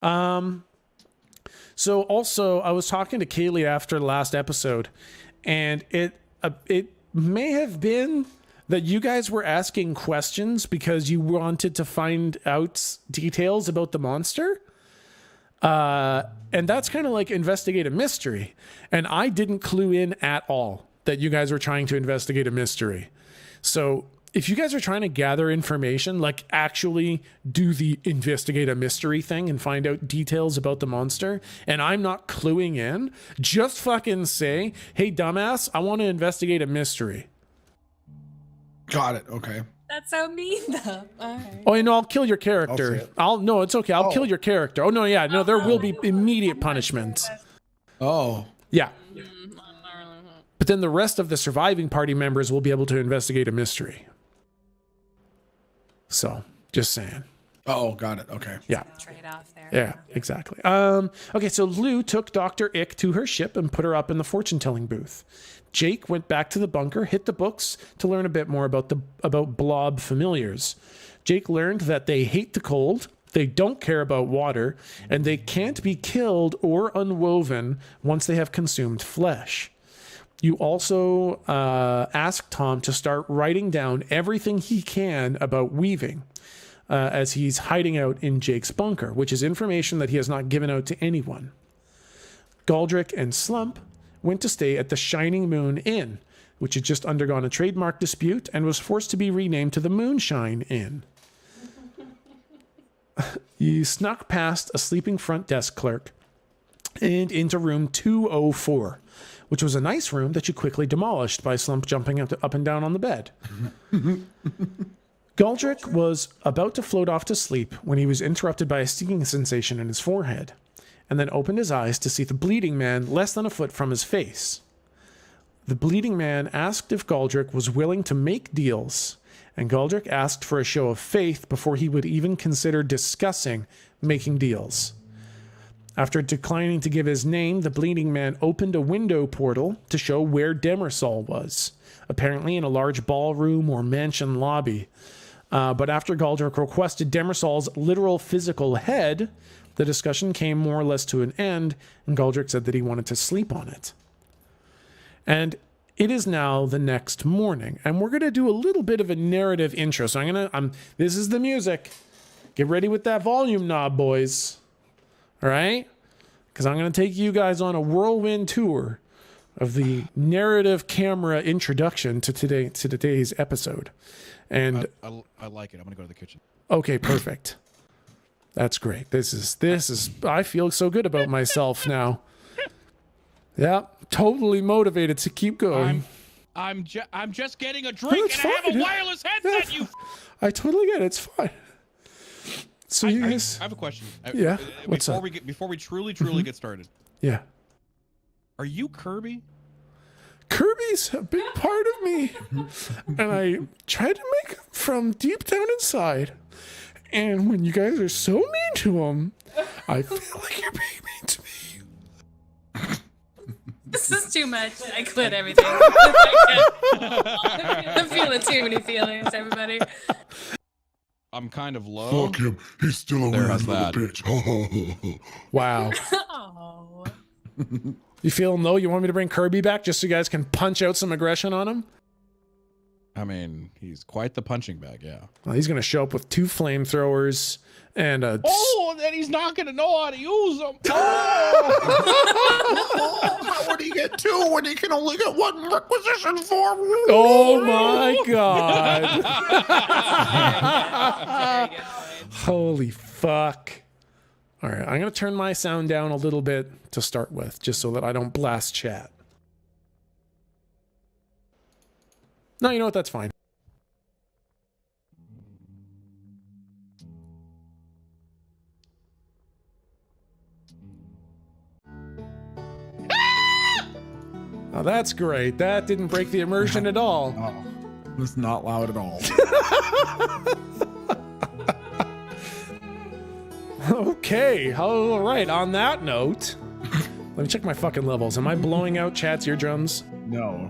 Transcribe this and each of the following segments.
So also, I was talking to Kaylee after the last episode, and it may have been that you guys were asking questions because you wanted to find out details about the monster. And that's kind of like investigate a mystery. And I didn't clue in at all that you guys were trying to investigate a mystery. So if you guys are trying to gather information, like actually do the investigate a mystery thing and find out details about the monster, and I'm not cluing in, just fucking say, hey, dumbass, I want to investigate a mystery. Got it. Okay. That's so mean, though. All right. Oh, I'll kill your character. No, it's okay. I'll kill your character. Oh, no, yeah. No, there will be immediate punishment. Oh. Yeah. But then the rest of the surviving party members will be able to investigate a mystery. So, just saying. Oh, got it. Okay. Yeah. Trade off there. Yeah, exactly. Okay, so Lou took Dr. Ick to her ship and put her up in the fortune-telling booth. Jake went back to the bunker, hit the books to learn a bit more about blob familiars. Jake learned that they hate the cold, they don't care about water, and they can't be killed or unwoven once they have consumed flesh. You also asked Tom to start writing down everything he can about weaving as he's hiding out in Jake's bunker, which is information that he has not given out to anyone. Galdrick and Slump went to stay at the Shining Moon Inn, which had just undergone a trademark dispute and was forced to be renamed to the Moonshine Inn. You snuck past a sleeping front desk clerk and into room 204, which was a nice room that you quickly demolished by Slump jumping up and down on the bed. Galdrick was about to float off to sleep when he was interrupted by a stinging sensation in his forehead, and then opened his eyes to see the bleeding man less than a foot from his face. The bleeding man asked if Galdrick was willing to make deals, and Galdrick asked for a show of faith before he would even consider discussing making deals. After declining to give his name, the bleeding man opened a window portal to show where Demersal was, apparently in a large ballroom or mansion lobby. But after Galdrick requested Demersal's literal physical head, the discussion came more or less to an end, and Galdrick said that he wanted to sleep on it. And it is now the next morning, and we're going to do a little bit of a narrative intro. So this is the music. Get ready with that volume knob, boys. All right? Because I'm going to take you guys on a whirlwind tour of the narrative camera introduction to today's episode. And I like it. I'm going to go to the kitchen. Okay, perfect. That's great. This is I feel so good about myself now. Yeah, totally motivated to keep going. I'm just getting a drink and I have a wireless headset. Yeah, I totally get it. It's fine. So you guys, I have a question. Yeah. What's up? Before we truly get started. Yeah. Are you Kirby? Kirby's a big part of me, and I tried to make him from deep down inside. And when you guys are so mean to him, I feel like you're being mean to me. This is too much. I quit everything. I'm feeling too many feelings, everybody. I'm kind of low. Fuck him. He's still a weird little bitch. Wow. Oh. You feeling low? You want me to bring Kirby back just so you guys can punch out some aggression on him? I mean, he's quite the punching bag, yeah. Well, he's going to show up with 2 flamethrowers and a... Oh, and then he's not going to know how to use them. Oh! How would he get 2 when he can only get 1 requisition for? Oh my God. Very good. Holy fuck. All right, I'm going to turn my sound down a little bit to start with, just so that I don't blast chat. No, you know what? That's fine. Oh, that's great. That didn't break the immersion at all. Oh, it was not loud at all. Okay, all right. On that note, let me check my fucking levels. Am I blowing out chat's eardrums? No.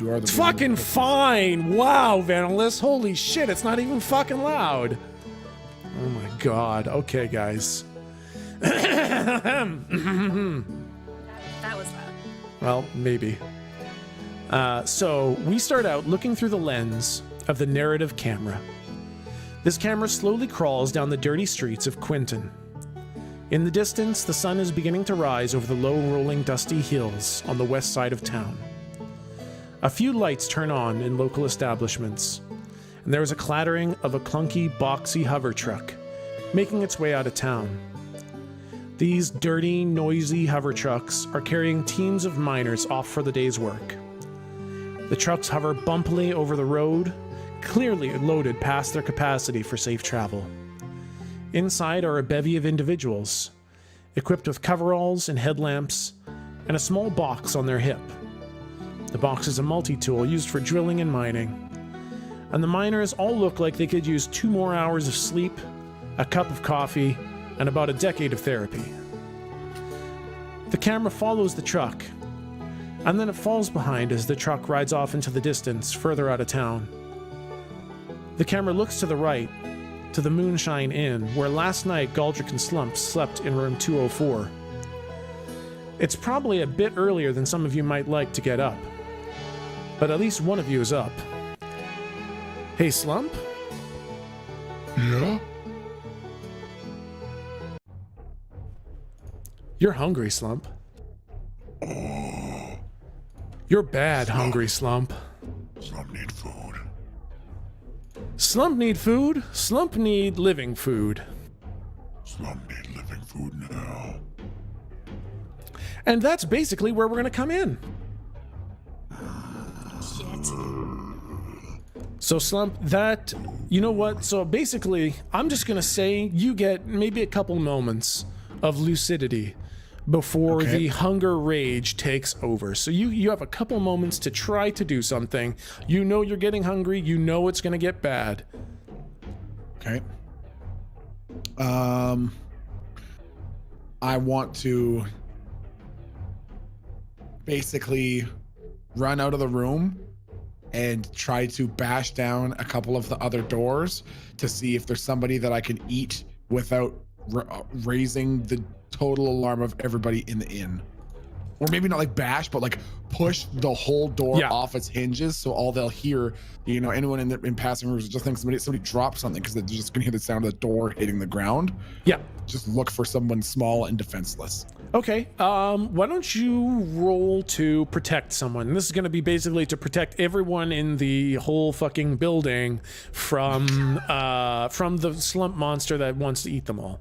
It's fucking fine. Wow, Venalis. Holy shit, it's not even fucking loud. Oh my God. Okay, guys. That was loud. Well, maybe. So we start out looking through the lens of the narrative camera. This camera slowly crawls down the dirty streets of Quinton. In the distance, the sun is beginning to rise over the low, rolling, dusty hills on the west side of town. A few lights turn on in local establishments, and there is a clattering of a clunky, boxy hover truck making its way out of town. These dirty, noisy hover trucks are carrying teams of miners off for the day's work. The trucks hover bumpily over the road, clearly loaded past their capacity for safe travel. Inside are a bevy of individuals, equipped with coveralls and headlamps, and a small box on their hip. The box is a multi-tool used for drilling and mining, and the miners all look like they could use 2 more hours of sleep, a cup of coffee, and about a decade of therapy. The camera follows the truck, and then it falls behind as the truck rides off into the distance, further out of town. The camera looks to the right, to the Moonshine Inn, where last night Galdrick and Slump slept in room 204. It's probably a bit earlier than some of you might like to get up, but at least one of you is up. Hey, Slump? Yeah? You're hungry, Slump. You're bad hungry, Slump. Slump need food. Slump need food. Slump need living food. Slump need living food now. And that's basically where we're going to come in. Shit. So Slump, that, you know what? So basically, I'm just going to say you get maybe a couple moments of lucidity before the hunger rage takes over. So you have a couple moments to try to do something. You know you're getting hungry. You know it's going to get bad. Okay. I want to basically run out of the room and try to bash down a couple of the other doors to see if there's somebody that I can eat without raising the total alarm of everybody in the inn. Or maybe not like bash, but like push the whole door off its hinges, so all they'll hear, you know, anyone in passing rooms just think somebody dropped something, because they're just gonna hear the sound of the door hitting the ground. Yeah. Just look for someone small and defenseless. Okay. Why don't you roll to protect someone? This is going to be basically to protect everyone in the whole fucking building from the slump monster that wants to eat them all.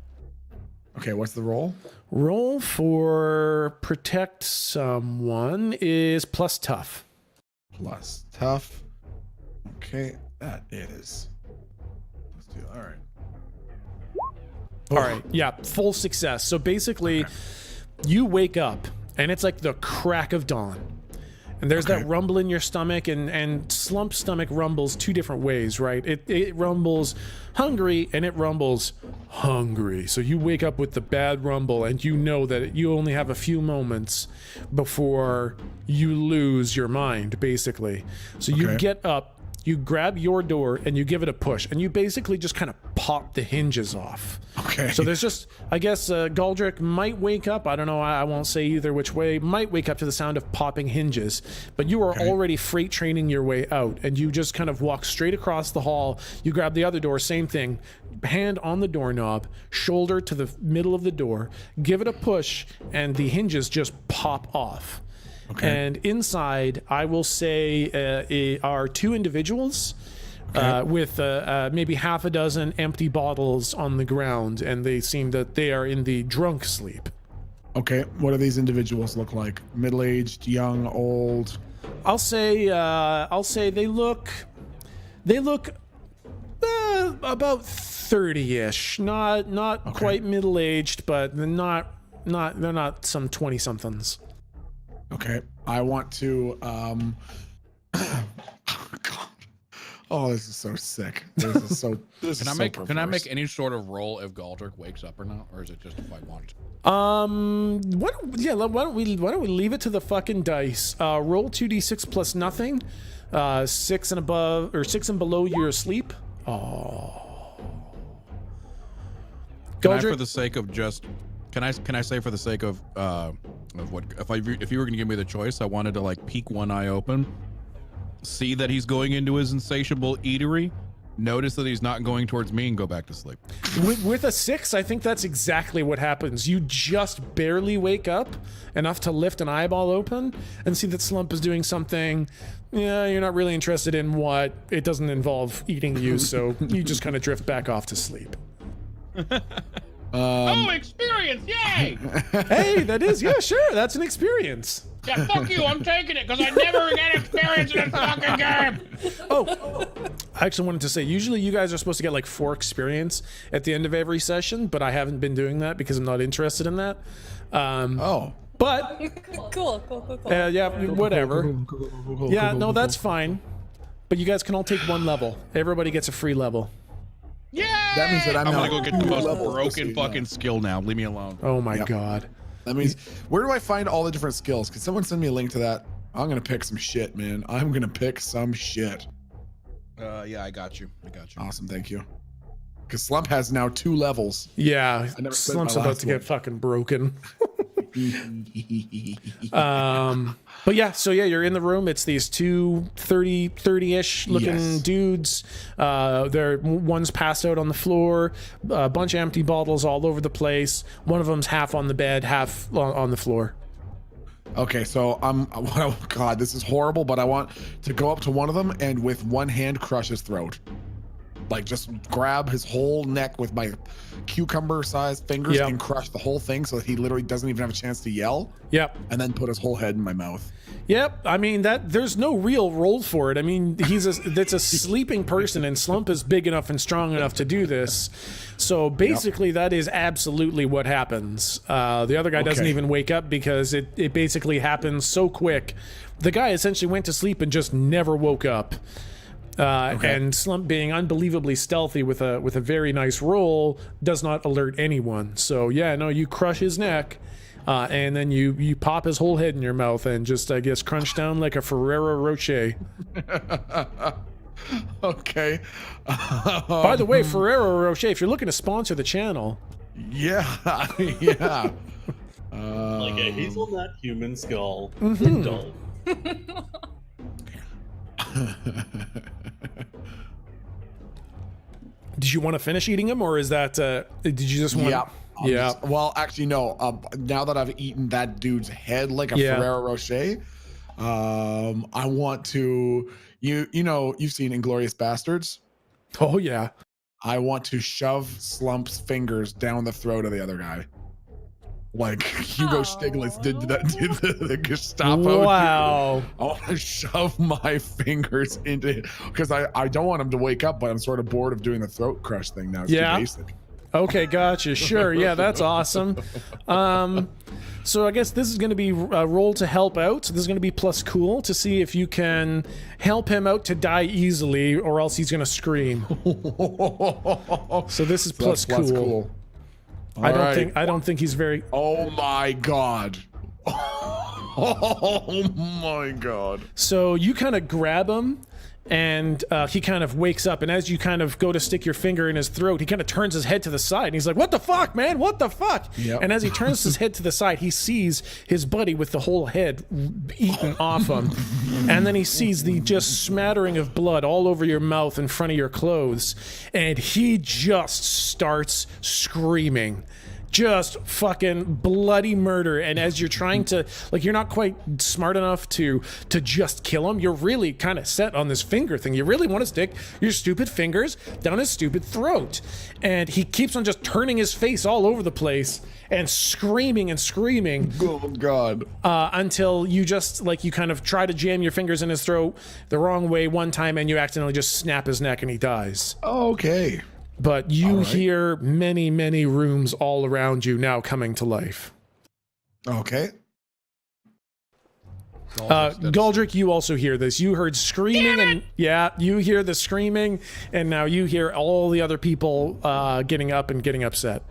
Okay, what's the roll? Roll for protect someone is plus tough. Plus tough. Okay, that is. Let's do. All right. All right. Yeah, full success. So basically, you wake up and it's like the crack of dawn. And there's that rumble in your stomach, and Slump's stomach rumbles 2 different ways, right? It rumbles hungry and it rumbles hungry. So you wake up with the bad rumble, and you know that you only have a few moments before you lose your mind, basically. So you get up, you grab your door, and you give it a push, and you basically just kind of pop the hinges off. Okay. So there's just, I guess, Galdrick might wake up. I don't know. I won't say either which way. Might wake up to the sound of popping hinges, but you are already freight training your way out, and you just kind of walk straight across the hall. You grab the other door, same thing, hand on the doorknob, shoulder to the middle of the door, give it a push, and the hinges just pop off. Okay. And inside, I will say, are 2 individuals with maybe half a dozen empty bottles on the ground, and they seem that they are in the drunk sleep. Okay, what do these individuals look like? Middle-aged, young, old? I'll say they look about 30-ish, not quite middle-aged, but they're not some 20-somethings. Okay, I want to oh, this is so sick. This is so Can I make any sort of roll if Galdrick wakes up or not, or is it just if I want to? Why don't we leave it to the fucking dice? Roll 2d6 plus nothing. 6 and above, or 6 and below, you're asleep. Oh. Can I, Goldrick? for the sake of just, can I say for the sake of what if you were gonna give me the choice, I wanted to like peek one eye open, see that he's going into his insatiable eatery, notice that he's not going towards me, and go back to sleep. With a 6, I think that's exactly what happens. You just barely wake up enough to lift an eyeball open and see that Slump is doing something. Yeah, you're not really interested in what. It doesn't involve eating you, so you just kind of drift back off to sleep. Oh, experience! Yay! Hey, that is, yeah, sure, that's an experience. Yeah, fuck you! I'm taking it because I never get experience in a fucking game. Oh, I actually wanted to say, usually you guys are supposed to get like 4 experience at the end of every session, but I haven't been doing that because I'm not interested in that. But Cool. yeah, whatever. Yeah, no, that's fine. But you guys can all take 1 level. Everybody gets a free level. Yeah. That means that I'm gonna now go get the most levels broken this fucking skill now. Leave me alone. Oh my god. That means, where do I find all the different skills? Can someone send me a link to that? I'm gonna pick some shit, man. I'm gonna pick some shit. Yeah, I got you. Awesome, thank you. Because Slump has now 2 levels. Yeah, never spent Slump's my about last to get one. fucking broken. But yeah, so yeah, you're in the room. It's these 2 30-ish looking Yes. dudes. One's passed out on the floor, a bunch of empty bottles all over the place. One of them's half on the bed, half on the floor. Okay, so oh god, this is horrible, but I want to go up to one of them and with one hand crush his throat. Like just grab his whole neck with my cucumber-sized fingers Yep. and crush the whole thing so that he literally doesn't even have a chance to yell, Yep. and then put his whole head in my mouth. Yep. I mean, there's no real role for it. I mean, that's a sleeping person, and Slump is big enough and strong enough to do this. So basically, that is absolutely what happens. The other guy doesn't Okay. even wake up because it basically happens so quick. The guy essentially went to sleep and just never woke up. And Slump, being unbelievably stealthy with a very nice roll, does not alert anyone. So yeah, no, you crush his neck. And then you pop his whole head in your mouth and just, I guess, crunch down like a Ferrero Rocher. Okay. By the way, Ferrero Rocher, if you're looking to sponsor the channel. Yeah. Yeah. Like a hazelnut human skull. Mm-hmm. Dull. Did you want to finish eating them, or is that, did you just want Yeah. Yeah. Well, actually, no. Now that I've eaten that dude's head like a Yeah. Ferrero Rocher, I want to. You know, you've seen Inglorious Bastards. Oh, yeah. I want to shove Slump's fingers down the throat of the other guy, like Hugo Stiglitz did the Gestapo. Wow. I want to shove my fingers into, because I don't want him to wake up, but I'm sort of bored of doing the throat crush thing now. It's Yeah. too basic. Okay, gotcha. Sure. Yeah, that's awesome. So I guess this is going to be a roll to help out. So this is going to be plus cool to see if you can help him out to die easily, or else he's going to scream. So this is plus That's cool. All I right. don't think he's very. Oh my god. Oh my god. So you kind of grab him, and he kind of wakes up, and as you kind of go to stick your finger in his throat, he kind of turns his head to the side, and he's like, "What the fuck, man? What the fuck?" Yep. And as he turns his head to the side, he sees his buddy with the whole head eaten off him, and then he sees the just smattering of blood all over your mouth in front of your clothes, and he just starts screaming. Just fucking bloody murder. And as you're trying to, like, you're not quite smart enough to just kill him, you're really kind of set on this finger thing. You really want to stick your stupid fingers down his stupid throat. And he keeps on just turning his face all over the place and screaming Oh god. until you just, like, you kind of try to jam your fingers in his throat the wrong way one time, and you accidentally just snap his neck and he dies. Okay. But you right. hear many, many rooms all around you now coming to life. Okay. Galdrick, you also hear this. You heard screaming, and yeah, you hear the screaming, and now you hear all the other people getting up and getting upset.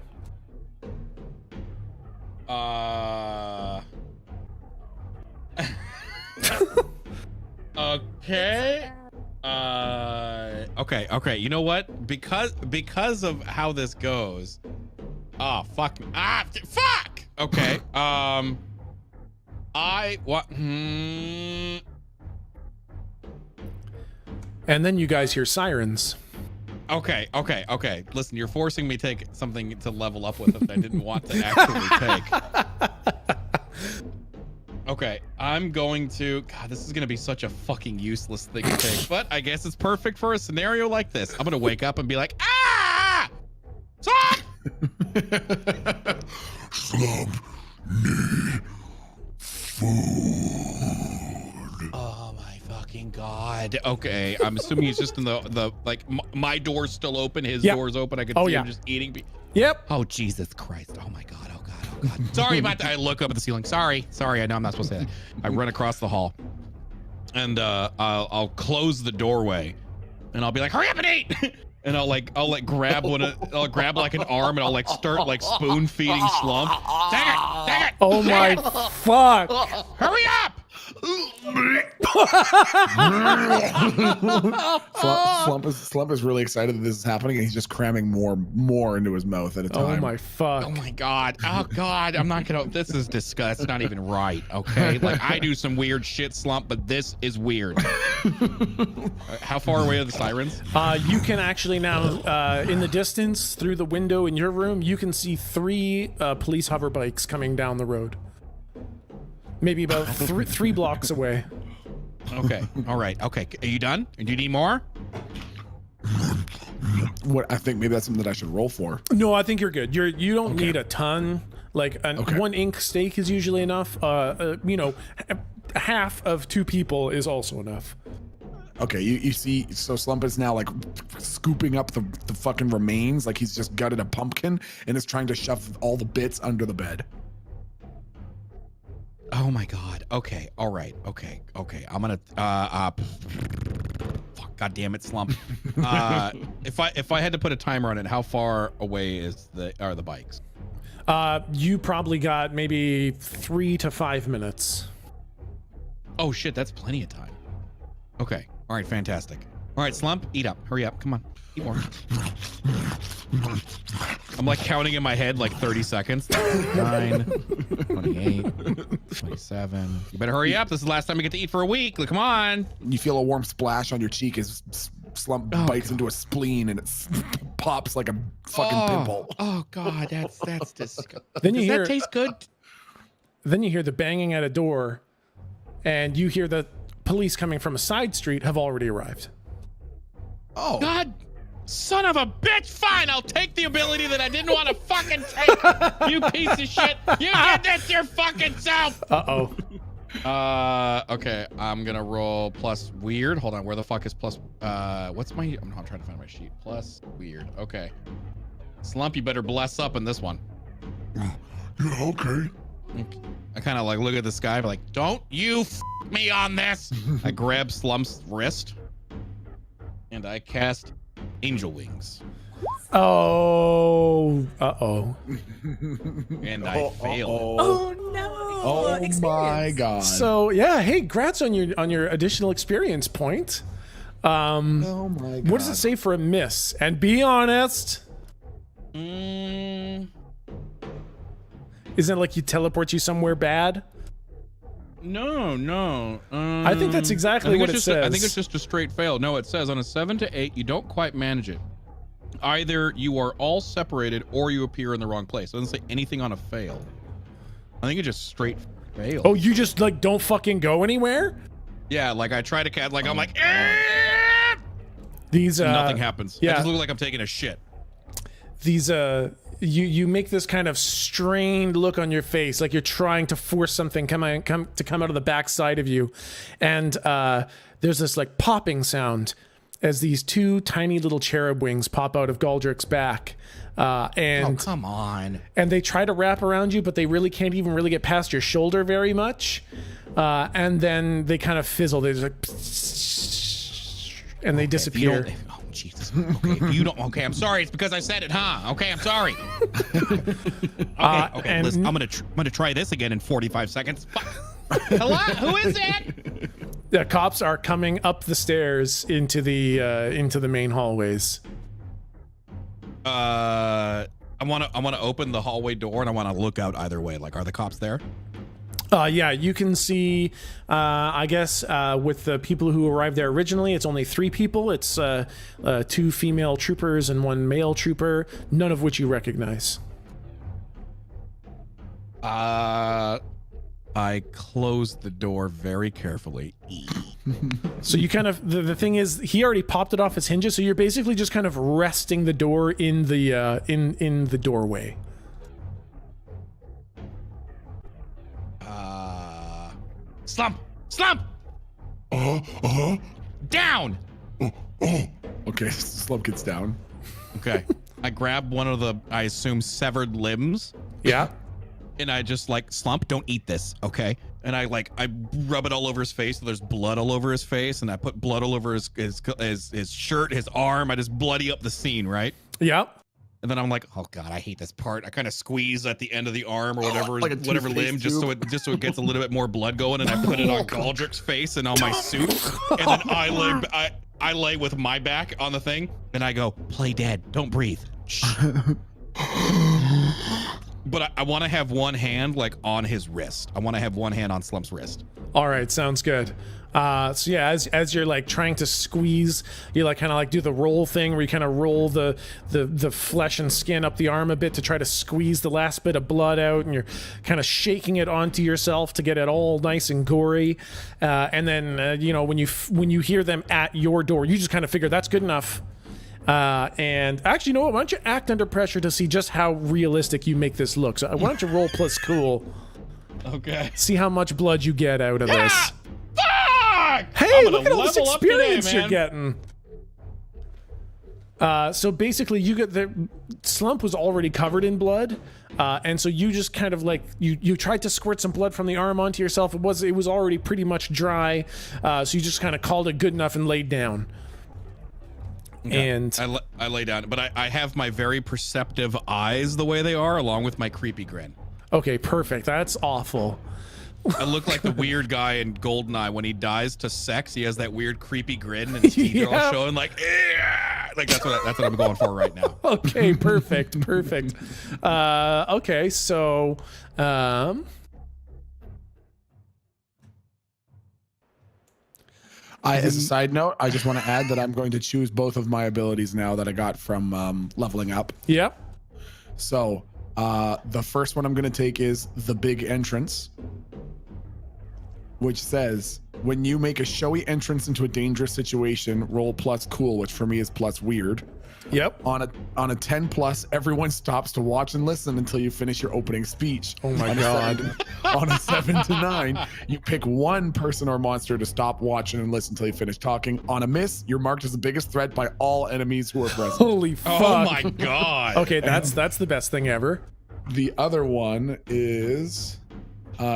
Okay. Okay. You know what? Because of how this goes, Oh, fuck me. Ah, fuck! Okay, And then you guys hear sirens. Okay. Listen, you're forcing me to take something to level up with that I didn't want to actually take. Okay, I'm going to... God, this is going to be such a fucking useless thing to take, but I guess it's perfect for a scenario like this. I'm going to wake up and be like, ah! Stop! Slump need food. Oh my fucking God. Okay, I'm assuming he's just in the like, my door's still open, his door's open. I can see him just eating. Yep. Oh, Jesus Christ. Oh my God. Oh God. Oh God. Sorry about that. I look up at the ceiling. Sorry. I know I'm not supposed to say that. I run across the hall and I'll close the doorway and I'll be like, hurry up and eat. And I'll grab I'll grab like an arm and I'll like start like spoon feeding Slump. Dang it. Oh my fuck. Hurry up. Slump is really excited that this is happening, and he's just cramming more into his mouth at a time. Oh my fuck. Oh my God. Oh God. I'm not gonna. This is disgusting. It's not even right. Okay. Like I do some weird shit, Slump, but this is weird. How far away are the sirens? You can actually now, in the distance through the window in your room, you can see 3 police hover bikes coming down the road. Maybe about three blocks away. Okay. All right. Okay. Are you done? Do you need more? What I think maybe that's something that I should roll for. No, I think you're good. You don't need a ton. Like one ink steak is usually enough. You know, half of 2 people is also enough. Okay, you see, so Slump is now like scooping up the fucking remains, like he's just gutted a pumpkin and is trying to shove all the bits under the bed. Oh my God. Okay. All right. Okay. I'm gonna fuck. God damn it, Slump. If I had to put a timer on it, how far away are the bikes? You probably got maybe 3 to 5 minutes. Oh shit, that's plenty of time. Okay. All right. Fantastic. All right, Slump, eat up. Hurry up. Come on. Eat more. I'm like counting in my head like 30 seconds. 9, 28, 27. You better hurry up. This is the last time you get to eat for a week. Like, come on. You feel a warm splash on your cheek as Slump bites into a spleen and it pops like a fucking pimple. Oh God, that's disgusting. Then you Does hear that taste good? Then you hear the banging at a door, and you hear the police coming from a side street have already arrived. Oh God. Son of a bitch! Fine, I'll take the ability that I didn't want to fucking take. You piece of shit! You did this your fucking self! Uh-oh. Okay, I'm gonna roll plus weird. Hold on, where the fuck is plus? What's my? I'm trying to find my sheet. Plus weird. Okay. Slump, you better bless up in this one. Yeah, okay. I kind of like look at the sky, like, don't you f me on this. I grab Slump's wrist, and I cast Angel Wings. Oh, uh-oh. And I failed. Oh no! Oh my God. So yeah, hey, congrats on your additional experience point. Oh my God. What does it say for a miss? And be honest. Isn't it like he teleports you somewhere bad? No. I think that's exactly what it says. I think it's just a straight fail. No, it says on a 7 to 8, you don't quite manage it. Either you are all separated or you appear in the wrong place. It doesn't say anything on a fail. I think it just straight fail. Oh, you just like don't fucking go anywhere? Yeah, like I try to cat, like I'm like, These nothing happens. Yeah. I just look like I'm taking a shit. These you make this kind of strained look on your face, like you're trying to force something come out of the backside of you, and there's this like popping sound as these 2 tiny little cherub wings pop out of Galdrick's back, and Oh, come on. and they try to wrap around you, but they really can't even really get past your shoulder very much, and then they kind of fizzle. They just like, and they disappear. Oh, Jesus. Okay, if you don't. Okay, I'm sorry. It's because I said it, huh? Okay, I'm sorry. Okay. and- Listen, I'm gonna try this again in 45 seconds. Hello? Who is it? The cops are coming up the stairs into the main hallways. I want to open the hallway door and I want to look out either way. Like, are the cops there? Yeah, you can see, I guess, with the people who arrived there originally, it's only 3 people. It's 2 female troopers and 1 male trooper, none of which you recognize. I closed the door very carefully. So you kind of, the thing is, he already popped it off its hinges, so you're basically just kind of resting the door in the, in the doorway. Slump! Down! Okay, Slump gets down. Okay. I grab one of the, I assume, severed limbs. Yeah. And I just like, Slump, don't eat this, okay? And I rub it all over his face, so there's blood all over his face, and I put blood all over his shirt, his arm. I just bloody up the scene, right? Yeah. And then I'm like, oh god, I hate this part. I kind of squeeze at the end of the arm or whatever, like whatever limb, just so it gets a little bit more blood going, and I put it on Galdrick's face and on my suit, and then I lay with my back on the thing, and I go, play dead, don't breathe. Shh. But I want to have one hand like on his wrist. I want to have one hand on Slump's wrist. All right, sounds good. So yeah, as you're like trying to squeeze, you like kind of like do the roll thing where you kind of roll the flesh and skin up the arm a bit to try to squeeze the last bit of blood out, and you're kind of shaking it onto yourself to get it all nice and gory. And then you know, when you hear them at your door, you just kind of figure that's good enough. And actually, you know what? Why don't you act under pressure to see just how realistic you make this look? So why don't you roll plus cool? Okay. See how much blood you get out of this. Fuck! Hey, look at all this experience you're getting. So basically, you get the Slump was already covered in blood, and so you just kind of like you tried to squirt some blood from the arm onto yourself. It was already pretty much dry, so you just kind of called it good enough and laid down. Okay. And I lay down, but I have my very perceptive eyes the way they are, along with my creepy grin. Okay, perfect. That's awful. I look like the weird guy in Goldeneye when he dies to sex. He has that weird creepy grin and his teeth are all showing like that's what I'm going for right now. Okay, perfect. Okay, so As a side note, I just want to add that I'm going to choose both of my abilities now that I got from leveling up. Yep. So the first one I'm going to take is the big entrance, which says when you make a showy entrance into a dangerous situation, roll plus cool, which for me is plus weird. Yep. On a 10 plus, everyone stops to watch and listen until you finish your opening speech. Oh my god. On a 7 to 9, you pick one person or monster to stop watching and listen until you finish talking. On a miss, you're marked as the biggest threat by all enemies who are present. Holy fuck. Oh my god. Okay, that's the best thing ever. The other one is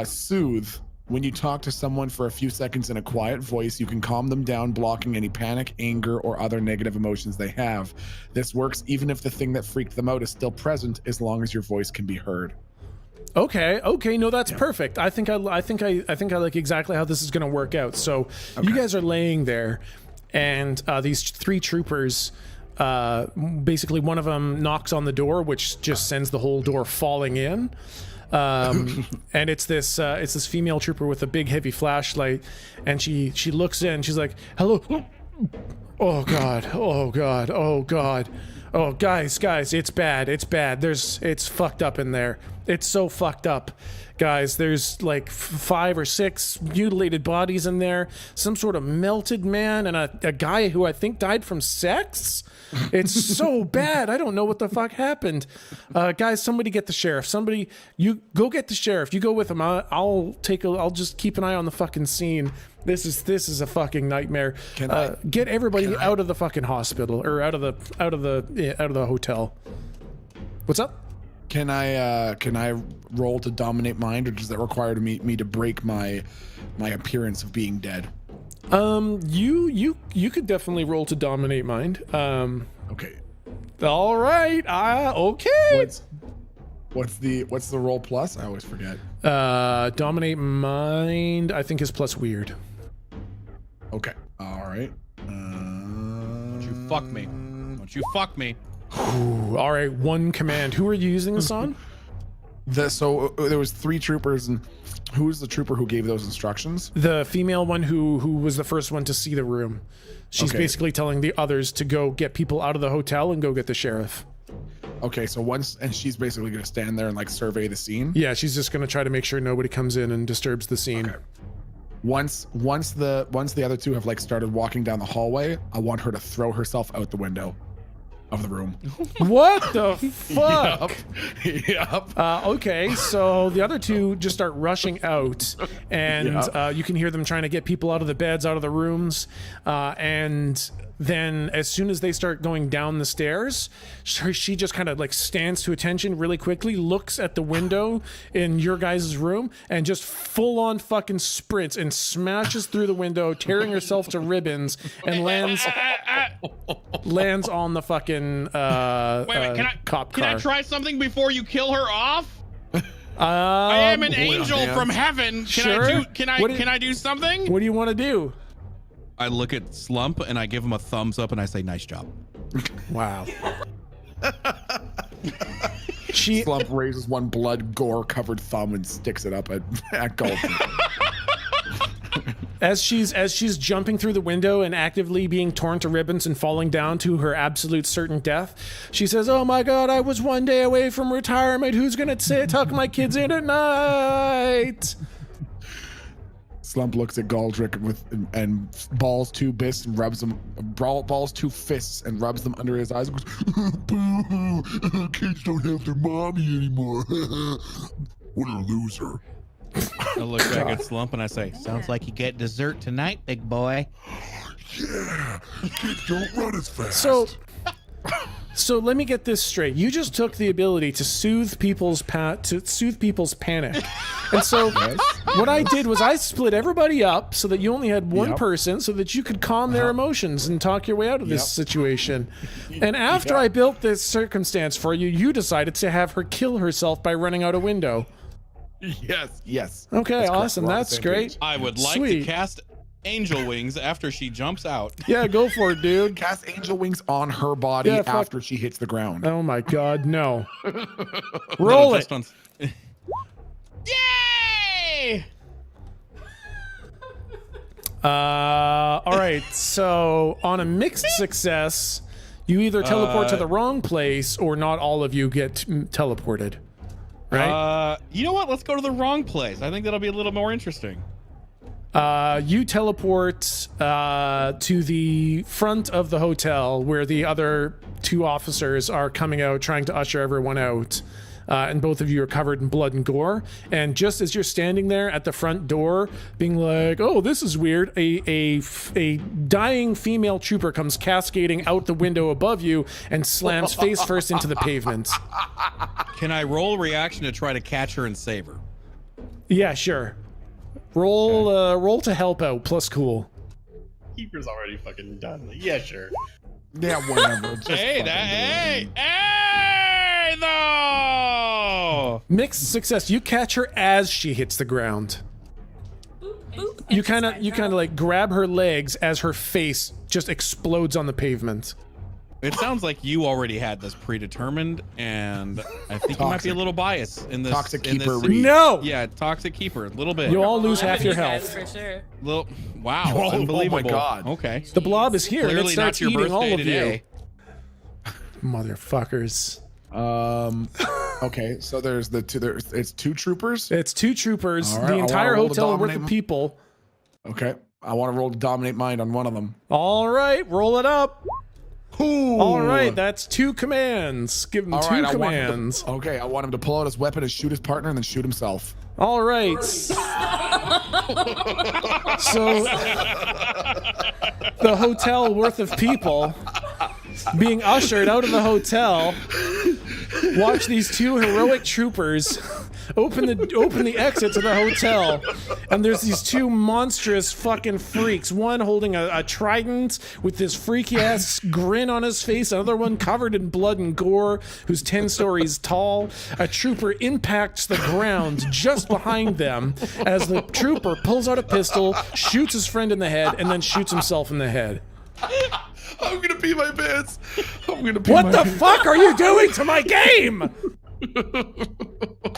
soothe. When you talk to someone for a few seconds in a quiet voice, you can calm them down, blocking any panic, anger, or other negative emotions they have. This works even if the thing that freaked them out is still present, as long as your voice can be heard. Okay, no, that's perfect. I think I like exactly how this is going to work out. So you guys are laying there, and these 3 troopers, basically one of them knocks on the door, which just sends the whole door falling in. And it's this female trooper with a big heavy flashlight, and she looks in. She's like, "Hello." Oh god. Oh guys, it's bad. It's fucked up in there. It's so fucked up. Guys, there's like 5 or 6 mutilated bodies in there. Some sort of melted man and a guy who I think died from sex. It's so bad. I don't know what the fuck happened. Guys, somebody get the sheriff. Somebody, you go get the sheriff. You go with him. I'll just keep an eye on the fucking scene. This is a fucking nightmare. Get everybody out of the fucking hospital or out of the hotel. What's up? Can I roll to dominate mind, or does that require me to break my appearance of being dead? You could definitely roll to dominate mind. Okay. All right. Okay. What's the roll plus? I always forget. Dominate mind, I think, is plus weird. Okay. All right. Don't you fuck me. Ooh, all right, one command. Who are you using this on? So there was 3 troopers, and who was the trooper who gave those instructions? The female one who was the first one to see the room. She's Okay. basically telling the others to go get people out of the hotel and go get the sheriff. Okay, so and she's basically going to stand there and like survey the scene. Yeah, she's just going to try to make sure nobody comes in and disturbs the scene. Okay. Once the other 2 have like started walking down the hallway, I want her to throw herself out the window of the room. What the fuck? Yep. Okay, so the other 2 just start rushing out, and you can hear them trying to get people out of the beds, out of the rooms, and then as soon as they start going down the stairs, she just kind of like stands to attention really quickly, looks at the window in your guys' room, and just full on fucking sprints and smashes through the window, tearing herself to ribbons, and lands on the fucking Wait, cop car. Can I try something before you kill her off? I am an angel from heaven. Sure. Can I do something? What do you want to do? I look at Slump and I give him a thumbs up and I say, "Nice job." Wow. She Slump raises one blood gore covered thumb and sticks it up at Goldie. as she's jumping through the window and actively being torn to ribbons and falling down to her absolute certain death, she says, "Oh my God, I was one day away from retirement. Who's gonna tuck my kids in at night?" Slump looks at Galdrick and balls 2 fists and rubs them. Balls 2 fists and rubs them under his eyes. And goes, "Boo! Kids don't have their mommy anymore. What a loser!" I look back at Slump and I say, Sounds like you get dessert tonight, big boy. Yeah, kids don't run as fast. So let me get this straight. You just took the ability to soothe people's panic. And so what I did was I split everybody up so that you only had one person so that you could calm their emotions and talk your way out of this situation. And after I built this circumstance for you, you decided to have her kill herself by running out a window. Yes. Okay, That's correct. awesome. We're on the That's same great. page. "I would like Sweet. to cast angel wings after she jumps out." Yeah, go for it, dude. Cast angel wings on her body Yeah, fuck. after she hits the ground. Oh my God, no. Roll it. Yay! All right. So on a mixed success, you either teleport to the wrong place or not all of you get teleported. Right? You know what? Let's go to the wrong place. I think that'll be a little more interesting. You teleport to the front of the hotel where the other 2 officers are coming out trying to usher everyone out. And both of you are covered in blood and gore. And just as you're standing there at the front door, being like, "Oh, this is weird," a dying female trooper comes cascading out the window above you and slams face first into the pavement. Can I roll reaction to try to catch her and save her? Yeah, sure. Roll to help out plus cool. Keeper's already fucking done. Yeah, sure. Yeah, whatever. Just Hey, though! Mixed success. You catch her as she hits the ground. You kind of like grab her legs as her face just explodes on the pavement. It sounds like you already had this predetermined, and I think you might be a little biased in this. Toxic in this keeper scene. No! Yeah, toxic keeper, a little bit. You all lose One half of your you guys, health. for sure. Little, wow, Oh my unbelievable. God. Okay. The blob is here and it Clearly starts not your eating all birthday of today. you. Motherfuckers. Okay, so there's it's 2 troopers. It's 2 troopers, All right, the I entire wanna roll to hotel worth dominate of them. people. Okay, I want to roll to dominate mind on one of them. All right, roll it up. Ooh. All right, that's 2 commands. Give him All 2 right, commands. I want him to pull out his weapon and shoot his partner and then shoot himself. All right. So the hotel worth of people being ushered out of the hotel. Watch these 2 heroic troopers open the exit to the hotel, and there's these 2 monstrous fucking freaks. One holding a trident with this freaky ass grin on his face. Another one covered in blood and gore, who's 10 stories tall. A trooper impacts the ground just behind them as the trooper pulls out a pistol, shoots his friend in the head, and then shoots himself in the head. I'm gonna pee my pants. I'm gonna pee What my the pants. fuck are you doing to my game?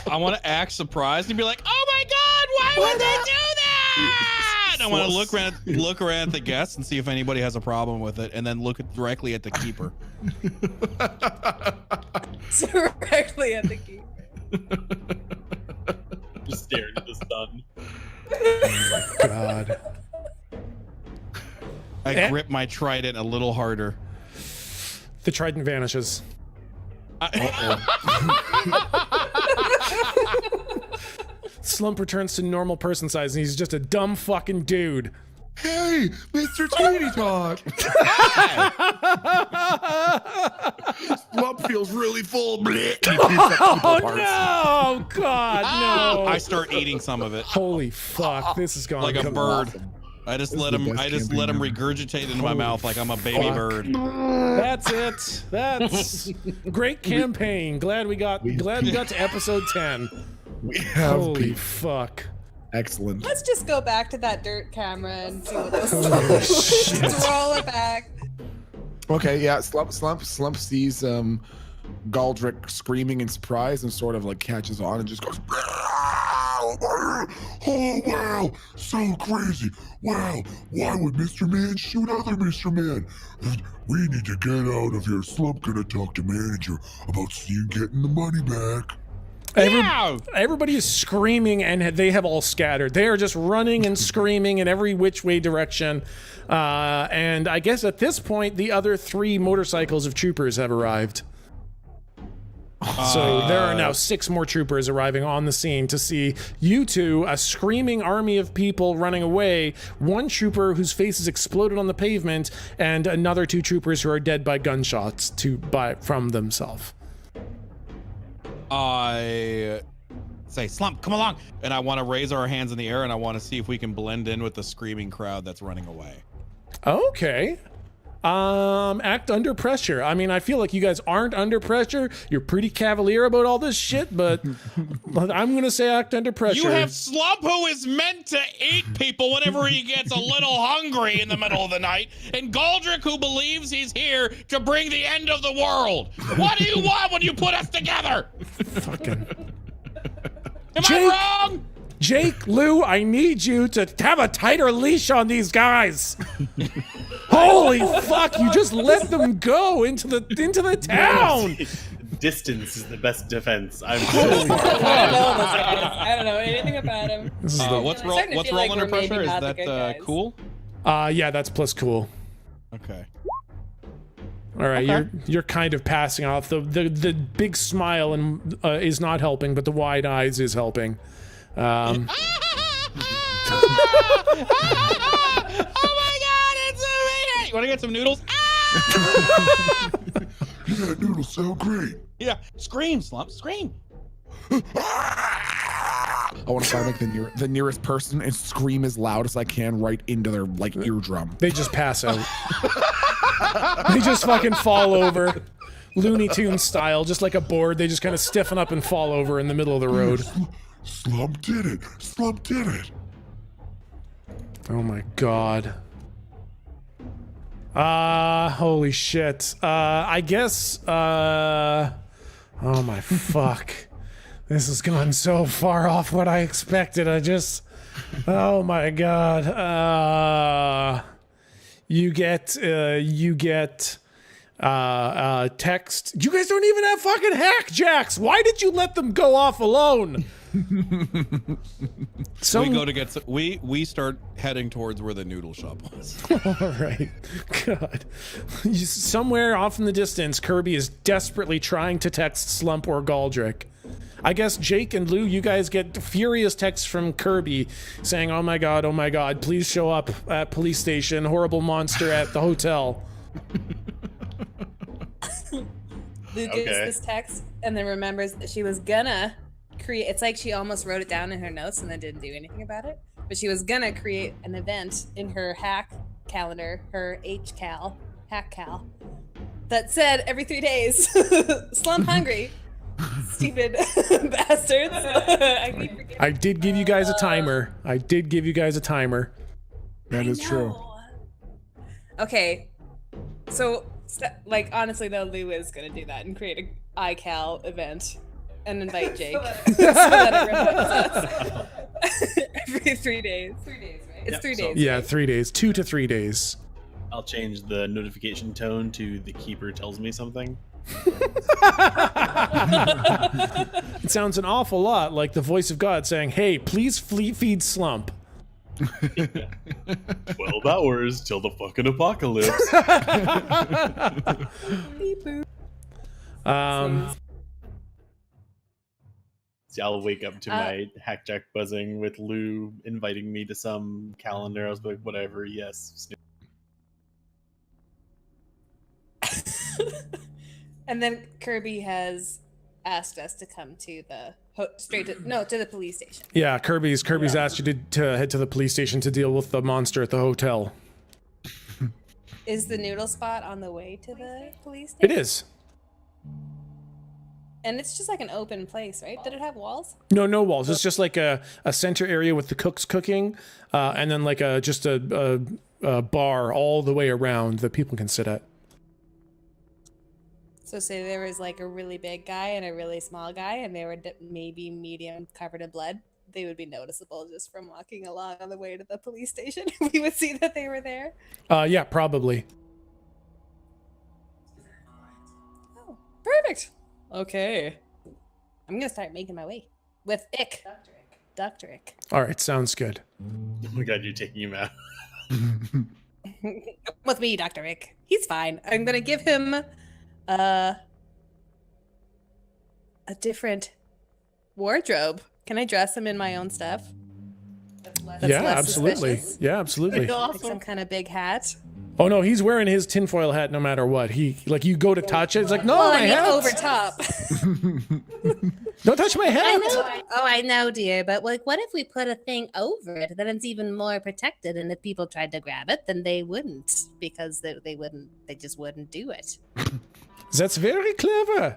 I want to act surprised and be like, "Oh my god, why would they do that?" I want to look around at the guests and see if anybody has a problem with it, and then look directly at the keeper. Directly at the keeper. Just staring at the sun. God. I grip my trident a little harder. The trident vanishes. Slump returns to normal person size, and he's just a dumb fucking dude. Hey, Mr. Tweety Tot. Slump feels really full. Oh no! God, no! I start eating some of it Holy fuck! This is gone like a bird. I just This let is the him. best I just let him campaign ever. regurgitate into my mouth like I'm a baby fuck. bird. That's it. That's great campaign. Glad we got to episode 10. We have Holy peace. fuck! Excellent. Let's just go back to that dirt camera and see what this is. Just roll it back. Okay, yeah. Slump sees Galdrick screaming in surprise and sort of like catches on and just goes, "Oh wow, so crazy. Wow, why would Mr. Man shoot other Mr. Man? We need to get out of here. Slump gonna talk to manager about seeing getting the money back." Everybody is screaming, and they have all scattered. They are just running and screaming in every which way direction. And I guess at this point, the other 3 motorcycles of troopers have arrived. So there are now 6 more troopers arriving on the scene to see you two, a screaming army of people running away, 1 trooper whose face is exploded on the pavement, and another 2 troopers who are dead by gunshots from themselves. I say, "Slump, come along!" And I want to raise our hands in the air, and I want to see if we can blend in with the screaming crowd that's running away. Okay. Act under pressure. I mean, I feel like you guys aren't under pressure. You're pretty cavalier about all this shit, but I'm gonna say act under pressure. You have Slump, who is meant to eat people whenever he gets a little hungry in the middle of the night, and Galdrick, who believes he's here to bring the end of the world. What do you want when you put us together? fucking Am Jake! I wrong? Jake, Lou, I need you to have a tighter leash on these guys. Holy fuck! You just let them go into the town. Distance is the best defense. I don't know anything about him. What's I'm starting to what's feel roll like under we're maybe pressure? Is not the that good guys. cool? Yeah, that's plus cool. Okay. All right, you're kind of passing off. The big smile and is not helping, but the wide eyes is helping. Oh my god, it's amazing! You want to get some noodles? Yeah, noodles sound great. Yeah. Scream, Slump. Scream. I want to find like the nearest person and scream as loud as I can right into their like eardrum. They just pass out. They just fucking fall over, Looney Tunes style, just like a board. They just kind of stiffen up and fall over in the middle of the road. Slump did it. Slump did it. Oh my god. Holy shit. I guess, oh my fuck. This has gone so far off what I expected. Oh my god. You get text. You guys don't even have fucking hack jacks. Why did you let them go off alone? We go to get some, we start heading towards where the noodle shop was. All right. God. Somewhere off in the distance, Kirby is desperately trying to text Slump or Galdrick. I guess Jake and Lou, you guys get furious texts from Kirby saying, oh my god, please show up at police station, horrible monster at the hotel. Lou gets this text and then remembers that she was gonna create, it's like she almost wrote it down in her notes and then didn't do anything about it, but she was gonna create an event in her hack calendar, her hack cal, that said every 3 days, Slump hungry. Stupid bastards. I did give you guys a timer. That is true. Okay. So, like, honestly, though, Lou is going to do that and create a iCal event and invite Jake so that it reminds us. Every 3 days. 3 days, right? It's 3 days. Yeah, right? 3 days. 2 to 3 days. I'll change the notification tone to the keeper tells me something. It sounds an awful lot like the voice of God saying, "Hey, please feed Slump." 12 hours till the fucking apocalypse. See, I'll wake up to my hackjack buzzing with Lou inviting me to some calendar. I was like, whatever, yes. And then Kirby has asked us to come to the to the police station. Yeah, Kirby's asked you to head to the police station to deal with the monster at the hotel. Is the noodle spot on the way to the police station? It is. And it's just like an open place, right? Did it have walls? No walls. It's just like a center area with the cooks cooking, and then like just a bar all the way around that people can sit at. So say there was like a really big guy and a really small guy, and they were maybe medium covered in blood. They would be noticeable just from walking along on the way to the police station. We would see that they were there. Yeah, probably. Oh, perfect. Okay. I'm going to start making my way with Ick. Dr. Ick. All right, sounds good. Oh my god, you're taking him out. With me, Dr. Ick. He's fine. I'm going to give him a different wardrobe. Can I dress him in my own stuff? That's Yeah, less absolutely. suspicious? Yeah, absolutely. Like some kind of big hat. Oh no, he's wearing his tinfoil hat no matter what. He you go to touch it, it's like, no, Well, my I mean, hat. over top. Don't touch my hat. I know, dear, but like, what if we put a thing over it? Then it's even more protected, and if people tried to grab it, then they wouldn't, because they just wouldn't do it. That's very clever.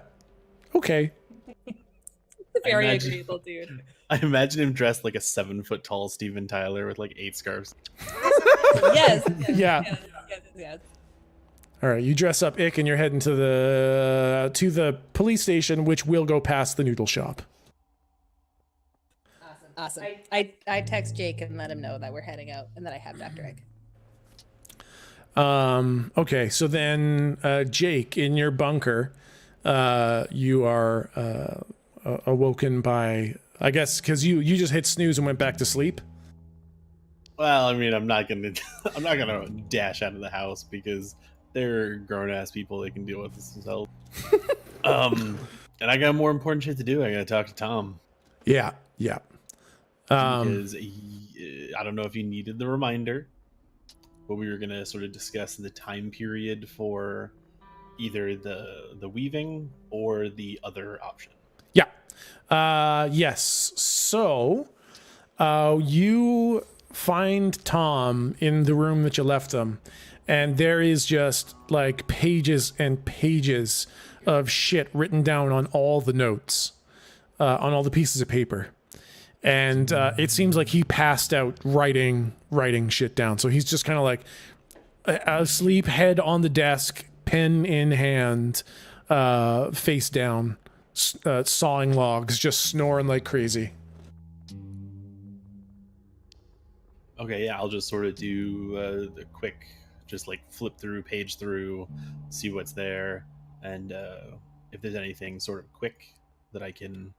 Okay. Very agreeable, dude. I imagine him dressed like a 7 foot tall Steven Tyler with like 8 scarves. Yes. Yeah. Yes. All right, you dress up Ick and you're heading to the police station, which will go past the noodle shop. Awesome. I text Jake and let him know that we're heading out and that I have Dr. Egg. Okay, so then Jake, in your bunker, you are awoken by, I guess, because you just hit snooze and went back to sleep. Well, I mean, I'm not gonna dash out of the house because they're grown ass people. They can deal with this themselves. And I got more important shit to do. I gotta talk to Tom. Yeah. Because I don't know if you needed the reminder, but we were gonna sort of discuss the time period for either the weaving or the other option. Yeah. Yes. So, you find Tom in the room that you left him, and there is just like pages and pages of shit written down on all the notes, on all the pieces of paper. And it seems like he passed out writing shit down. So he's just kind of like asleep, head on the desk, pen in hand, face down, sawing logs, just snoring like crazy. Okay, yeah, I'll just sort of do the quick, just like flip through, page through, see what's there, and if there's anything sort of quick that I can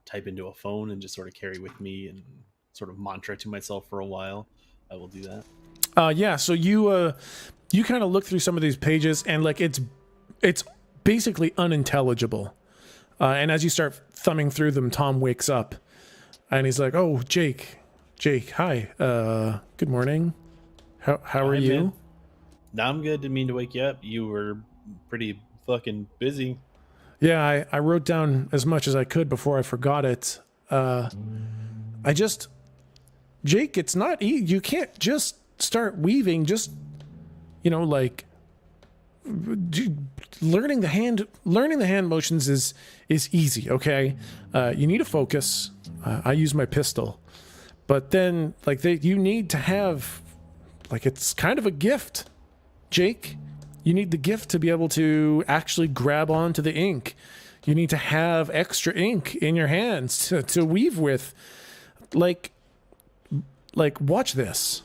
type into a phone and just sort of carry with me and sort of mantra to myself for a while, I will do that. Yeah, so you kind of look through some of these pages, and like it's basically unintelligible. And as you start thumbing through them, Tom wakes up, and he's like, "Oh, Jake, hi. Good morning. How are you?" Man. No, I'm good. Didn't mean to wake you up. You were pretty fucking busy. Yeah, I wrote down as much as I could before I forgot it. Jake, it's not you can't just start weaving. Just, like learning the hand motions is easy. Okay, you need to focus. I use my pistol, but then you need to have, like, it's kind of a gift, Jake. You need the gift to be able to actually grab onto the ink. You need to have extra ink in your hands to weave with. Like, watch this.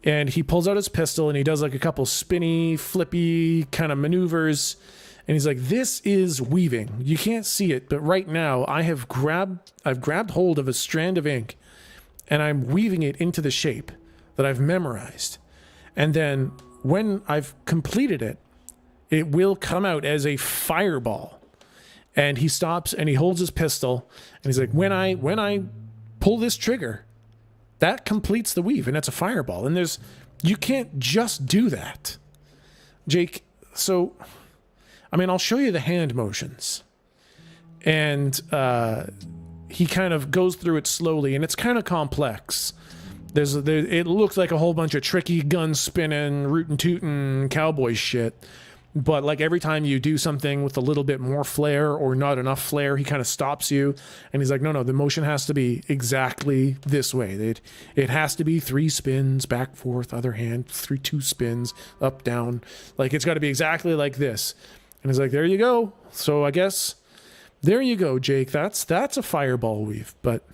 And he pulls out his pistol and he does like a couple spinny, flippy kind of maneuvers. And he's like, this is weaving. You can't see it, but right now I've grabbed hold of a strand of ink and I'm weaving it into the shape that I've memorized. And then when I've completed it, it will come out as a fireball. And he stops and he holds his pistol and he's like, when I pull this trigger, that completes the weave and that's a fireball. And you can't just do that, Jake. So, I mean, I'll show you the hand motions. And he kind of goes through it slowly and it's kind of complex. It looks like a whole bunch of tricky gun spinning, rootin' tootin' cowboy shit. But like every time you do something with a little bit more flair or not enough flair, he kind of stops you and he's like, no, the motion has to be exactly this way. It has to be 3 spins, back, forth, other hand, 2 spins, up, down. Like it's got to be exactly like this. And he's like, there you go. So I guess there you go, Jake. That's a fireball weave, but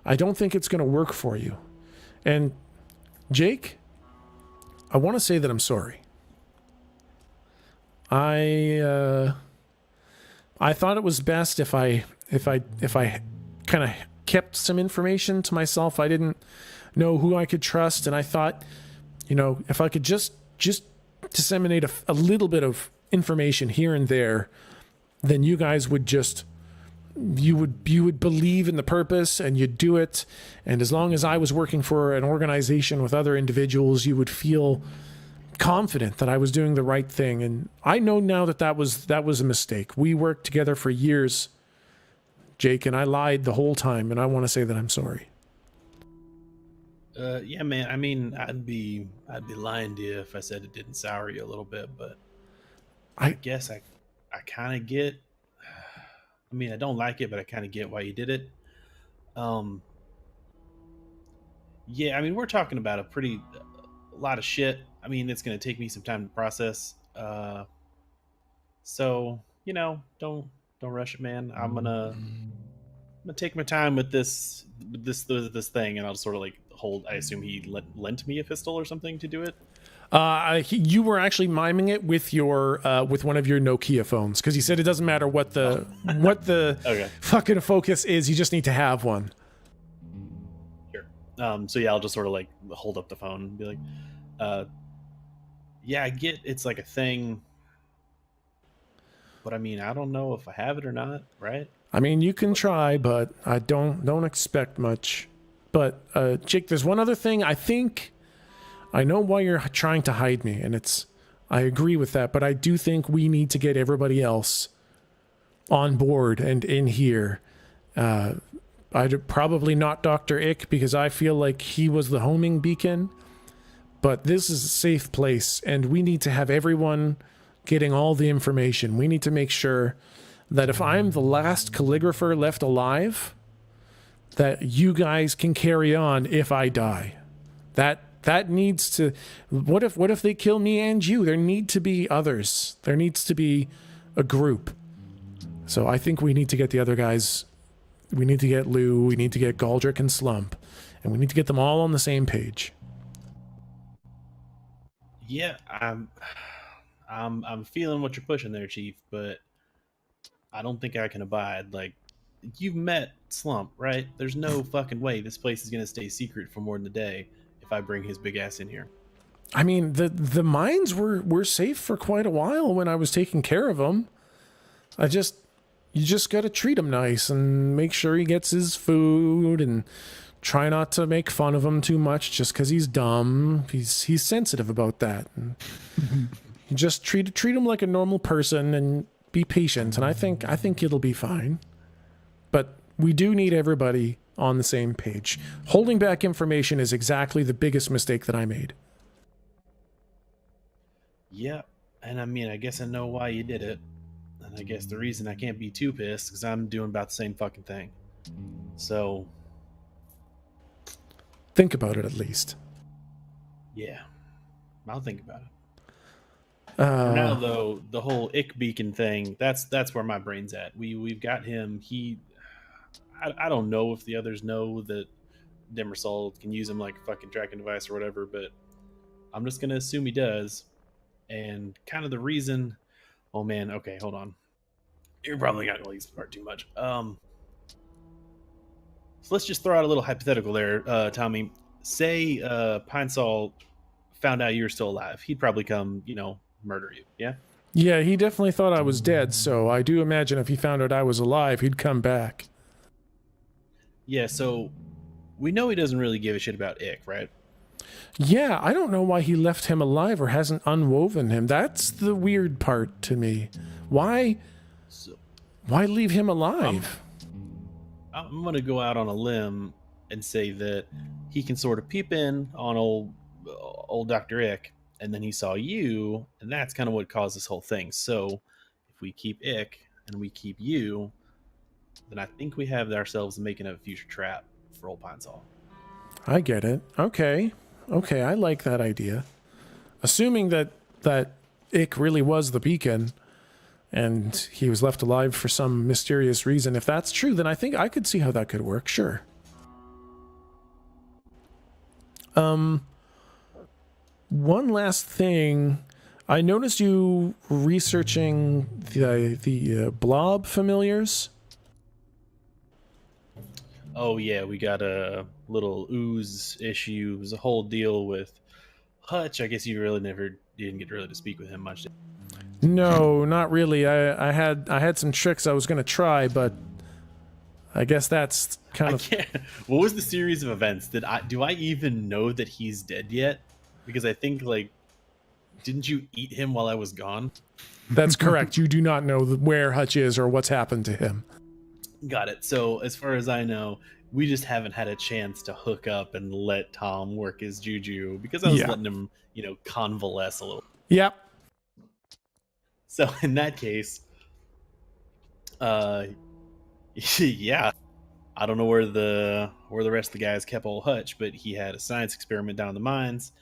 I don't think it's going to work for you. And Jake, I want to say that I'm sorry. I thought it was best if I kind of kept some information to myself. I didn't know who I could trust, and I thought, if I could just disseminate a little bit of information here and there, then you guys would you would believe in the purpose and you'd do it. And as long as I was working for an organization with other individuals, you would feel confident that I was doing the right thing. And I know now that was a mistake. We worked together for years, Jake, and I lied the whole time, and I want to say that I'm sorry. Yeah, man. I mean, I'd be lying to you if I said it didn't sour you a little bit, but I guess I kind of get. I mean, I don't like it, but I kind of get why you did it. Yeah, I mean, we're talking about a lot of shit. I mean, it's going to take me some time to process. So, don't rush it, man. I'm gonna take my time with this thing, and I'll sort of like hold. I assume he lent me a pistol or something to do it. You were actually miming it with with one of your Nokia phones, because he said it doesn't matter what the okay. fucking focus is. You just need to have one. Sure. So yeah, I'll just sort of like hold up the phone and be like, yeah, I get it's like a thing, but I mean, I don't know if I have it or not, right? I mean, you can try, but I don't expect much. But Jake, there's one other thing. I think I know why you're trying to hide me, and I agree with that, but I do think we need to get everybody else on board and in here. I'd probably not Dr. Ick, because I feel like he was the homing beacon. But this is a safe place, and we need to have everyone getting all the information. We need to make sure that if I'm the last calligrapher left alive, that you guys can carry on if I die. That needs to... What if they kill me and you? There need to be others. There needs to be a group. So I think we need to get the other guys... We need to get Lou, we need to get Galdrick and Slump, and we need to get them all on the same page. Yeah, I'm feeling what you're pushing there, Chief, but I don't think I can abide. Like, you've met Slump, right? There's no fucking way this place is gonna stay secret for more than a day if I bring his big ass in here. I mean, the mines were safe for quite a while when I was taking care of them. You just gotta treat him nice and make sure he gets his food and try not to make fun of him too much just because he's dumb. He's sensitive about that. You just treat him like a normal person and be patient, and I think it'll be fine. But we do need everybody on the same page. Holding back information is exactly the biggest mistake that I made. Yeah, and I mean, I guess I know why you did it. And I guess the reason I can't be too pissed is because I'm doing about the same fucking thing. So... think about it at least. Yeah, I'll think about it. For now, though, the whole Ick beacon thing, that's where my brain's at. We've got him. I don't know if the others know that Demersol can use him like a fucking tracking device or whatever, but I'm just gonna assume he does. And kind of the reason. Oh man, okay, hold on. You're probably not going to part too much. So let's just throw out a little hypothetical there, Tommy. Say Pine Sol found out you were still alive. He'd probably come, murder you. Yeah. Yeah, he definitely thought I was dead, so I do imagine if he found out I was alive, he'd come back. Yeah, so we know he doesn't really give a shit about Ick, right? Yeah, I don't know why he left him alive or hasn't unwoven him. That's the weird part to me. Why leave him alive? I'm going to go out on a limb and say that he can sort of peep in on old Dr. Ick, and then he saw you, and that's kind of what caused this whole thing. So if we keep Ick and we keep you, then I think we have ourselves making a future trap for old Pine Sol. I get it. Okay, I like that idea. Assuming that Ick really was the beacon and he was left alive for some mysterious reason. If that's true, then I think I could see how that could work, sure. One last thing. I noticed you researching the blob familiars. Oh yeah, we got a little ooze issue. It was a whole deal with Hutch. I guess you didn't get really to speak with him much. No, not really. I had some tricks I was going to try, but I guess that's kind of... What was the series of events? Do I even know that he's dead yet? Because I think, didn't you eat him while I was gone? That's correct. You do not know where Hutch is or what's happened to him. Got it. So as far as I know, we just haven't had a chance to hook up and let Tom work his juju because I was letting him, convalesce a little. Yep. So in that case, yeah, I don't know where the rest of the guys kept old Hutch, but he had a science experiment down in the mines,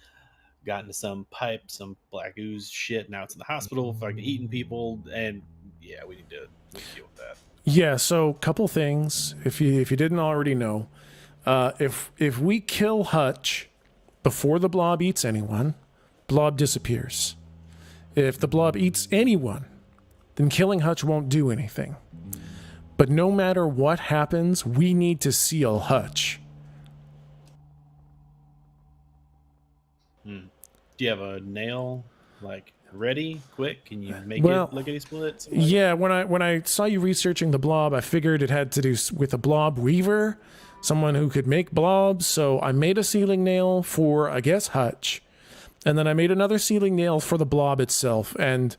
got into some pipe, some black ooze shit. Now it's in the hospital, fucking eating people, and yeah, we need to deal with that. Yeah. So couple things, if you didn't already know, if we kill Hutch before the blob eats anyone, blob disappears. If the blob eats anyone, then killing Hutch won't do anything. But no matter what happens, we need to seal Hutch. Do you have a nail, ready, quick? Can you make it lickety-split? Yeah, when I saw you researching the blob, I figured it had to do with a blob weaver, someone who could make blobs, so I made a sealing nail for, I guess, Hutch. And then I made another sealing nail for the blob itself. And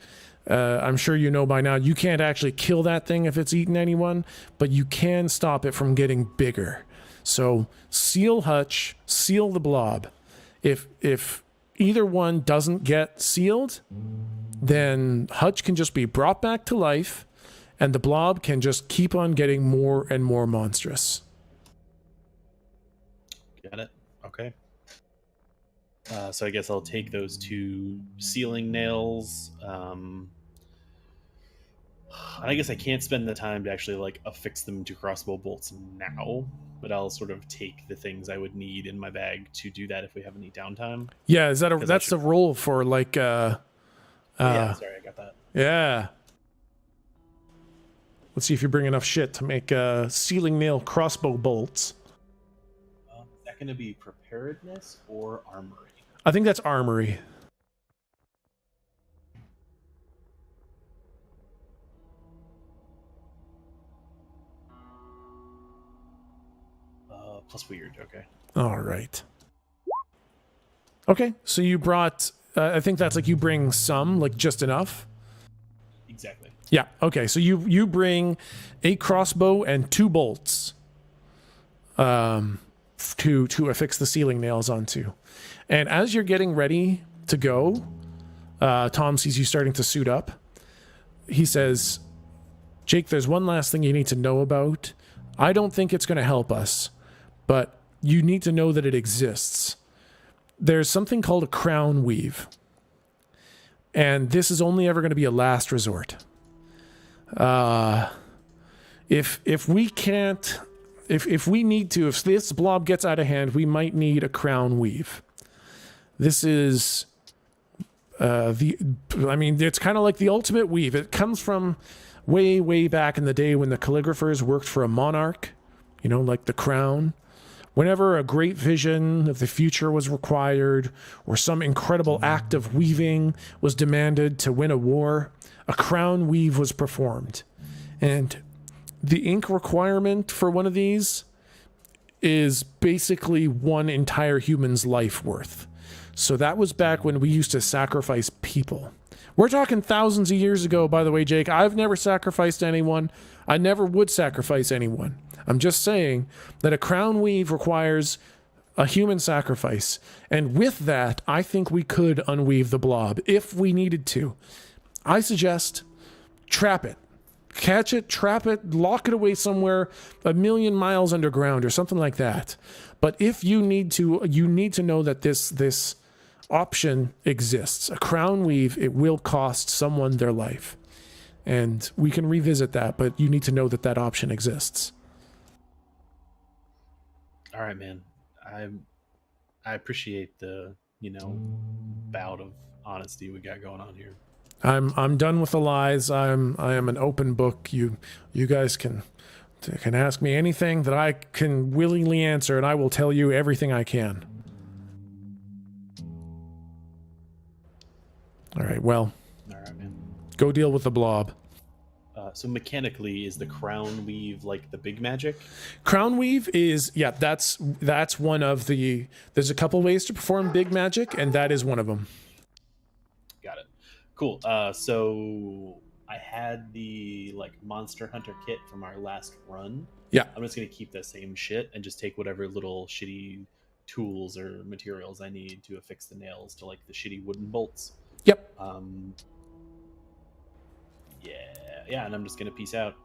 I'm sure you know by now, you can't actually kill that thing if it's eaten anyone, but you can stop it from getting bigger. So seal Hutch, seal the blob. If either one doesn't get sealed, then Hutch can just be brought back to life, and the blob can just keep on getting more and more monstrous. Got it. Okay. So I guess I'll take those two sealing nails. And I guess I can't spend the time to actually affix them to crossbow bolts now, but I'll sort of take the things I would need in my bag to do that if we have any downtime. Yeah, that's the role for yeah, sorry, I got that. Yeah. Let's see if you bring enough shit to make sealing nail crossbow bolts. Is that going to be preparedness or armory? I think that's armory. Plus weird, okay. All right. Okay, so you brought, I think that's you bring some, just enough? Exactly. Yeah, okay, so you bring a crossbow and 2 bolts to affix the sealing nails onto. And as you're getting ready to go, Tom sees you starting to suit up. He says, Jake, there's one last thing you need to know about. I don't think it's going to help us, but you need to know that it exists. There's something called a crown weave. And this is only ever going to be a last resort. If we can't, if we need to, if this blob gets out of hand, we might need a crown weave. This is it's kind of like the ultimate weave. It comes from way back in the day when the calligraphers worked for a monarch, like the crown. Whenever a great vision of the future was required, or some incredible act of weaving was demanded to win a war, a crown weave was performed. And the ink requirement for one of these is basically one entire human's life worth. So that was back when we used to sacrifice people. We're talking thousands of years ago, by the way, Jake. I've never sacrificed anyone. I never would sacrifice anyone. I'm just saying that a crown weave requires a human sacrifice. And with that, I think we could unweave the blob if we needed to. I suggest trap it. Catch it, trap it, lock it away somewhere 1,000,000 miles underground or something like that. But if you need to know that this option exists. A crown weave, it will cost someone their life. And we can revisit that, but you need to know that option exists. All right, man. I appreciate the, bout of honesty we got going on here. I'm done with the lies. I am an open book. You guys can ask me anything that I can willingly answer, and I will tell you everything I can. All right, well. All right, man. Go deal with the blob. So mechanically, is the crown weave like the big magic? Crown weave is, that's one of the, there's a couple ways to perform big magic, and that is one of them. Got it. Cool. So I had the Monster Hunter kit from our last run. Yeah. I'm just going to keep that same shit and just take whatever little shitty tools or materials I need to affix the nails to the shitty wooden bolts. Yep. Yeah, and I'm just gonna peace out.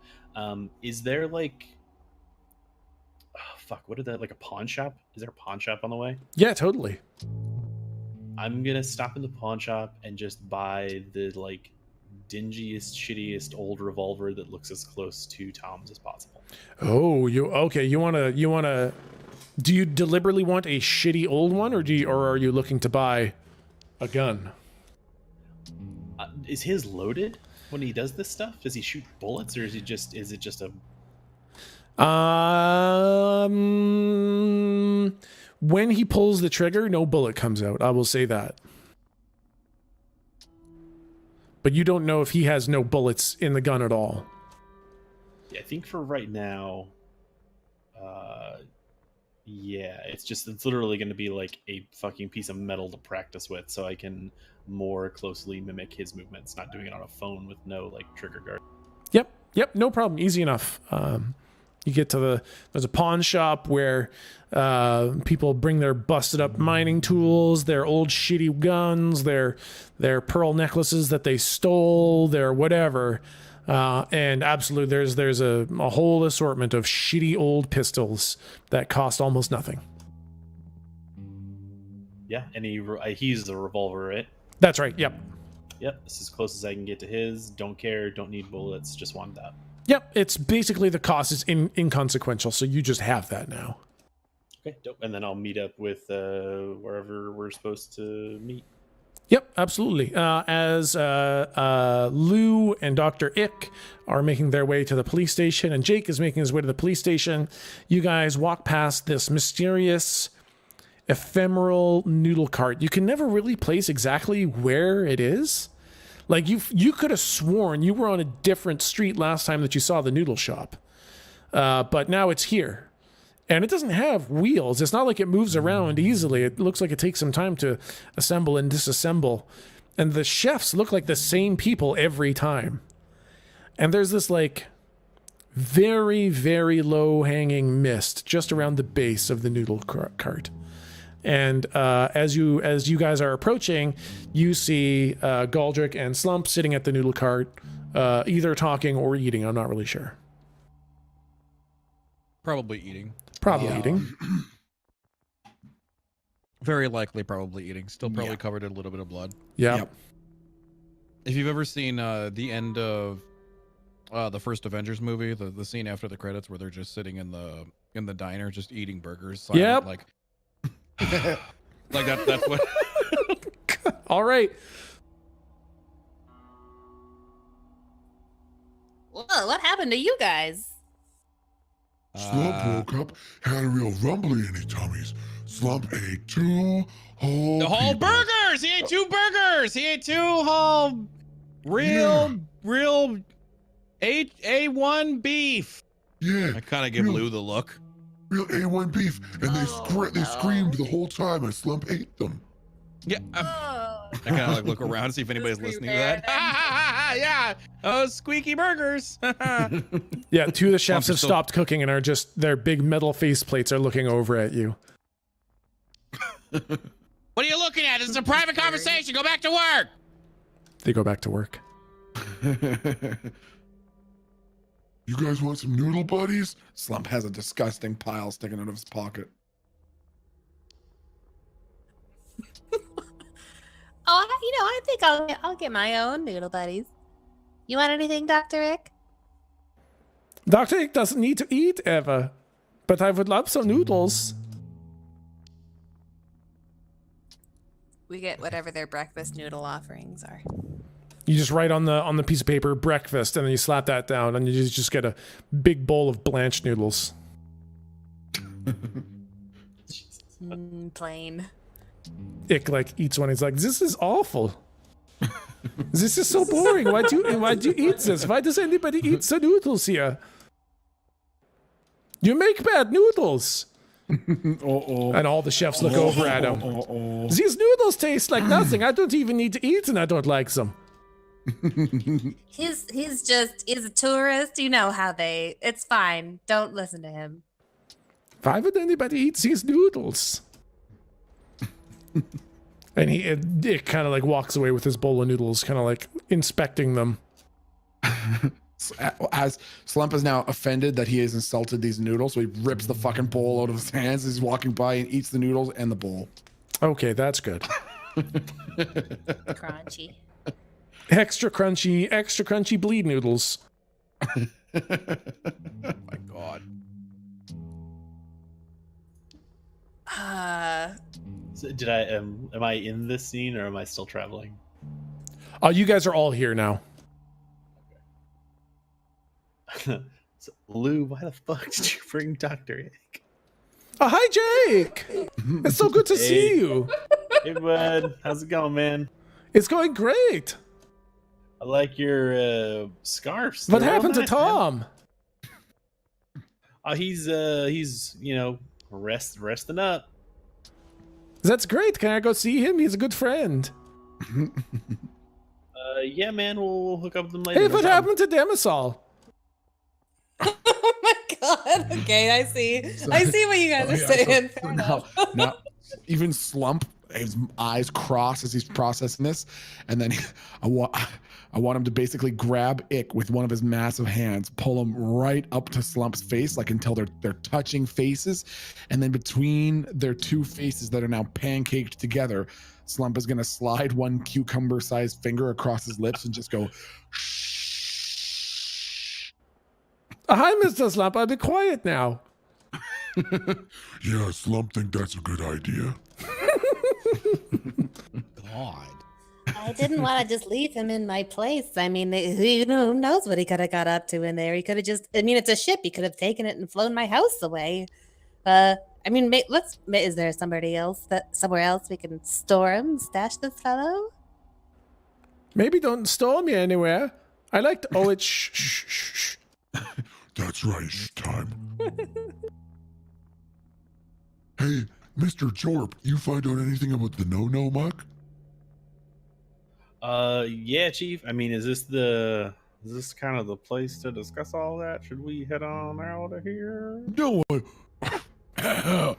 Is there what is that, a pawn shop? Is there a pawn shop on the way? Yeah, totally. I'm gonna stop in the pawn shop and just buy the dingiest, shittiest old revolver that looks as close to Tom's as possible. Oh, you wanna do you deliberately want a shitty old one, or are you looking to buy a gun? Is his loaded when he does this stuff? Does he shoot bullets, or is it just a... When he pulls the trigger, no bullet comes out. I will say that. But you don't know if he has no bullets in the gun at all. Yeah, I think for right now, it's literally going to be a fucking piece of metal to practice with, so I can more closely mimic his movements, not doing it on a phone with no trigger guard. Yep, no problem. Easy enough. You get to there's a pawn shop where people bring their busted up mining tools, their old shitty guns, their pearl necklaces that they stole, their whatever. And absolutely, there's a whole assortment of shitty old pistols that cost almost nothing. Yeah, and he's a revolver, right? That's right. Yep. This is as close as I can get to his. Don't care. Don't need bullets. Just want that. Yep. It's basically the cost is inconsequential, so you just have that now. Okay, dope. And then I'll meet up with wherever we're supposed to meet. Yep, absolutely. As Lou and Dr. Ick are making their way to the police station, and Jake is making his way to the police station, you guys walk past this mysterious, ephemeral noodle cart. You can never really place exactly where it is. You could have sworn you were on a different street last time that you saw the noodle shop. But now it's here. And it doesn't have wheels. It's not like it moves around easily. It looks like it takes some time to assemble and disassemble. And the chefs look like the same people every time. And there's this very, very low hanging mist just around the base of the noodle cart. And as you guys are approaching, you see Galdrick and Slump sitting at the noodle cart, either talking or eating. I'm not really sure. Probably eating. Eating. Very likely probably eating. Still probably covered in a little bit of blood. Yep. if you've ever seen the end of the first Avengers movie, the scene after the credits where they're just sitting in the diner just eating burgers. Silent, Yep. Like that's what. All right. Whoa, what happened to you guys? Slump woke up, had a real rumbly in his tummies. Slump ate 2 whole The whole people. burgers. He ate 2 burgers. He ate 2 whole real A1 beef. Yeah, I kind of give Real- Lou the look. real A1 beef, and they they no. screamed the whole time as Slump ate them. Yeah. Oh. I kind of like look around, see if anybody's listening to that. Yeah. Oh, squeaky burgers. Yeah, 2 of the chefs have still- stopped cooking and are just their big metal face plates are looking over at you. What are you looking at? This is a private conversation. Go back to work. They go back to work. You guys want some noodle buddies? Slump has a disgusting pile sticking out of his pocket. Oh, I think I'll get my own noodle buddies. You want anything, Dr. Ick? Dr. Ick doesn't need to eat ever, but I would love some noodles. We get whatever their breakfast noodle offerings are. You just write on the piece of paper breakfast, and then you slap that down, and you just get a big bowl of blanched noodles. Plain. Ick like eats one. He's like, "This is awful. This is so boring. Why do you eat this? Why does anybody eat the noodles here? You make bad noodles." And all the chefs look over at him. These noodles taste like nothing. I don't even need to eat, and I don't like them. He's a tourist. You know how it's fine. Don't listen to him. Why would anybody eat these noodles? And it kind of like walks away with his bowl of noodles, kind of like inspecting them. As Slump is now offended that he has insulted these noodles, so he rips the fucking bowl out of his hands as he's walking by and eats the noodles and the bowl. Okay, that's good. Crunchy. Extra crunchy bleed noodles. Oh my god. So did I am I in this scene or am I still traveling? Oh, you guys are all here now. So, Lou, why the fuck did you bring Dr. Ick? Oh, hi, Jake. It's so good to see you. Hey, bud. How's it going, man? It's going great. I like your scarves. What They're real happened to nice, man. Tom? Oh, he's resting up. That's great. Can I go see him? He's a good friend. Yeah, man. We'll hook up with them later. Hey, no what problem. happened to Demisol? Oh my god. Okay, I see. I see what you guys are saying. Fair enough. Now, even Slump, his eyes cross as he's processing this, and then I want him to basically grab Ick with one of his massive hands, pull him right up to Slump's face, like until they're touching faces, and then between their two faces that are now pancaked together, Slump is gonna slide one cucumber-sized finger across his lips and just go. Hi, Mr. Slump. I'll be quiet now. Yeah, Slump think that's a good idea. God. I didn't want to just leave him in my place. I mean, who knows what he could have got up to in there? He could have it's a ship. He could have taken it and flown my house away. I mean, is there somewhere else we can store him, stash this fellow? Maybe don't store me anywhere. I like to. Oh, it's shh. That's right, time. Hey, Mr. Jorp, you find out anything about the no-no muck? Yeah, Chief. I mean, is this kind of the place to discuss all that? Should we head on out of here? No one. No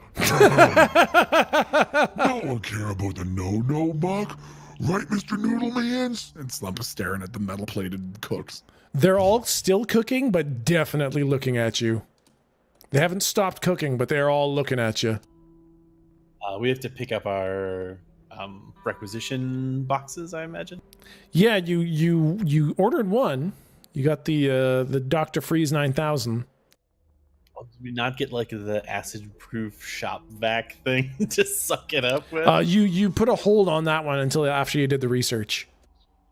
one care about the no-no muck, right, Mr. Noodlemans? And Slump is staring at the metal-plated cooks. They're all still cooking, but definitely looking at you. They haven't stopped cooking, but they're all looking at you. We have to pick up our requisition boxes, I imagine. Yeah, you ordered one. You got the Dr. Freeze 9000. Did we not get like the acid-proof shop vac thing to suck it up with? You put a hold on that one until after you did the research.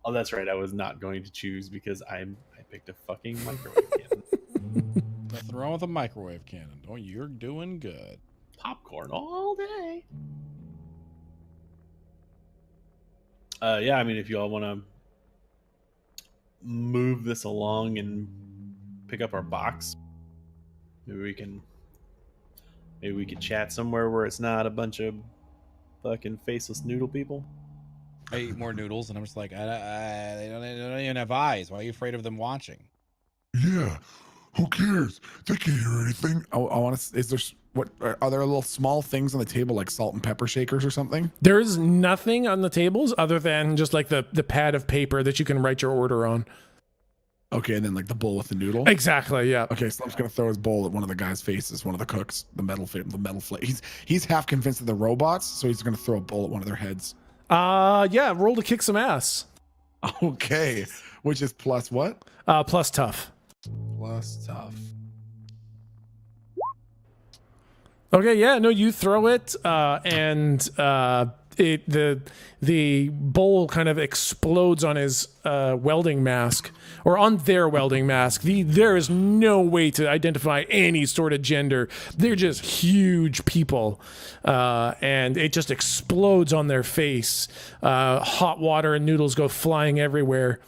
Oh, that's right. I was not going to choose because I picked a fucking microwave cannon. Nothing wrong with a microwave cannon. Oh, you're doing good. Popcorn all day. Yeah, I mean, if you all want to move this along and pick up our box, maybe we can chat somewhere where it's not a bunch of fucking faceless noodle people. I eat more noodles, and I'm just like, they don't even have eyes. Why are you afraid of them watching? Yeah, who cares? They can't hear anything. I want to. Is there what? Are there little small things on the table like salt and pepper shakers or something? There's nothing on the tables other than just like the pad of paper that you can write your order on. Okay, and then like the bowl with the noodle. Exactly. Yeah. Okay, Slump's gonna throw his bowl at one of the guys' faces, one of the cooks, the metal flake. He's half convinced of the robots, so he's gonna throw a bowl at one of their heads. Yeah. Roll to kick some ass. Okay, which is plus what? Plus tough. Plus tough. Okay, yeah, no, you throw it, and the bowl kind of explodes on his welding mask, or on their welding mask. There is no way to identify any sort of gender. They're just huge people, and it just explodes on their face. Hot water and noodles go flying everywhere,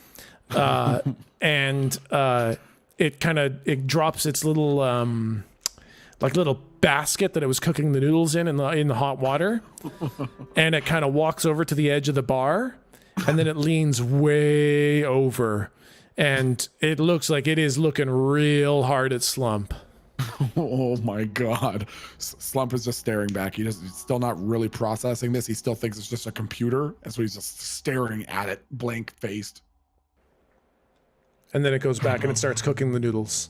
and it drops its little little basket that it was cooking the noodles in the hot water, and it kind of walks over to the edge of the bar, and then it leans way over, and it looks like it is looking real hard at Slump. Oh my god. Slump is just staring back. He's still not really processing this. He still thinks it's just a computer, and so he's just staring at it, blank faced. And then it goes back and it starts cooking the noodles.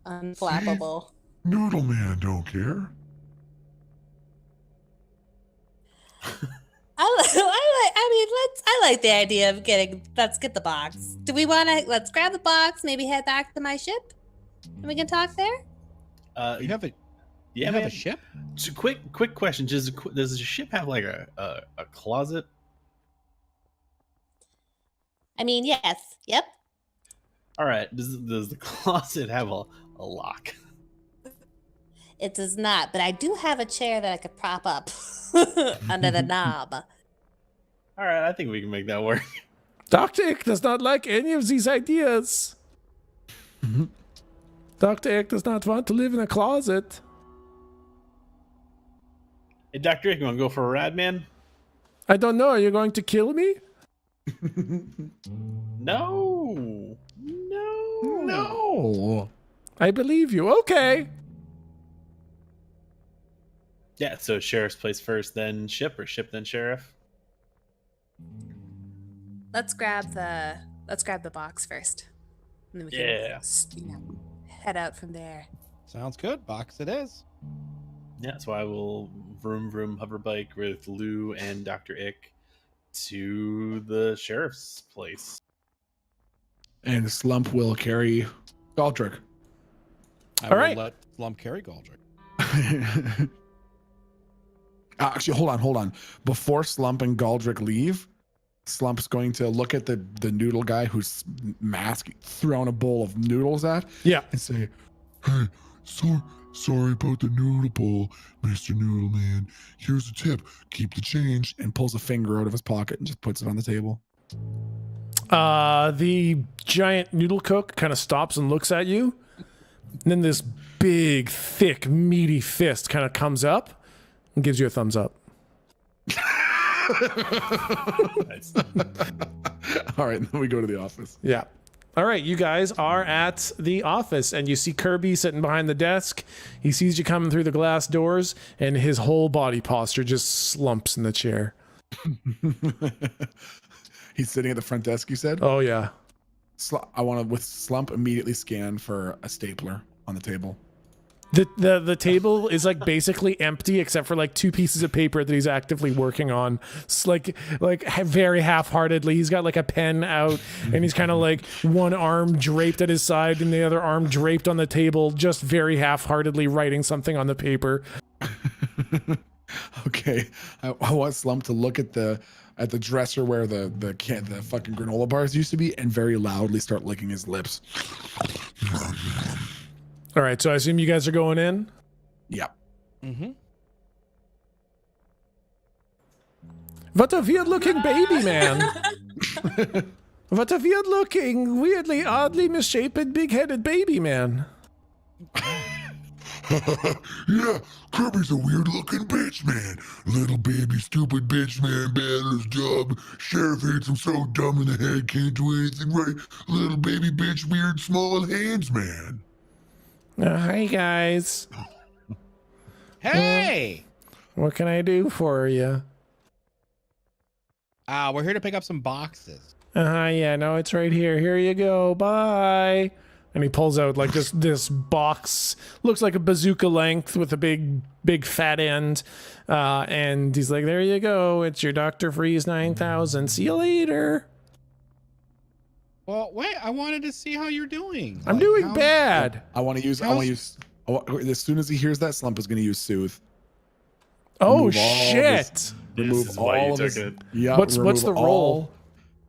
Unflappable. Noodle Man don't care. I like the idea of let's get the box. Do we want to, let's grab the box, maybe head back to my ship, and we can talk there? You have a Yeah, a ship? So quick question. Does the ship have like a closet? I mean, yes. Yep. All right. Does the closet have a lock? It does not, but I do have a chair that I could prop up under the knob. All right, I think we can make that work. Dr. Ick does not like any of these ideas. Dr. Ick does not want to live in a closet. Hey, Dr. Ick, you want to go for a ride, man? I don't know. Are you going to kill me? No. I believe you. Okay. Yeah, so sheriff's place first, then ship, or ship then sheriff? Let's grab the box first. And then we can head out from there. Sounds good. Box it is. Yeah, so I will vroom hover bike with Lou and Dr. Ick to the sheriff's place. And Slump will carry Galdrick. I All will right. let Slump carry Galdrick. Actually, hold on. Before Slump and Galdrick leave, Slump's going to look at the noodle guy whose mask thrown a bowl of noodles at. Yeah. And say, Hey, sorry about the noodle bowl, Mr. Noodle Man. Here's a tip. Keep the change. and pulls a finger out of his pocket and just puts it on the table. The giant noodle cook kind of stops and looks at you. And then this big, thick, meaty fist kind of comes up and gives you a thumbs up. Nice. All right, then we go to the office. Yeah. All right, you guys are at the office, and you see Kirby sitting behind the desk. He sees you coming through the glass doors, and his whole body posture just slumps in the chair. He's sitting at the front desk, you said? Oh, yeah. I want to, with Slump, immediately scan for a stapler on the table. The table is like basically empty except for like 2 pieces of paper that he's actively working on. It's like very half-heartedly. He's got like a pen out and he's kind of like one arm draped at his side and the other arm draped on the table, just very half-heartedly writing something on the paper. Okay, I want Slump to look at the dresser where the fucking granola bars used to be, and very loudly start licking his lips. All right, so I assume you guys are going in? Yeah. Mm-hmm. What a weird-looking baby man. What a weird-looking, weirdly, oddly misshapen, big-headed baby man. Yeah, Kirby's a weird-looking bitch, man. Little baby, stupid bitch, man. Bad at his job. Sheriff hates him so dumb in the head, can't do anything right. Little baby bitch, weird, small hands, man. Hi, guys. Hey! What can I do for you? We're here to pick up some boxes. Yeah, no, it's right here. Here you go. Bye. And he pulls out like this box, looks like a bazooka length with a big fat end. And he's like, there you go. It's your Dr. Freeze 9000. See you later. Well, wait, I wanted to see how you're doing. I'm doing bad. I want to use. As soon as he hears that, Slump is going to use Soothe. Oh shit! Remove all of his. Yeah. What's the roll?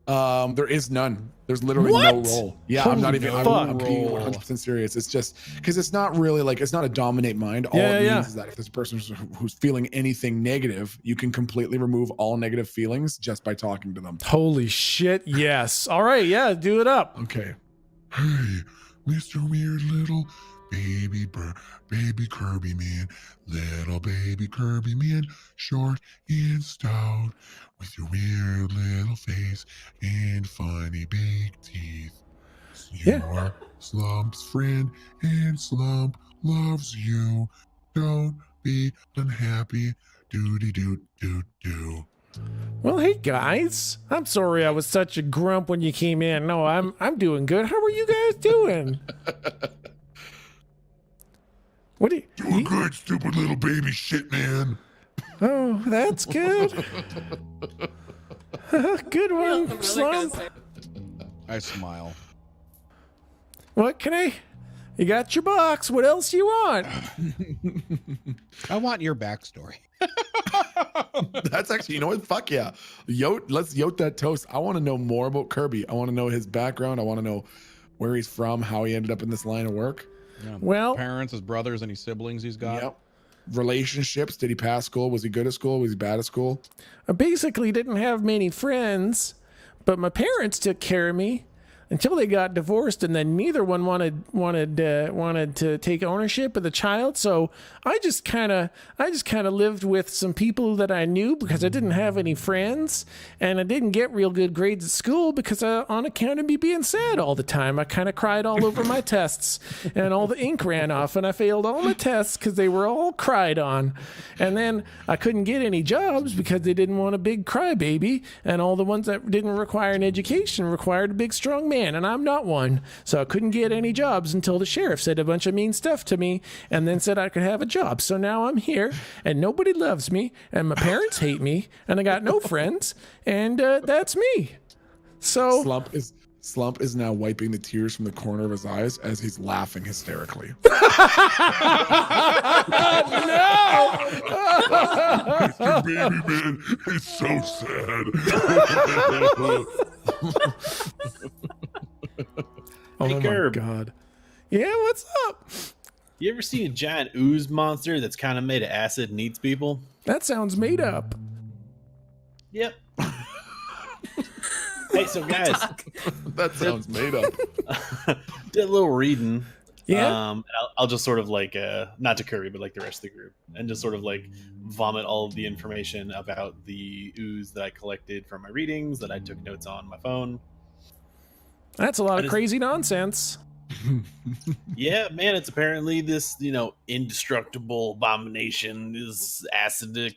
There is none. There's literally no roll. Yeah, I'm not even. I'm being 100% serious. It's just because it's not really like it's not a dominate mind. All it means is that if this person who's feeling anything negative, you can completely remove all negative feelings just by talking to them. Holy shit! Yes. All right. Yeah. Do it up. Okay. Hey, Mr. Weird Little Baby Kirby Man. Little baby Kirby Man, short and stout, with your weird little face and funny big teeth. You're Slump's friend, and Slump loves you. Don't be unhappy. Do. Well, hey guys. I'm sorry I was such a grump when you came in. No, I'm doing good. How are you guys doing? What do you Doing good, stupid little baby shit, man. Oh, that's good. Good one, Slump. I smile. What can I? You got your box. What else you want? I want your backstory. That's actually, you know what? Fuck yeah. Let's yote that toast. I want to know more about Kirby. I want to know his background. I want to know where he's from, how he ended up in this line of work. Yeah. Well, parents, his brothers, any siblings he's got. Yep. Relationships. Did he pass school? Was he good at school? Was he bad at school? I basically didn't have many friends, but my parents took care of me until they got divorced, and then neither one wanted to take ownership of the child. So I just kind of lived with some people that I knew because I didn't have any friends, and I didn't get real good grades at school because on account of me being sad all the time. I kind of cried all over my tests, and all the ink ran off, and I failed all my tests because they were all cried on. And then I couldn't get any jobs because they didn't want a big crybaby, and all the ones that didn't require an education required a big strong man. And I'm not one, so I couldn't get any jobs until the sheriff said a bunch of mean stuff to me and then said I could have a job. So now I'm here and nobody loves me and my parents hate me and I got no friends and that's me. So Slump is now wiping the tears from the corner of his eyes as he's laughing hysterically. No! Mr. Baby Man, it's so sad. Oh my Curb. god. Yeah, what's up? You ever seen a giant ooze monster that's kind of made of acid and eats people? That sounds made up. Yep. Hey, so guys, That sounds made up. did a little reading. Yeah. I'll just sort of like not to Curry, but like the rest of the group, and just sort of like vomit all of the information about the ooze that I collected from my readings that I took notes on my phone. That's a lot of crazy nonsense. Yeah, man, it's apparently this, indestructible abomination, this acidic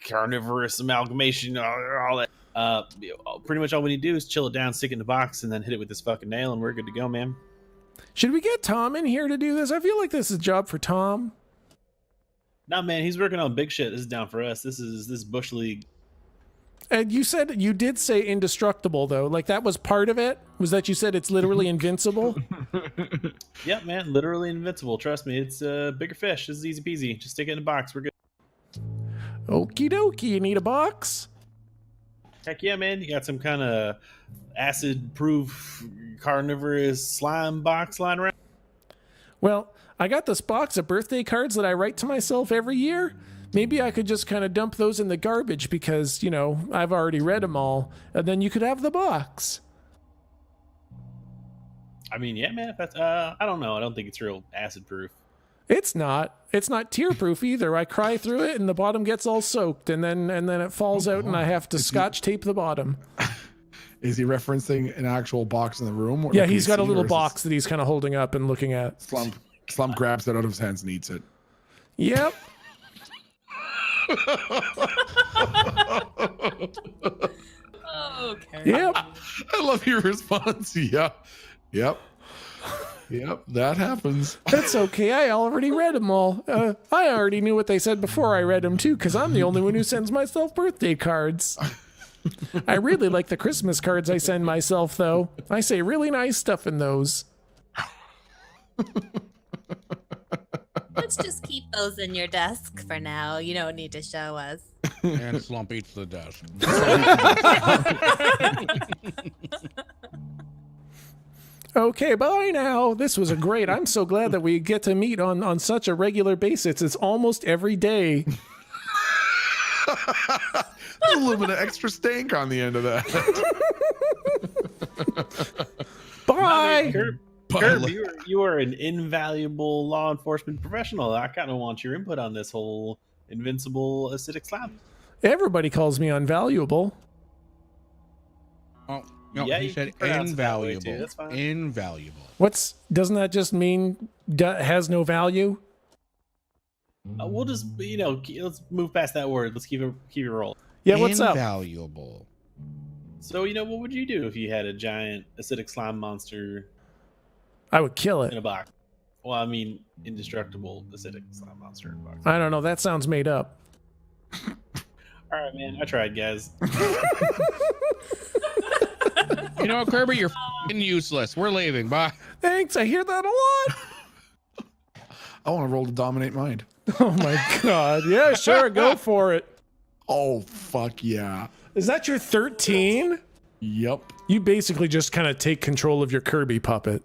carnivorous amalgamation, all that. Pretty much all we need to do is chill it down, stick it in the box, and then hit it with this fucking nail, and we're good to go, man. Should we get Tom in here to do this? I feel like this is a job for Tom. Nah, man, he's working on big shit. This is down for us. This is Bush League. And you did say indestructible, though. Like, that was part of it? Was that you said it's literally invincible? Yep, man, literally invincible. Trust me, it's bigger fish. This is easy peasy. Just stick it in a box. We're good. Okie dokie. You need a box? Heck yeah, man. You got some kind of acid-proof carnivorous slime box lying around? Well, I got this box of birthday cards that I write to myself every year. Maybe I could just kind of dump those in the garbage because, you know, I've already read them all. And then you could have the box. I mean, yeah, man. If that's, I don't know. I don't think it's real acid-proof. It's not. It's not tear-proof either. I cry through it and the bottom gets all soaked and then it falls out and I have to scotch tape the bottom. Is he referencing an actual box in the room? Yeah, he's got a little box that he's kind of holding up and looking at. Slump grabs it out of his hands and eats it. Yep. Okay. Yep. I love your response. Yep. That happens. That's okay. I already read them all. I already knew what they said before I read them too, because I'm the only one who sends myself birthday cards. I really like the Christmas cards I send myself, though. I say really nice stuff in those. Let's just keep those in your desk for now. You don't need to show us. And Slump eats the desk. Okay, bye now. This was I'm so glad that we get to meet on such a regular basis. It's almost every day. A little bit of extra stank on the end of that. Bye. Curb, you are an invaluable law enforcement professional. I kind of want your input on this whole invincible acidic slime. Everybody calls me unvaluable. Oh, no, Yeah, he you said can pronounce it that way, too. invaluable. That's fine. Invaluable. Doesn't that just mean has no value? We'll just, let's move past that word. Let's keep it rolling. Yeah, what's up? Invaluable. So, what would you do if you had a giant acidic slime monster I would kill in it. a box? Well, I mean, indestructible acidic slime monster in a box. I don't know. That sounds made up. All right, man. I tried, guys. You know what, Kirby? You're f***ing useless. We're leaving. Bye. Thanks. I hear that a lot. I want to roll to dominate mind. Oh my god. Yeah, sure. Go for it. Oh, fuck yeah. Is that your 13? Yep. You basically just kind of take control of your Kirby puppet.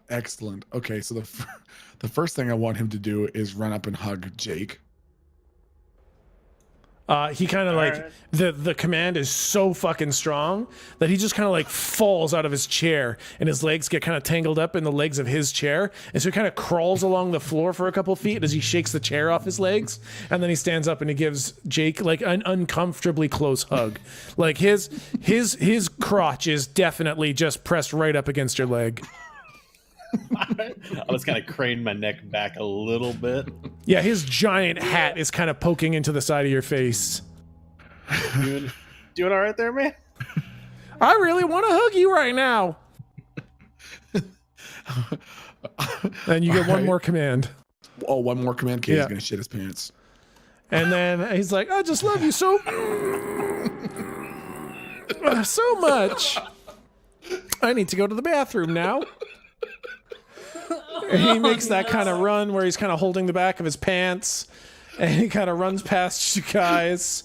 Excellent. Okay, so the first thing I want him to do is run up and hug Jake. He kind of like the command is so fucking strong that he just kind of like falls out of his chair and his legs get kind of tangled up in the legs of his chair, and so he kind of crawls along the floor for a couple feet as he shakes the chair off his legs, and then he stands up and he gives Jake like an uncomfortably close hug. Like his crotch is definitely just pressed right up against your leg. I was kind of craned my neck back a little bit. Yeah, his giant hat is kind of poking into the side of your face. Doing all right there, man? I really want to hug you right now. And you get one more command. Oh, one more command. Okay, Yeah. He's going to shit his pants. And then he's like, I just love you so much. I need to go to the bathroom now. And he makes that kind of run where he's kind of holding the back of his pants, and he kind of runs past you guys,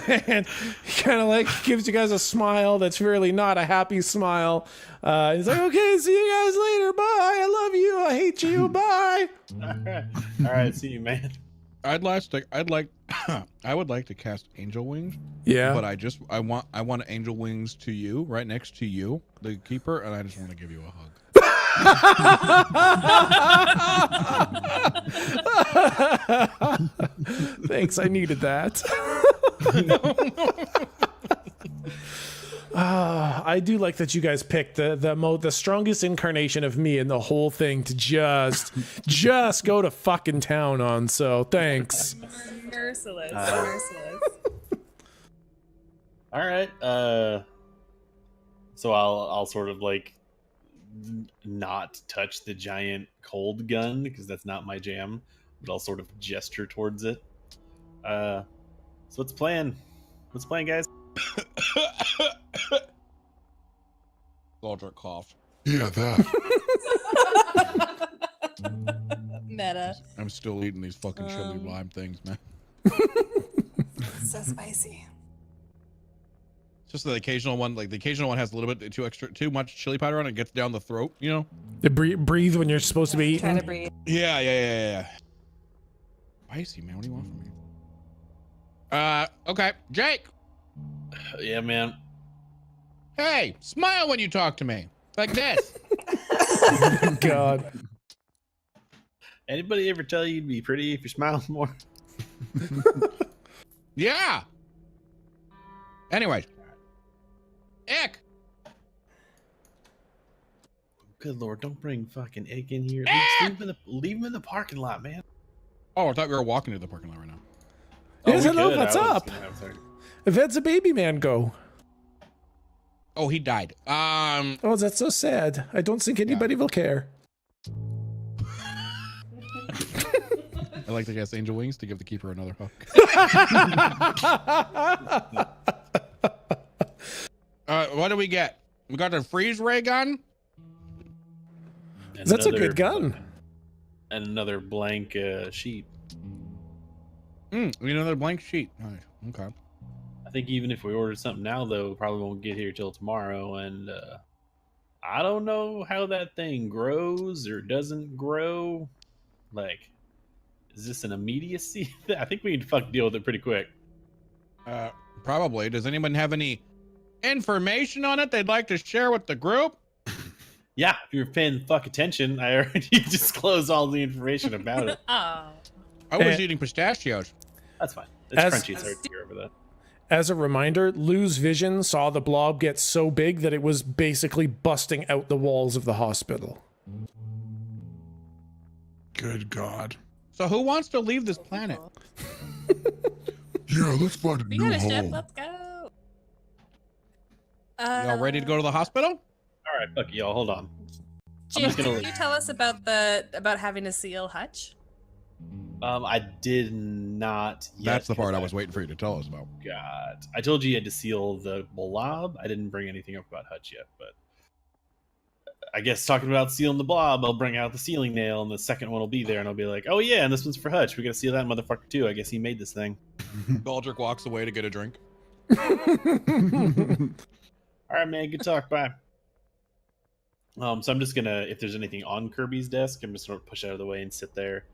and he kind of like gives you guys a smile that's really not a happy smile. He's like, okay, see you guys later. Bye. I love you. I hate you. Bye. All right, see you, man. I would like to cast Angel Wings. Yeah. But I want Angel Wings to you, right next to you, the keeper, and I just want to give you a hug. Thanks, I needed that. I do like that you guys picked the strongest incarnation of me in the whole thing to just go to fucking town on. So thanks. Merciless. All right. So I'll sort of like not touch the giant cold gun because that's not my jam, but I'll sort of gesture towards it. So what's the plan? What's the plan, guys? Goldrick coughed. Yeah, that. Meta. I'm still eating these fucking chili lime things, man. So spicy. Just the occasional one, like the occasional one has a little bit too much chili powder on it, gets down the throat, you know? Breathe when you're supposed to be Trying to eating. breathe. Yeah. Spicy, man. What do you want from me? Okay, Jake. Yeah, man. Hey, smile when you talk to me, like this. God. Anybody ever tell you you'd be pretty if you smiled more? Yeah. Anyways, Ick. Good lord, don't bring fucking Ick in here. Leave him in the parking lot, man. Oh, I thought we were walking to the parking lot right now. Yes, we hello, could. what's I was up? gonna have to- Where'd the baby man go? Oh, he died. Oh, that's so sad. I don't think anybody will care. I like to guess Angel Wings to give the keeper another hook. What do we get? We got the freeze ray gun. That's a good gun. And another blank sheet. Another blank sheet. All right. Okay. I think even if we order something now, though, probably won't get here till tomorrow. And I don't know how that thing grows or doesn't grow. Like, is this an immediacy? I think we need to fucking deal with it pretty quick. Probably. Does anyone have any information on it they'd like to share with the group? Yeah, if you're paying fuck attention, I already disclosed all the information about it. Oh. I was eating pistachios. That's fine. It's crunchy. It's hard to hear over that. As a reminder, Lou's vision saw the blob get so big that it was basically busting out the walls of the hospital. Good God. So who wants to leave this planet? Yeah, let's find a We new got a ship. home. Let's go. Y'all ready to go to the hospital? All right, fuck y'all. Hold on. Jim, just gonna can you tell us about having a seal hutch? I did not yet. That's the part I was waiting for you to tell us about. God. I told you you had to seal the blob. I didn't bring anything up about hutch yet, but I guess talking about sealing the blob, I'll bring out the sealing nail, and the second one will be there, and I'll be like, oh yeah, and this one's for hutch. We gotta seal that motherfucker too. I guess he made this thing. Goldrick walks away to get a drink. All right, man. Good talk. Bye. So I'm just gonna, if there's anything on Kirby's desk, I'm just gonna push out of the way and sit there.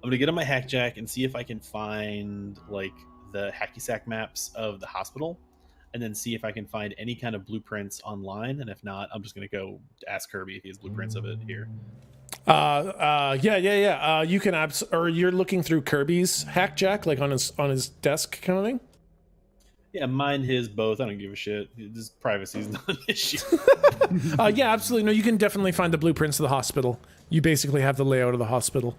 I'm gonna get on my hack jack and see if I can find like the hacky sack maps of the hospital, and then see if I can find any kind of blueprints online. And if not, I'm just gonna go ask Kirby if he has blueprints of it here. Yeah. You can or you're looking through Kirby's hack jack, like on his desk kind of thing. Yeah, mine, his, both. I don't give a shit. This privacy is not an issue. Yeah, absolutely. No, you can definitely find the blueprints of the hospital. You basically have the layout of the hospital.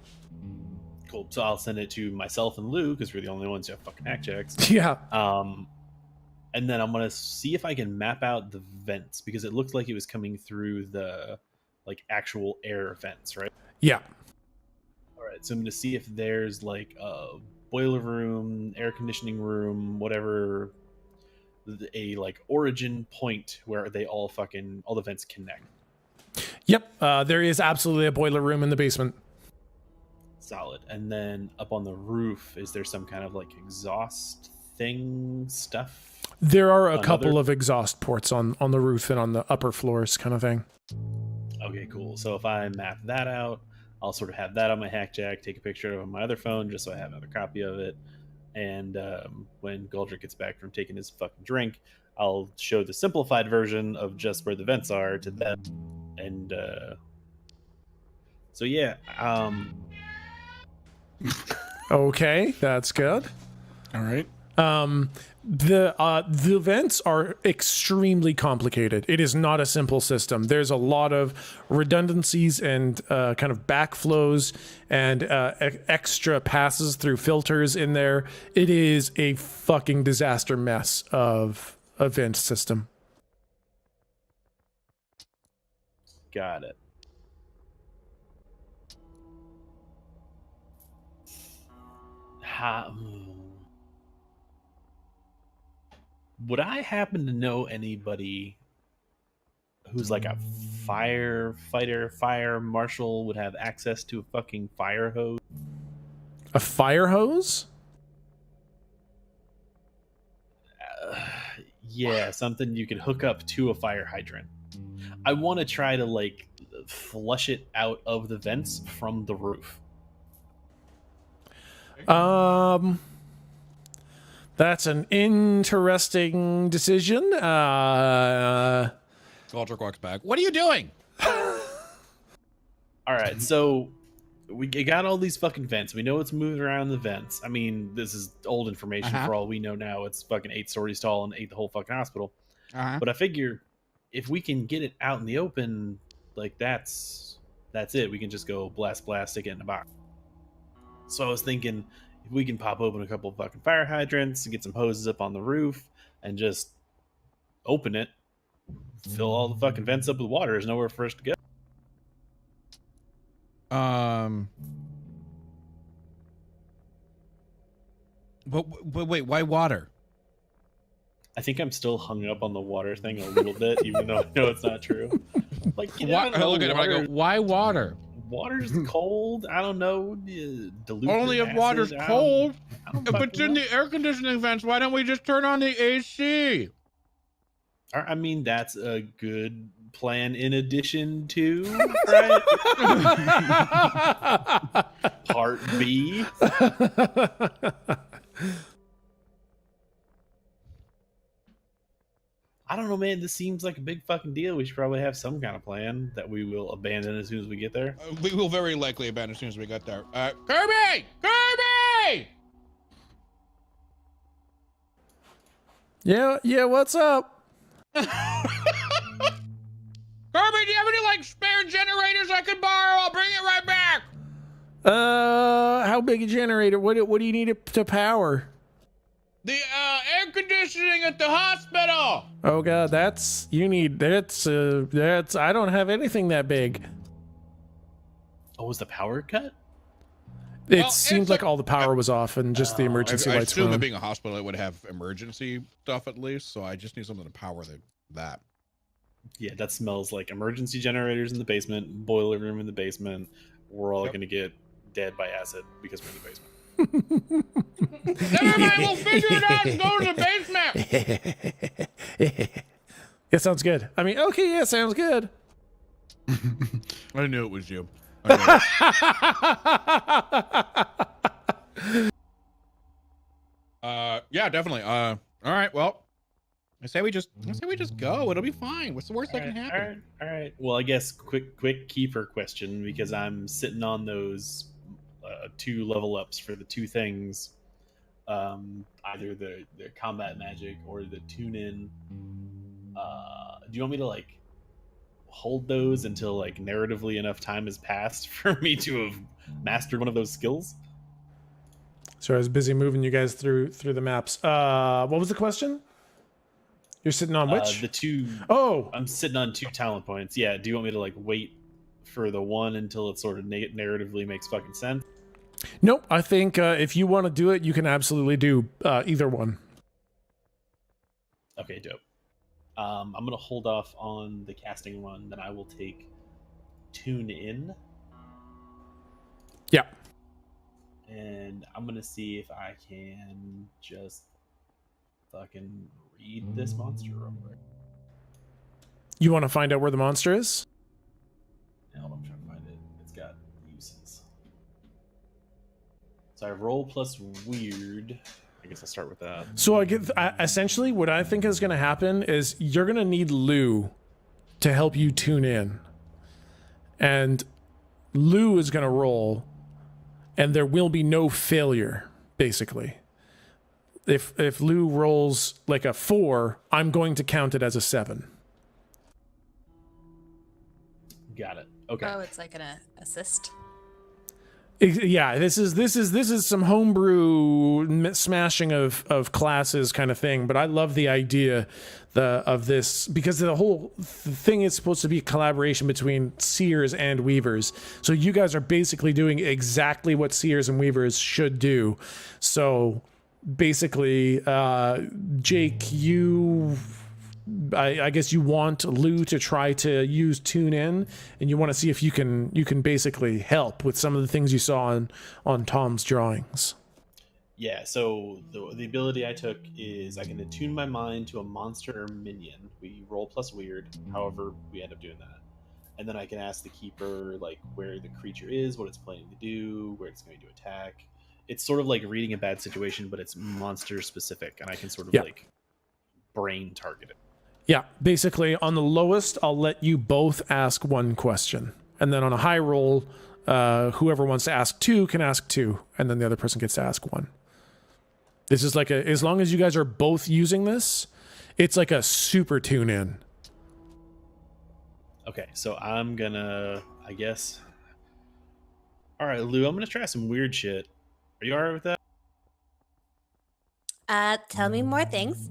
Cool. So I'll send it to myself and Lou because we're the only ones who have fucking hack jacks. Yeah. And then I'm gonna see if I can map out the vents because it looked like it was coming through the like actual air vents, right? Yeah. All right. So I'm gonna see if there's like a boiler room, air conditioning room, whatever, a like origin point where they all the vents connect. Yep. There is absolutely a boiler room in the basement. Solid. And then up on the roof, is there some kind of like exhaust thing stuff? There are a couple of exhaust ports on the roof and on the upper floors kind of thing. Okay, cool. So if I map that out, I'll sort of have that on my hack jack, take a picture of it on my other phone just so I have another copy of it. And when Goldrick gets back from taking his fucking drink, I'll show the simplified version of just where the vents are to them. And so yeah, Okay, that's good. All right. The vents are extremely complicated. It is not a simple system. There's a lot of redundancies and kind of backflows and extra passes through filters in there. It is a fucking disaster mess of a vent system. Got it. Would I happen to know anybody who's like a firefighter, fire marshal, would have access to a fucking fire hose? A fire hose? Yeah, something you could hook up to a fire hydrant. I want to try to like flush it out of the vents from the roof. That's an interesting decision. Aldrich walks back. What are you doing? All right, so we got all these fucking vents. We know it's moving around the vents. I mean, this is old information for all we know now. It's fucking 8 stories tall and ate the whole fucking hospital. But I figure if we can get it out in the open, like that's it. We can just go blast, stick it in a box. So I was thinking if we can pop open a couple of fucking fire hydrants and get some hoses up on the roof and just open it, fill all the fucking vents up with water. There's nowhere for us to go. But wait, why water? I think I'm still hung up on the water thing a little bit, even though I know it's not true. Like, I look at him and I go, why water? Water's cold. I don't know. Dilute Only if acid, water's I don't- cold. I don't If fucking it's in know. the air conditioning vents, why don't we just turn on the AC? I mean, that's a good plan in addition to, right? Part B. I don't know, man. This seems like a big fucking deal. We should probably have some kind of plan that we will abandon as soon as we get there. We will very likely abandon as soon as we get there. Kirby! Kirby! Yeah, what's up? Kirby, do you have any like spare generators I could borrow? I'll bring it right back. How big a generator? What do you need it to power? The air conditioning at the hospital. Oh god, that's I don't have anything that big. Oh, was the power cut? It Well, seemed it's like a- all the power was off and just the emergency I lights were assume it on. being a hospital, it would have emergency stuff at least. So I just need something to power that. Yeah, that smells like emergency generators in the basement, boiler room in the basement. We're all gonna get dead by acid because we're in the basement. Never mind, we'll figure it out and go to the basement. Yeah, sounds good. I mean, okay, yeah, sounds good. I knew it was you. Yeah, definitely. All right. Well, I say we just go. It'll be fine. What's the worst that can happen? All right. Well, I guess quick keeper question, because I'm sitting on those 2 level ups for the 2 things, either the combat magic or the tune in. Do you want me to like hold those until like narratively enough time has passed for me to have mastered one of those skills? So I was busy moving you guys through the maps. What was the question? You're sitting on which? The 2. Oh, I'm sitting on 2 talent points. Yeah. Do you want me to like wait for the one until it sort of narratively makes fucking sense? nope. I think if you want to do it, you can absolutely do either one. Okay, dope. I'm gonna hold off on the casting one. Then I will take tune in. Yeah. And I'm gonna see if I can just fucking read this monster real quick. You want to find out where the monster is? Now I'm trying to find it. It's got uses. So I roll plus weird. I guess I'll start with that. So essentially what I think is going to happen is you're going to need Lou to help you tune in. And Lou is going to roll and there will be no failure, basically. If Lou rolls like a 4, I'm going to count it as a 7. Got it. Okay. Oh, it's like an assist. Yeah, this is some homebrew smashing of classes kind of thing, but I love the idea of this because the whole thing is supposed to be a collaboration between seers and weavers. So you guys are basically doing exactly what seers and weavers should do. So basically, Jake, I guess you want Lou to try to use Tune In, and you want to see if you can basically help with some of the things you saw on Tom's drawings. Yeah, so the ability I took is I can attune my mind to a monster or minion. We roll plus weird, however we end up doing that. And then I can ask the keeper like where the creature is, what it's planning to do, where it's going to attack. It's sort of like reading a bad situation, but it's monster specific, and I can sort of like brain target it. Yeah, basically on the lowest, I'll let you both ask one question. And then on a high roll, whoever wants to ask two can ask two, and then the other person gets to ask one. This is like as long as you guys are both using this, it's like a super tune in. Okay, so I'm gonna, I guess. All right, Lou, I'm gonna try some weird shit. Are you all right with that? Tell me more things.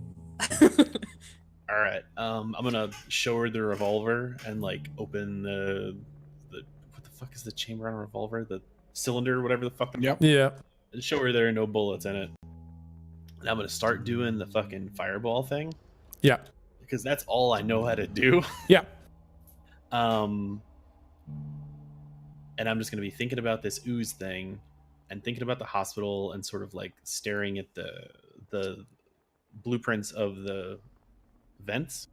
All right, I'm gonna show her the revolver and like open the what the fuck is the chamber on a revolver? The cylinder, whatever the fuck. Yep. Yeah. And show her there are no bullets in it. And I'm gonna start doing the fucking fireball thing. Yeah. Because that's all I know how to do. Yeah. And I'm just gonna be thinking about this ooze thing, and thinking about the hospital, and sort of like staring at the blueprints of the vents,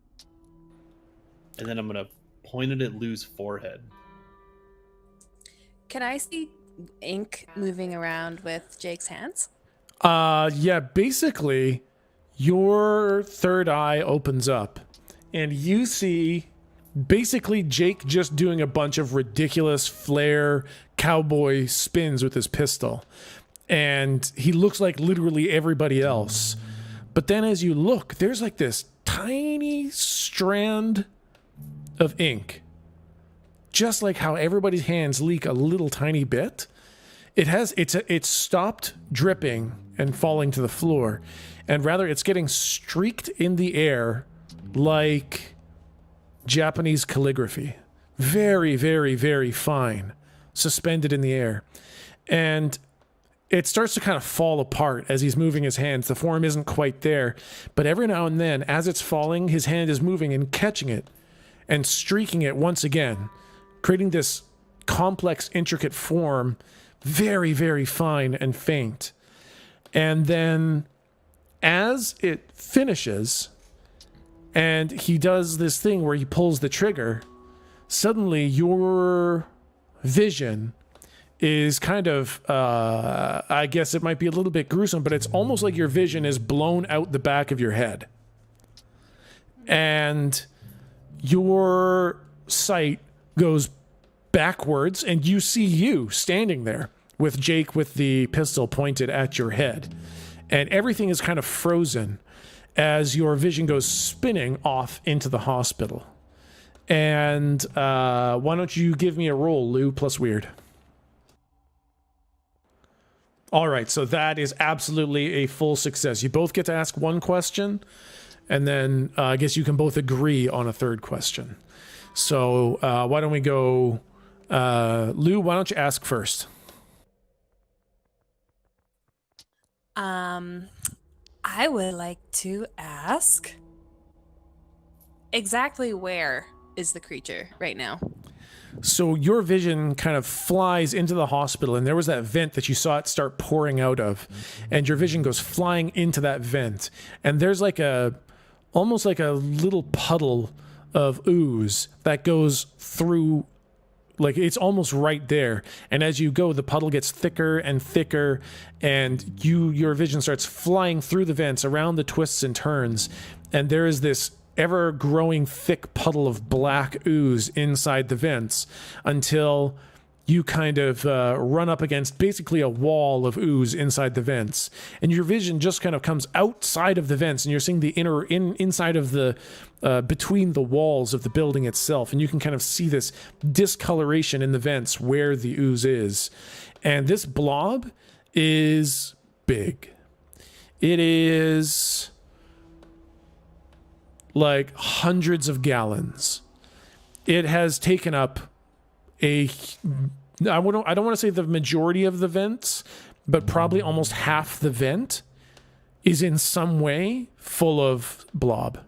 and then I'm gonna point it at Lou's forehead. Can I see ink moving around with Jake's hands? Yeah, basically your third eye opens up and you see basically Jake just doing a bunch of ridiculous flare cowboy spins with his pistol, and he looks like literally everybody else. But then as you look, there's like this tiny strand of ink, just like how everybody's hands leak a little tiny bit. It's stopped dripping and falling to the floor, and rather it's getting streaked in the air like Japanese calligraphy. Very, very, very fine, suspended in the air. And it starts to kind of fall apart as he's moving his hands. The form isn't quite there, but every now and then, as it's falling, his hand is moving and catching it and streaking it once again, creating this complex, intricate form, very, very fine and faint. And then as it finishes and he does this thing where he pulls the trigger, suddenly your vision is kind of, I guess it might be a little bit gruesome, but it's almost like your vision is blown out the back of your head. And your sight goes backwards, and you see you standing there with Jake with the pistol pointed at your head. And everything is kind of frozen as your vision goes spinning off into the hospital. And why don't you give me a roll, Lou, plus weird. All right, so that is absolutely a full success. You both get to ask one question, and then I guess you can both agree on a third question. So why don't we go... Lou, why don't you ask first? I would like to ask, exactly where is the creature right now? So your vision kind of flies into the hospital, and there was that vent that you saw it start pouring out of, and your vision goes flying into that vent, and there's like almost like a little puddle of ooze that goes through, like it's almost right there. And as you go, the puddle gets thicker and thicker, and your vision starts flying through the vents, around the twists and turns, and there is this ever-growing thick puddle of black ooze inside the vents until you kind of run up against basically a wall of ooze inside the vents. And your vision just kind of comes outside of the vents, and you're seeing the inside of the between the walls of the building itself, and you can kind of see this discoloration in the vents where the ooze is. And this blob is big. It is like hundreds of gallons. It has taken up I don't want to say the majority of the vents, but probably almost half the vent is in some way full of blob.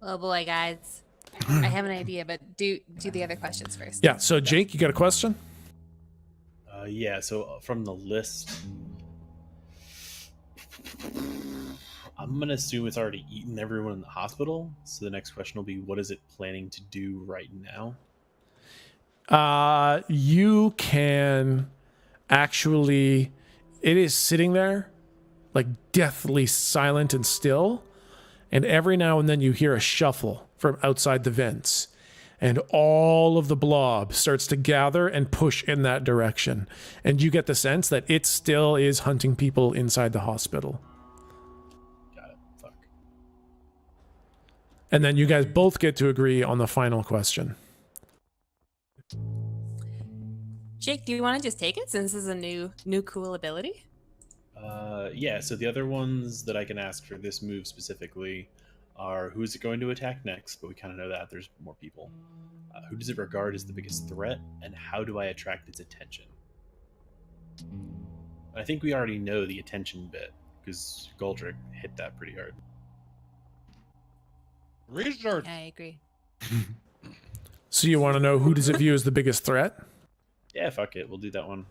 Oh boy, guys. I have an idea, but do the other questions first. Yeah, so Jake, you got a question? Yeah, so from the list, I'm going to assume it's already eaten everyone in the hospital. So the next question will be, what is it planning to do right now? You can actually, it is sitting there like deathly silent and still. And every now and then you hear a shuffle from outside the vents. And all of the blob starts to gather and push in that direction. And you get the sense that it still is hunting people inside the hospital. Got it. Fuck. And then you guys both get to agree on the final question. Jake, do you want to just take it since this is a new cool ability? Yeah, so the other ones that I can ask for this move specifically are who is it going to attack next, but we kind of know that there's more people. Who does it regard as the biggest threat, and how do I attract its attention? I think we already know the attention bit, because Goldrick hit that pretty hard. Research. I agree. So you want to know who does it view as the biggest threat? Yeah, fuck it, we'll do that one.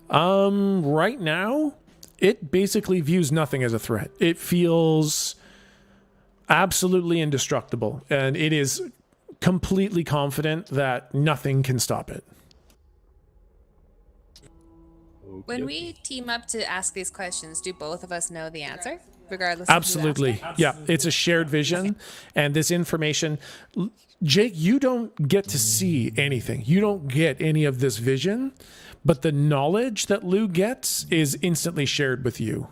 Right now, it basically views nothing as a threat. It feels absolutely indestructible, and it is completely confident that nothing can stop it. When we team up to ask these questions, do both of us know the answer, regardless? Absolutely. Yeah, it's a shared vision, and this information, Jake, you don't get to see anything. You don't get any of this vision, but the knowledge that Lou gets is instantly shared with you.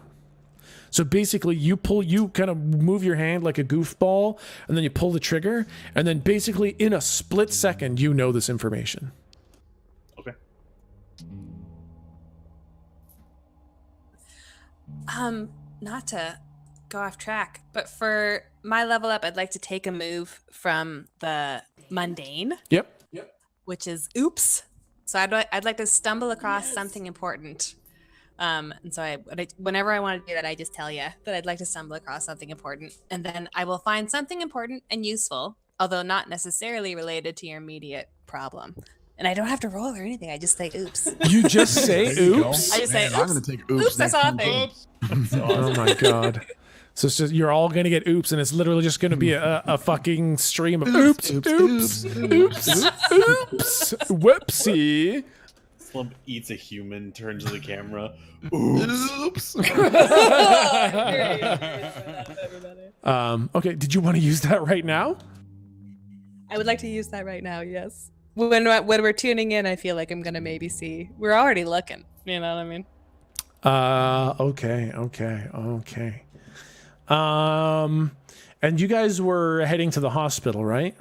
So basically you kind of move your hand like a goofball, and then you pull the trigger, and then basically in a split second, you know this information. Okay. Not to go off track, but for my level up, I'd like to take a move from the mundane. Yep. Which is oops. So I'd like to stumble across something important. And so whenever I want to do that, I just tell you that I'd like to stumble across something important, and then I will find something important and useful, although not necessarily related to your immediate problem. And I don't have to roll or anything. I just say oops. You just say oops? I just say oops. I'm gonna take oops. Oops, I saw a thing. Oh my god. So it's just, you're all going to get oops, and it's literally just going to be a fucking stream of oops, whoopsie. Slump eats a human, turns to the camera. Oops. Okay, did you want to use that right now? I would like to use that right now, yes. When we're tuning in, I feel like I'm going to maybe see. We're already looking, you know what I mean? Okay. And you guys were heading to the hospital, right?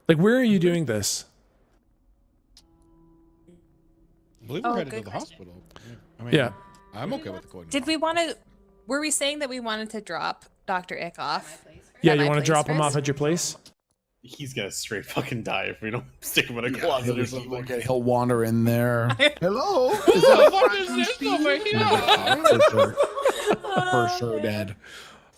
Like, where are you doing this? I believe we're headed to the hospital. I mean, Yeah. I'm okay with going. Did we want to? Were we saying that we wanted to drop Dr. Ick off? Yeah, at you my want to place drop him first? off at your place? He's gonna straight fucking die if we don't stick him in a closet or something. He'll wander in there. Hello. What the fuck is this over here? For sure dead.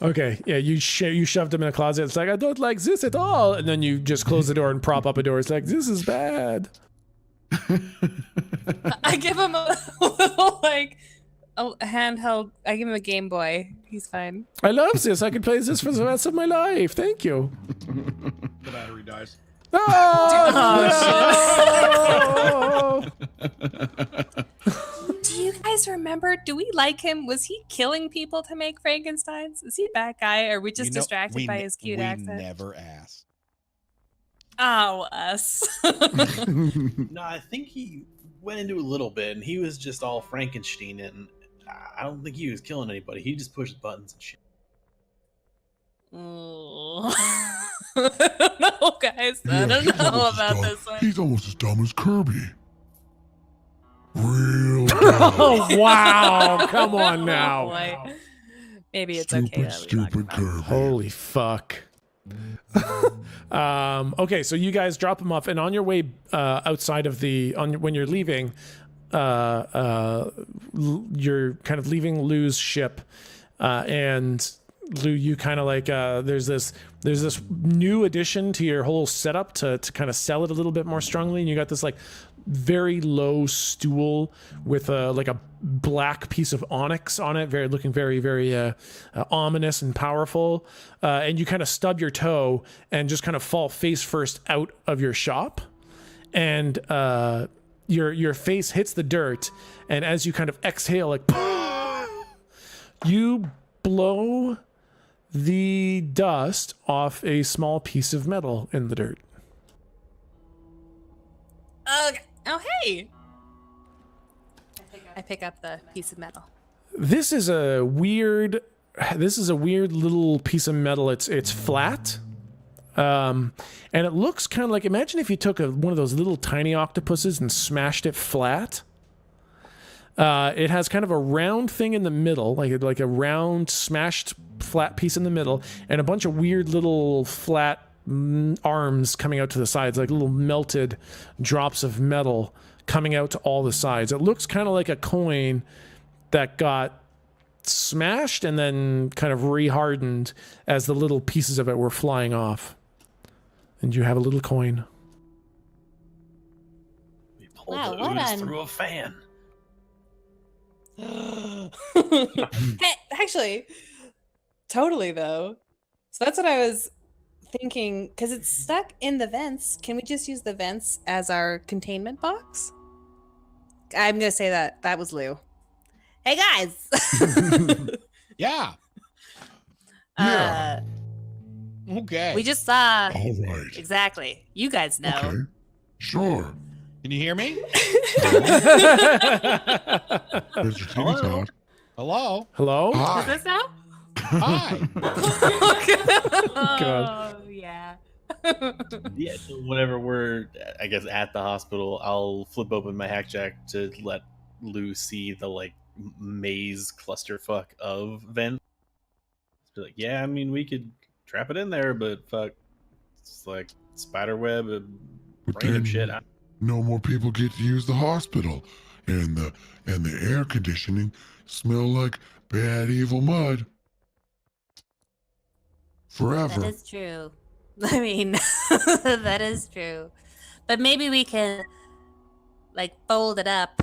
Okay, yeah, you shoved him in a closet. It's like, I don't like this at all. And then you just close the door and prop up a door. It's like, this is bad. I give him a little, like, a handheld. I give him a Game Boy. He's fine. I love this. I could play this for the rest of my life. Thank you. The battery dies. Oh, Do you guys remember? Do we like him? Was he killing people to make Frankensteins? Is he a bad guy? Or are we just distracted by his cute accent? We never asked. Oh, us. No, I think he went into a little bit, and he was just all Frankenstein, and I don't think he was killing anybody. He just pushed buttons and shit. Ooh. I don't know, guys. I don't he's know almost as about dumb- this one. He's almost as dumb as Kirby. Real dumb. Oh, wow. Come on now. Oh, boy. Maybe it's Stupid, okay. That we talk stupid about Kirby. Holy fuck. Okay, so you guys drop him off, and on your way outside of when you're leaving, you're kind of leaving Lou's ship, and Lou, you kind of like there's this new addition to your whole setup to kind of sell it a little bit more strongly, and you got this like very low stool with like a black piece of onyx on it, looking very ominous and powerful, and you kind of stub your toe and just kind of fall face first out of your shop, and your face hits the dirt, and as you kind of exhale, like you blow the dust off a small piece of metal in the dirt. Oh, hey! I pick up the piece of metal. This is a weird little piece of metal. It's flat. And it looks kind of like, imagine if you took one of those little tiny octopuses and smashed it flat. It has kind of a round thing in the middle, like a round smashed flat piece in the middle, and a bunch of weird little flat arms coming out to the sides, like little melted drops of metal coming out to all the sides. It looks kind of like a coin that got smashed and then kind of rehardened as the little pieces of it were flying off. And you have a little coin. We pulled Wow, the what ooze an- through a fan. Hey, actually, totally though. So that's what I was thinking, because it's stuck in the vents. Can we just use the vents as our containment box? I'm gonna say that was Lou. Hey guys. Yeah. Yeah. Okay. We just saw All right. exactly. You guys know. Okay. Sure. Can you hear me? Mr. Teeny Tot. Hello. Hello? Is Hi. this now? Hi. God. Oh yeah. Yeah, so whenever we're, I guess, at the hospital, I'll flip open my hack jack to let Lou see the like maze clusterfuck of vent. Be like, yeah, I mean, we could trap it in there, but fuck, it's like spider web, random shit. No more people get to use the hospital, and the air conditioning smell like bad evil mud. Forever. That is true. I mean, that is true. But maybe we can, like, fold it up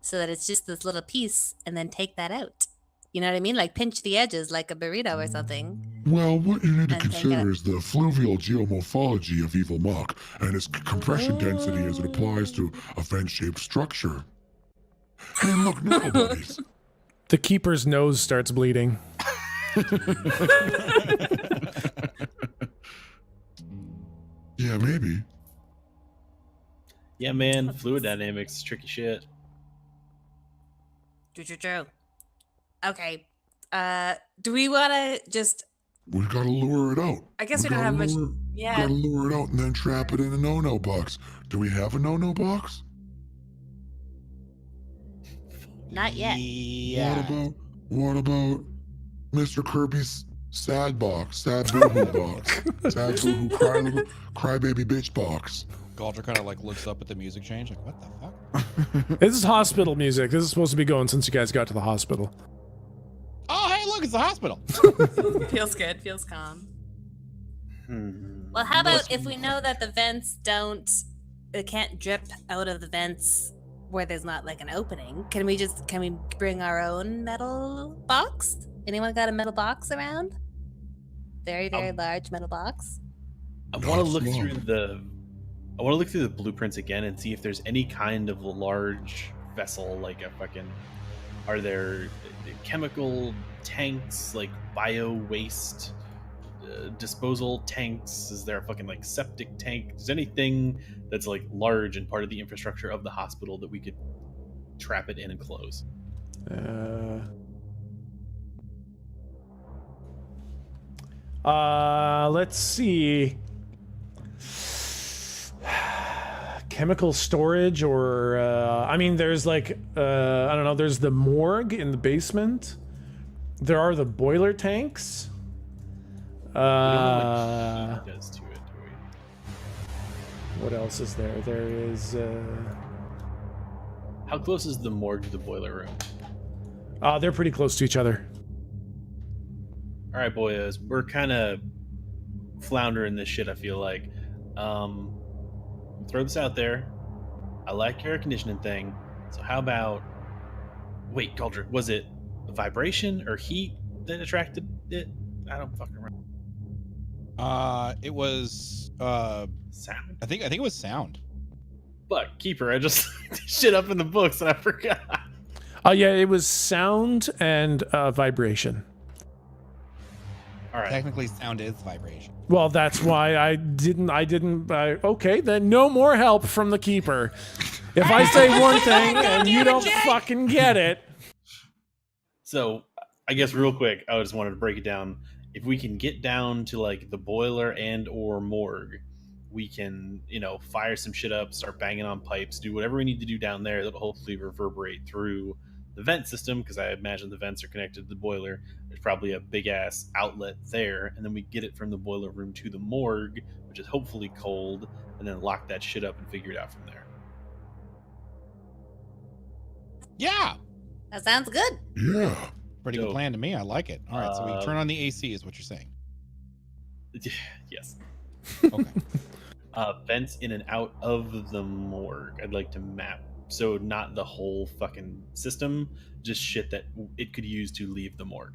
so that it's just this little piece and then take that out. You know what I mean? Like, pinch the edges like a burrito or something. Well, what you need to And take consider it. is the fluvial geomorphology of evil muck and its compression density as it applies to a vent-shaped structure. Hey, look, noodle buddies. The keeper's nose starts bleeding. Yeah, maybe. Yeah, man, fluid dynamics is tricky shit. True. Okay. Do we want to just? We gotta lure it out. I guess we We don't have much. gotta Yeah. Gotta lure it out and then trap it in a no-no box. Do we have a no-no box? Not yet. Yeah. What about Mr. Kirby's sad box, sad boohoo box, sad boohoo crybaby bitch box? Galdra kind of like looks up at the music change, like, what the fuck? This is hospital music. This is supposed to be going since you guys got to the hospital. Oh, hey, look, it's the hospital. Feels good. Feels calm. Well, how about if we know that the vents it can't drip out of the vents where there's not like an opening? Can we bring our own metal box? Anyone got a metal box around? Very large metal box. I want to look Nice through one. the blueprints again and see if there's any kind of large vessel, like a fucking. Are there chemical tanks, like bio waste disposal tanks? Is there a fucking like septic tank? Is there anything that's like large and part of the infrastructure of the hospital that we could trap it in and close? Let's see. Chemical storage, or I mean, there's like I don't know. There's the morgue in the basement. There are the boiler tanks. Does to it, do we? What else is there? There is. How close is the morgue to the boiler room? They're pretty close to each other. All right, boys, we're kind of floundering this shit. I feel like. Throw this out there. I like your air conditioning thing. So how about? Wait, Galdrick, was it vibration or heat that attracted it? I don't fucking remember. It was Sound. I think it was sound. But Keeper, I just looked this shit up in the books and I forgot. Yeah, it was sound and vibration. All right. Technically, sound is vibration. Well, that's why I didn't. Okay, then no more help from the keeper. If I say one thing and you don't fucking get it. So, I guess real quick, I just wanted to break it down. If we can get down to like the boiler and or morgue, we can, fire some shit up, start banging on pipes, do whatever we need to do down there that'll hopefully reverberate through the vent system, because I imagine the vents are connected to the boiler. There's probably a big ass outlet there, and then we get it from the boiler room to the morgue, which is hopefully cold, and then lock that shit up and figure it out from there. Yeah, That sounds good. Yeah. pretty good plan to me. I like it. All right, so we turn on the AC, is what you're saying. Yes. Okay. Vents in and out of the morgue, I'd like to map. So not the whole fucking system, just shit that it could use to leave the morgue.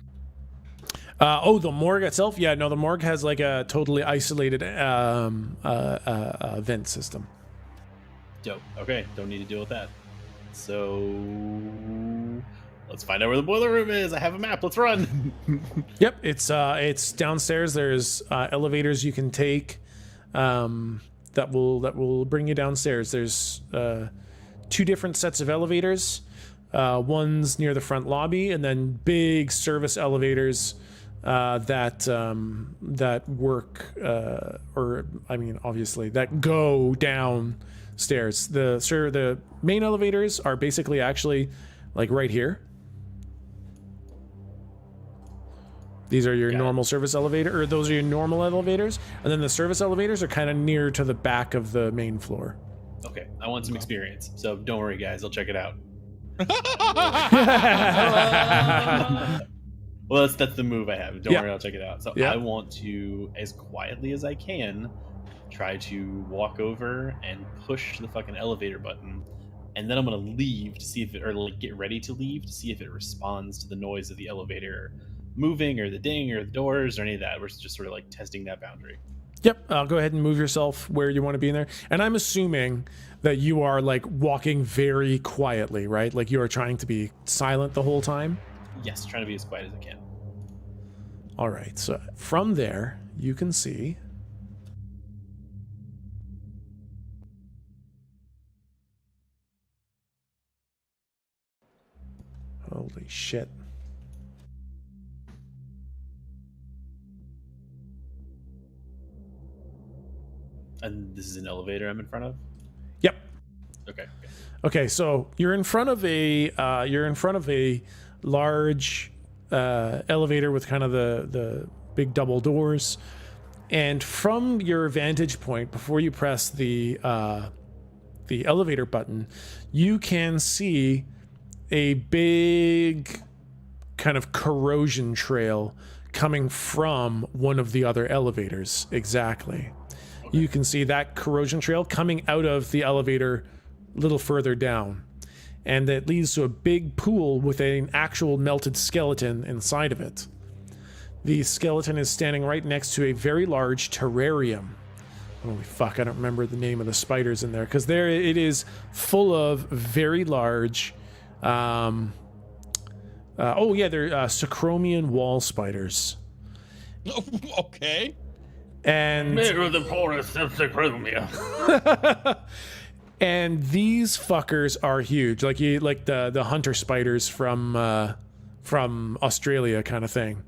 The morgue itself? Yeah, no, the morgue has like a totally isolated vent system. Dope. Okay, don't need to deal with that. So let's find out where the boiler room is. I have a map. Let's run. Yep, it's downstairs. There's elevators you can take that will bring you downstairs. There's 2 different sets of elevators. One's near the front lobby, and then big service elevators that work, obviously that go downstairs. The main elevators are basically actually like right here. These are your normal service elevator, or those are your normal elevators, and then the service elevators are kind of near to the back of the main floor. Okay, I want some experience, so don't worry, guys. I'll check it out. Well, that's the move I have. Don't worry, I'll check it out. So I want to, as quietly as I can, try to walk over and push the fucking elevator button, and then I'm gonna leave to see if it, or like get ready to leave to see if it responds to the noise of the elevator moving, or the ding, or the doors, or any of that. We're just sort of like testing that boundary. Yep, I'll go ahead and move yourself where you want to be in there. And I'm assuming that you are like walking very quietly, right? Like you are trying to be silent the whole time? Yes, trying to be as quiet as I can. All right, so from there, you can see... Holy shit. And this is an elevator I'm in front of? Yep. Okay. Okay, so you're in front of a large elevator with kind of the big double doors, and from your vantage point, before you press the elevator button, you can see a big kind of corrosion trail coming from one of the other elevators. Exactly. Okay. You can see that corrosion trail coming out of the elevator a little further down, and it leads to a big pool with an actual melted skeleton inside of it. The skeleton is standing right next to a very large terrarium. Holy fuck, I don't remember the name of the spiders in there, because there it is, full of very large they're Sacromian wall spiders. Okay. And the forest of Sacromia. And these fuckers are huge, like the hunter spiders from Australia kind of thing.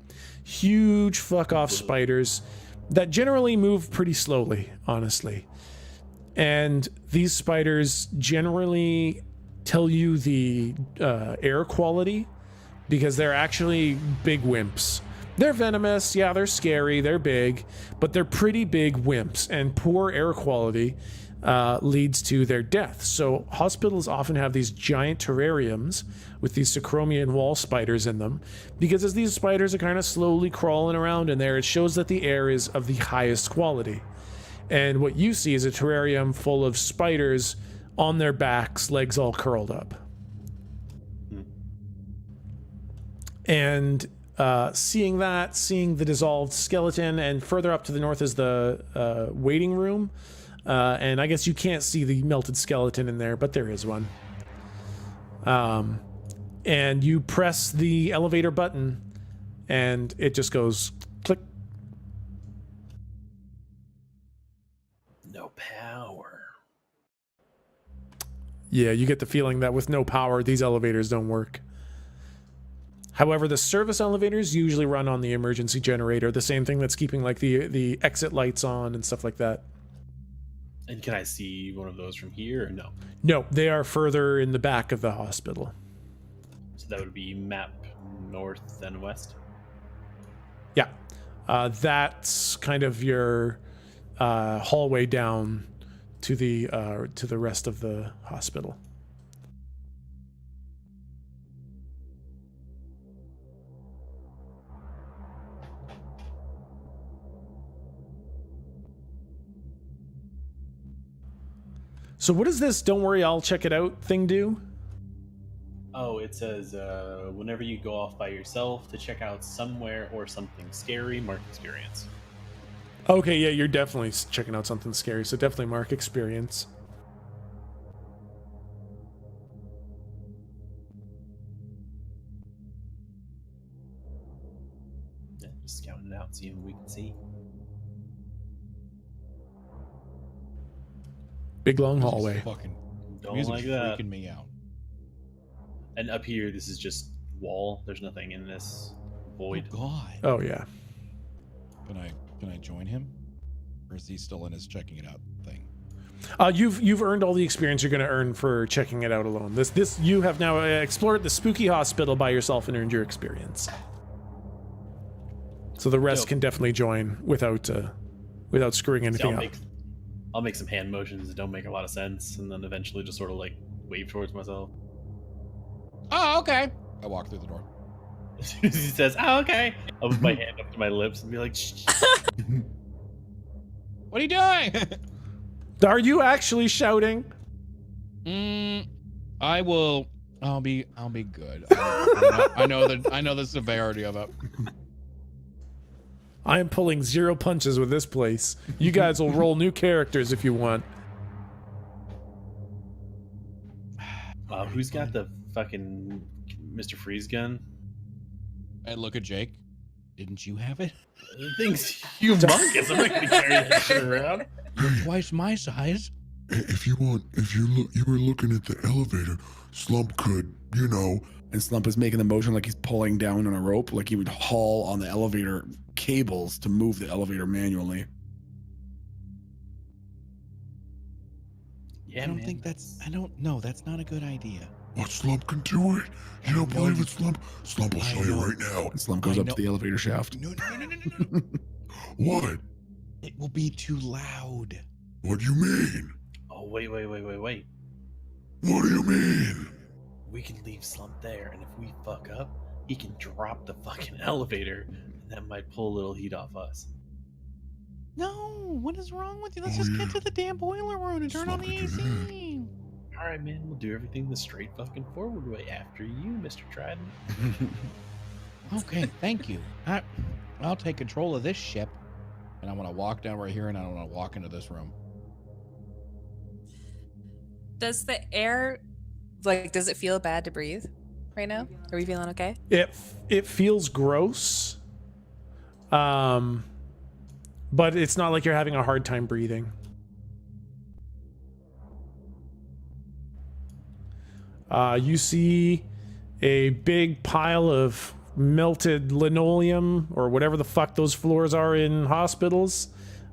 huge fuck off spiders that generally move pretty slowly, honestly. And these spiders generally tell you the air quality because they're actually big wimps. They're venomous, yeah, they're scary, they're big, but they're pretty big wimps, and poor air quality leads to their death. So hospitals often have these giant terrariums with these Sacromian wall spiders in them, because as these spiders are kind of slowly crawling around in there, it shows that the air is of the highest quality. And what you see is a terrarium full of spiders on their backs, legs all curled up. And seeing the dissolved skeleton, and further up to the north is the waiting room. And I guess you can't see the melted skeleton in there, but there is one. And you press the elevator button, and it just goes click. No power. Yeah, you get the feeling that with no power, these elevators don't work. However, the service elevators usually run on the emergency generator, the same thing that's keeping like the exit lights on and stuff like that. And can I see one of those from here or no? No, they are further in the back of the hospital. So that would be map north and west? Yeah. That's kind of your hallway down to the rest of the hospital. So what does this "don't worry, I'll check it out" thing do? Oh, it says whenever you go off by yourself to check out somewhere or something scary, mark experience. Okay, yeah, you're definitely checking out something scary, so definitely mark experience. Yeah, just scouting it out, seeing what we can see. Big long hallway. Fucking Don't like that. Freaking me out. And up here, this is just wall. There's nothing in this void. Oh God. Oh yeah. Can I join him, or is he still in his checking it out thing? You've earned all the experience you're going to earn for checking it out alone. This you have now explored the spooky hospital by yourself and earned your experience. So the rest can definitely join without screwing anything up. I'll make some hand motions that don't make a lot of sense, and then eventually just sort of like wave towards myself. Oh, okay. I walk through the door. As soon as he says, "Oh, okay," I'll put my hand up to my lips and be like, "Shh." What are you doing? Are you actually shouting? I will. I'll be good. I know the severity of it. I am pulling 0 punches with this place. You guys will roll new characters if you want. Who's got the fucking Mr. Freeze gun? I look at Jake. Didn't you have it? The thing's humongous. I'm not gonna carry that shit around. You're twice my size. If you were looking at the elevator, Slump could, And Slump is making the motion like he's pulling down on a rope, like he would haul on the elevator cables to move the elevator manually. Yeah, I don't think that's. I don't know. That's not a good idea. What, Slump can do it? You don't believe it, Slump? Slump will show you right now. And Slump goes up to the elevator shaft. No. What? It will be too loud. What do you mean? Oh, wait. What do you mean? We can leave Slump there, and if we fuck up, he can drop the fucking elevator, and that might pull a little heat off us. No, what is wrong with you? Let's just get to the damn boiler room and turn on the AC. All right, man, we'll do everything the straight fucking forward way after you, Mr. Trident. Okay, thank you. I'll take control of this ship, and I'm gonna walk down right here, and I want to walk into this room. Does the air, does it feel bad to breathe right now? Are we feeling okay? It feels gross. But it's not like you're having a hard time breathing. You see a big pile of melted linoleum or whatever the fuck those floors are in hospitals,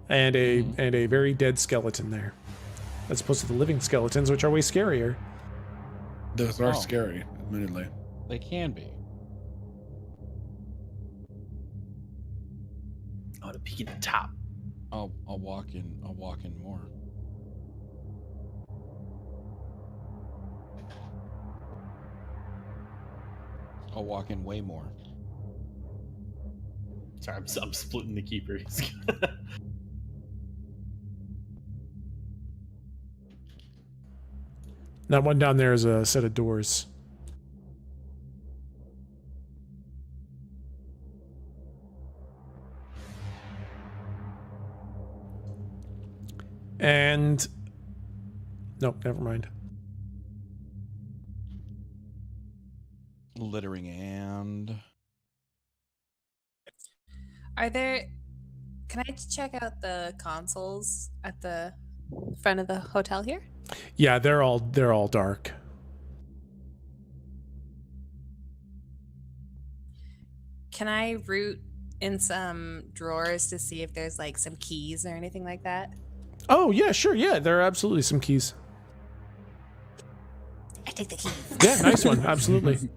and a very dead skeleton there, as opposed to the living skeletons, which are way scarier. Those are scary, admittedly. They can be. I want to peek at the top. I'll walk in. I'll walk in more. I'll walk in way more. Sorry, I'm splitting the keeper. That one down there is a set of doors. And nope, never mind. Littering and Are there? Can I check out the consoles at the front of the hotel here? Yeah, they're all dark. Can I root in some drawers to see if there's like some keys or anything like that? Oh yeah, sure, yeah, there are absolutely some keys. I take the keys. Yeah, nice one, absolutely.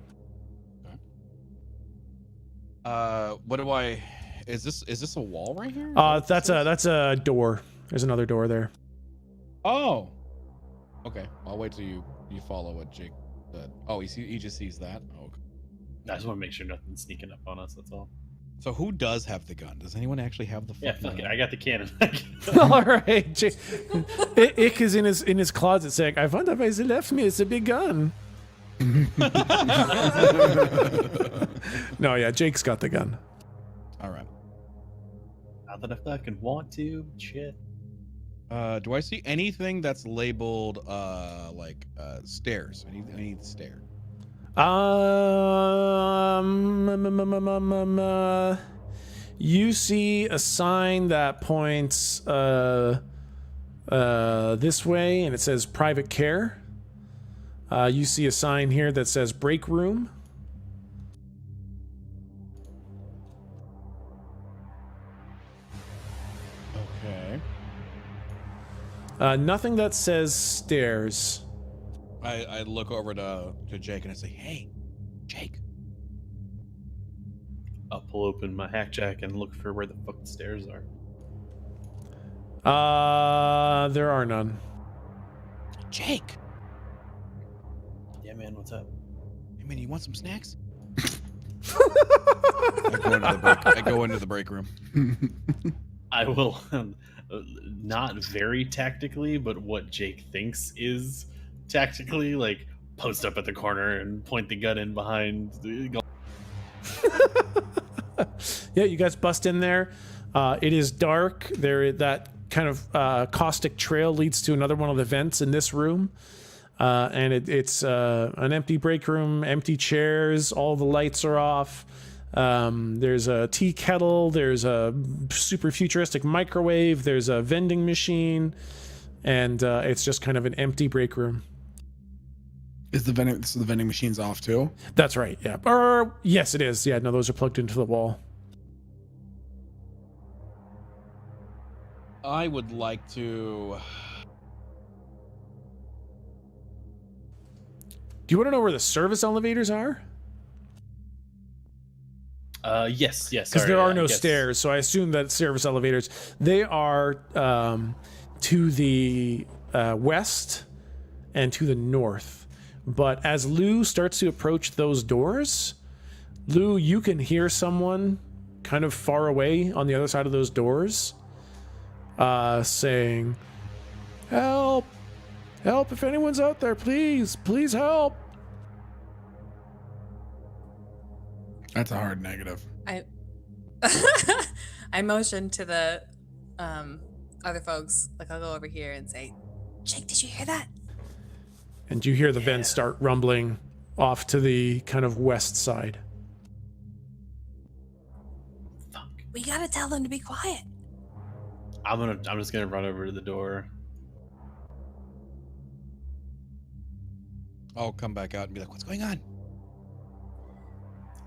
What do I? Is this a wall right here? That's a door. There's another door there. Oh. Okay, I'll wait till you follow what Jake said. Oh, he just sees that. Oh, okay. I just want to make sure nothing's sneaking up on us. That's all. So who does have the gun? Does anyone actually have the? Yeah, fuck it. I got the cannon. All right, Ick is in his closet saying, "I wonder why they left me. It's a big gun." No, yeah, Jake's got the gun. All right. Not that I fucking want to. Shit. Do I see anything that's labeled stairs? I need stair. You see a sign that points this way, and it says private care. You see a sign here that says break room. Okay. Nothing that says stairs. I look over to Jake and I say, "Hey, Jake." I'll pull open my hack jack and look for where the fuck the stairs are. There are none. Jake. Yeah, man, what's up? Hey, man, you want some snacks? I go into the break room. I will, not very tactically, but what Jake thinks is tactically, like post up at the corner and point the gun in behind. Yeah, you guys bust in there. It is dark. That kind of caustic trail leads to another one of the vents in this room. And it's an empty break room, empty chairs, all the lights are off. There's a tea kettle, there's a super futuristic microwave, there's a vending machine, and it's just kind of an empty break room. Is the vending machine's off too? That's right, yeah. Or yes, it is. Yeah, no, those are plugged into the wall. I would like to. Do you want to know where the service elevators are? Yes. Because there are no stairs, so I assume that service elevators. They are to the west and to the north. But as Lou starts to approach those doors, Lou, you can hear someone kind of far away on the other side of those doors saying, "Help! Help if anyone's out there, please! Please help!" That's a hard negative. I motion to the other folks. Like, I'll go over here and say, "Jake, did you hear that?" And you hear the vents start rumbling off to the kind of west side. Fuck. We gotta tell them to be quiet. I'm just gonna run over to the door. I'll come back out and be like, "What's going on?"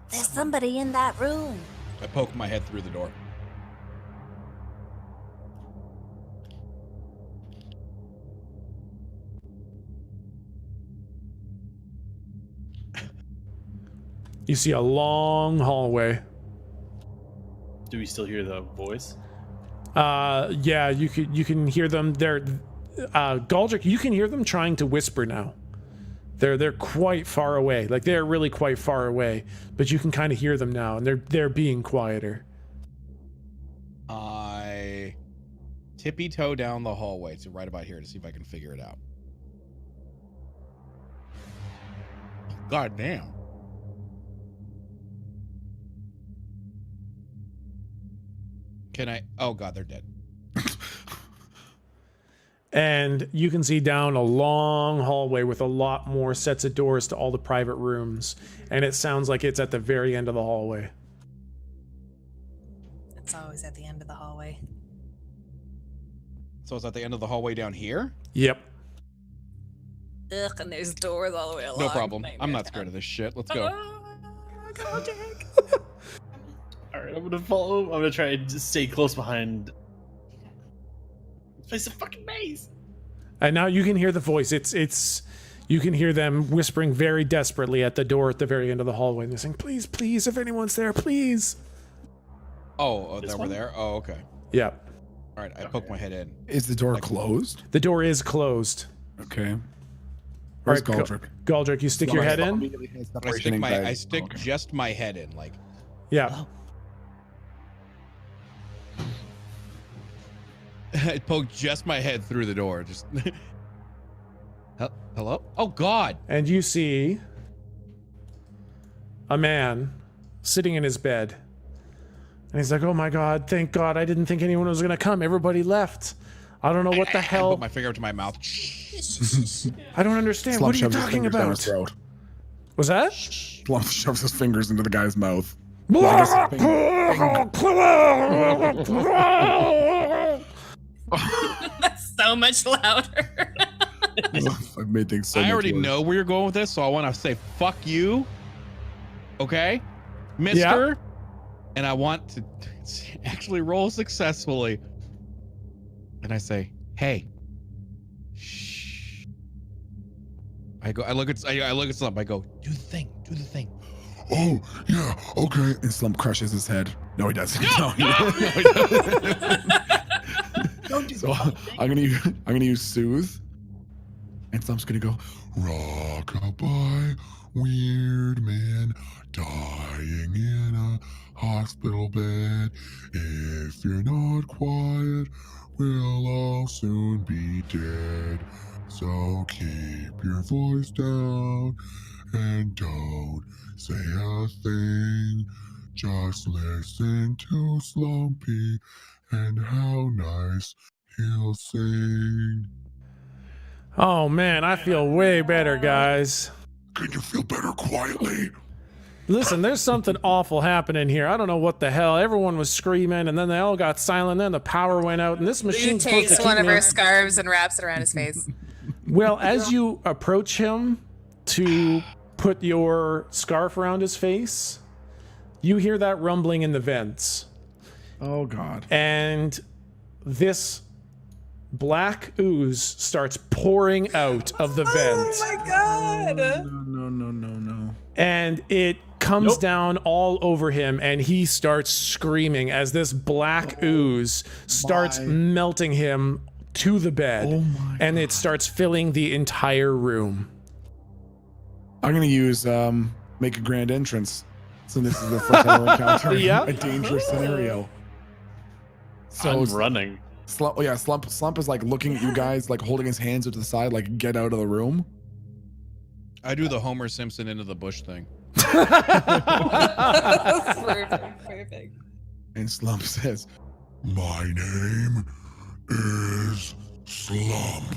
There's somebody in that room. I poke my head through the door. You see a long hallway. Do we still hear the voice? Yeah, you can hear them. They're Galdrick, you can hear them trying to whisper now. They're quite far away. Like they're really quite far away, but you can kind of hear them now, and they're being quieter. I tippy toe down the hallway to right about here to see if I can figure it out. God damn. Can I? Oh God, they're dead. And you can see down a long hallway with a lot more sets of doors to all the private rooms. And it sounds like it's at the very end of the hallway. It's always at the end of the hallway. So it's at the end of the hallway down here? Yep. Ugh, and there's doors all the way along. No problem. I'm not scared of this shit. Let's go. All right, I'm gonna follow. I'm gonna try and just stay close behind. It's a fucking maze. And now you can hear the voice. It's you can hear them whispering very desperately at the door at the very end of the hallway. And they're saying, please, please, if anyone's there, please. Oh, they were there? Oh, okay. Yeah. All right, I poke my head in. Is the door closed? The door is closed. Okay. All Where's right, Galdrick? Galdrick, you stick your head in? I stick just my head in, like. Yeah. I poke just my head through the door. Just. Hello? Oh God! And you see a man sitting in his bed. And he's like, oh my God, thank God. I didn't think anyone was going to come. Everybody left. I don't know what the hell. I put my finger up to my mouth. I don't understand. Slump What are you shoves his talking fingers down about? his throat. Was that? Slump shoves his fingers into the guy's mouth. That's so much louder. I've made things so I much already worse. know where you're going with this, so I want to say fuck you. Okay? Mister? Yeah. And I want to actually roll successfully. And I say, hey. Shh. I look at Slump. I go, do the thing. Oh, yeah, okay. And Slump crushes his head. No, he doesn't. No, he doesn't. Don't do So I'm gonna use soothe, and Slump's gonna go. Rockabye, weird man, dying in a hospital bed. If you're not quiet, we'll all soon be dead. So keep your voice down and don't say a thing. Just listen to Slumpy and how nice he'll sing. Oh man, I feel way better, guys. Can you feel better quietly? Listen, there's something awful happening here. I don't know what the hell. Everyone was screaming, and then they all got silent. Then the power went out, and this He machine's supposed to takes keep one of me- her scarves and wraps it around his face. Well, as you approach him to put your scarf around his face, you hear that rumbling in the vents. Oh God. And this black ooze starts pouring out of the vents. Oh my God! No. And it comes down all over him, and he starts screaming as this black ooze starts melting him to the bed. Oh my and it starts filling the entire room. I'm gonna use make a grand entrance. So this is the first time we're encountering Yeah. a dangerous scenario. So I'm running. Slump is like looking at you guys, like holding his hands to the side, like get out of the room. I do the Homer Simpson into the bush thing. Perfect. And Slump says, my name is Slump,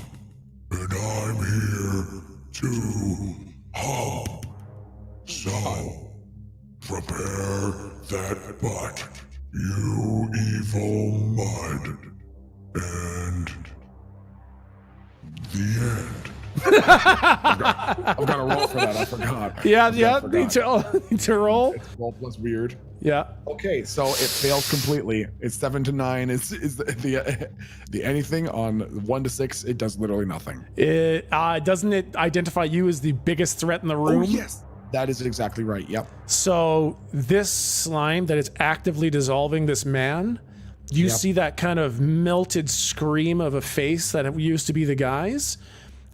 and I'm here to hump. So, prepare that butt, you evil mud. And the end. I've got to roll for that. I forgot. Yeah. Need to roll. It's 12 plus weird. Yeah. Okay, so it fails completely. It's 7 to 9. Is the anything on 1 to 6? It does literally nothing. It doesn't it identify you as the biggest threat in the room? Oh yes, that is exactly right. Yep. So this slime that is actively dissolving this man, you see that kind of melted scream of a face that used to be the guy's.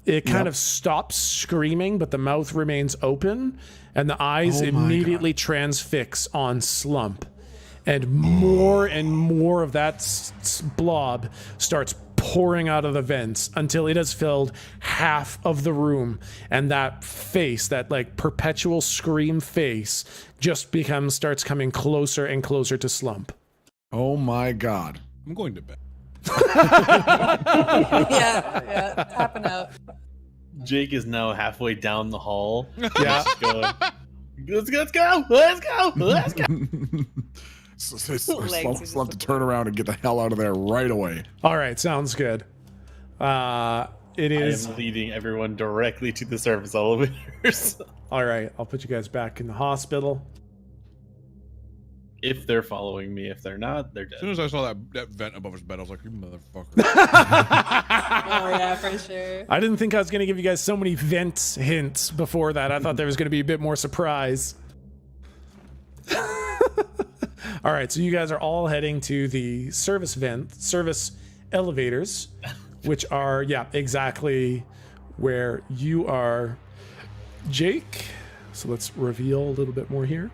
It kind of stops screaming, but the mouth remains open, and the eyes immediately transfix on Slump. And more of that blob starts pouring out of the vents until it has filled half of the room. And that face, that like perpetual scream face, just starts coming closer and closer to Slump. Oh my God. I'm going to bed. Yeah, tapping out. Jake is now halfway down the hall. Yeah. Going, let's go. Slump to turn around and get the hell out of there right away. All right, sounds good. It is. I am leading everyone directly to the service elevators. All right, I'll put you guys back in the hospital. If they're following me, if they're not, they're dead. As soon as I saw that vent above his bed, I was like, you motherfucker. Oh yeah, for sure. I didn't think I was going to give you guys so many vent hints before that. I thought there was going to be a bit more surprise. All right, so you guys are all heading to the service elevators, which are, exactly where you are, Jake. So let's reveal a little bit more here.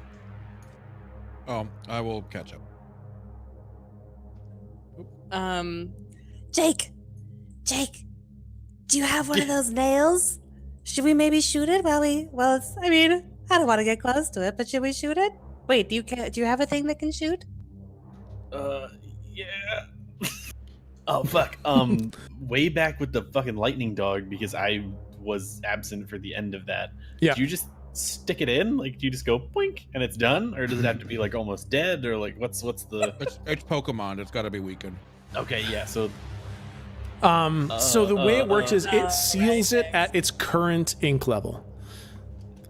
Oh, I will catch up. Jake, do you have one of those nails? Should we maybe shoot it while it's, I don't want to get close to it, but should we shoot it? Wait, do you have a thing that can shoot? Yeah. Oh, fuck. Way back with the fucking lightning dog, because I was absent for the end of that. Yeah. Do you just stick it in? Like, do you just go boink and it's done? Or does it have to be like almost dead? Or like, what's the... It's Pokemon. It's got to be weakened. Okay, yeah, so... So the way it works is it seals it at its current ink level.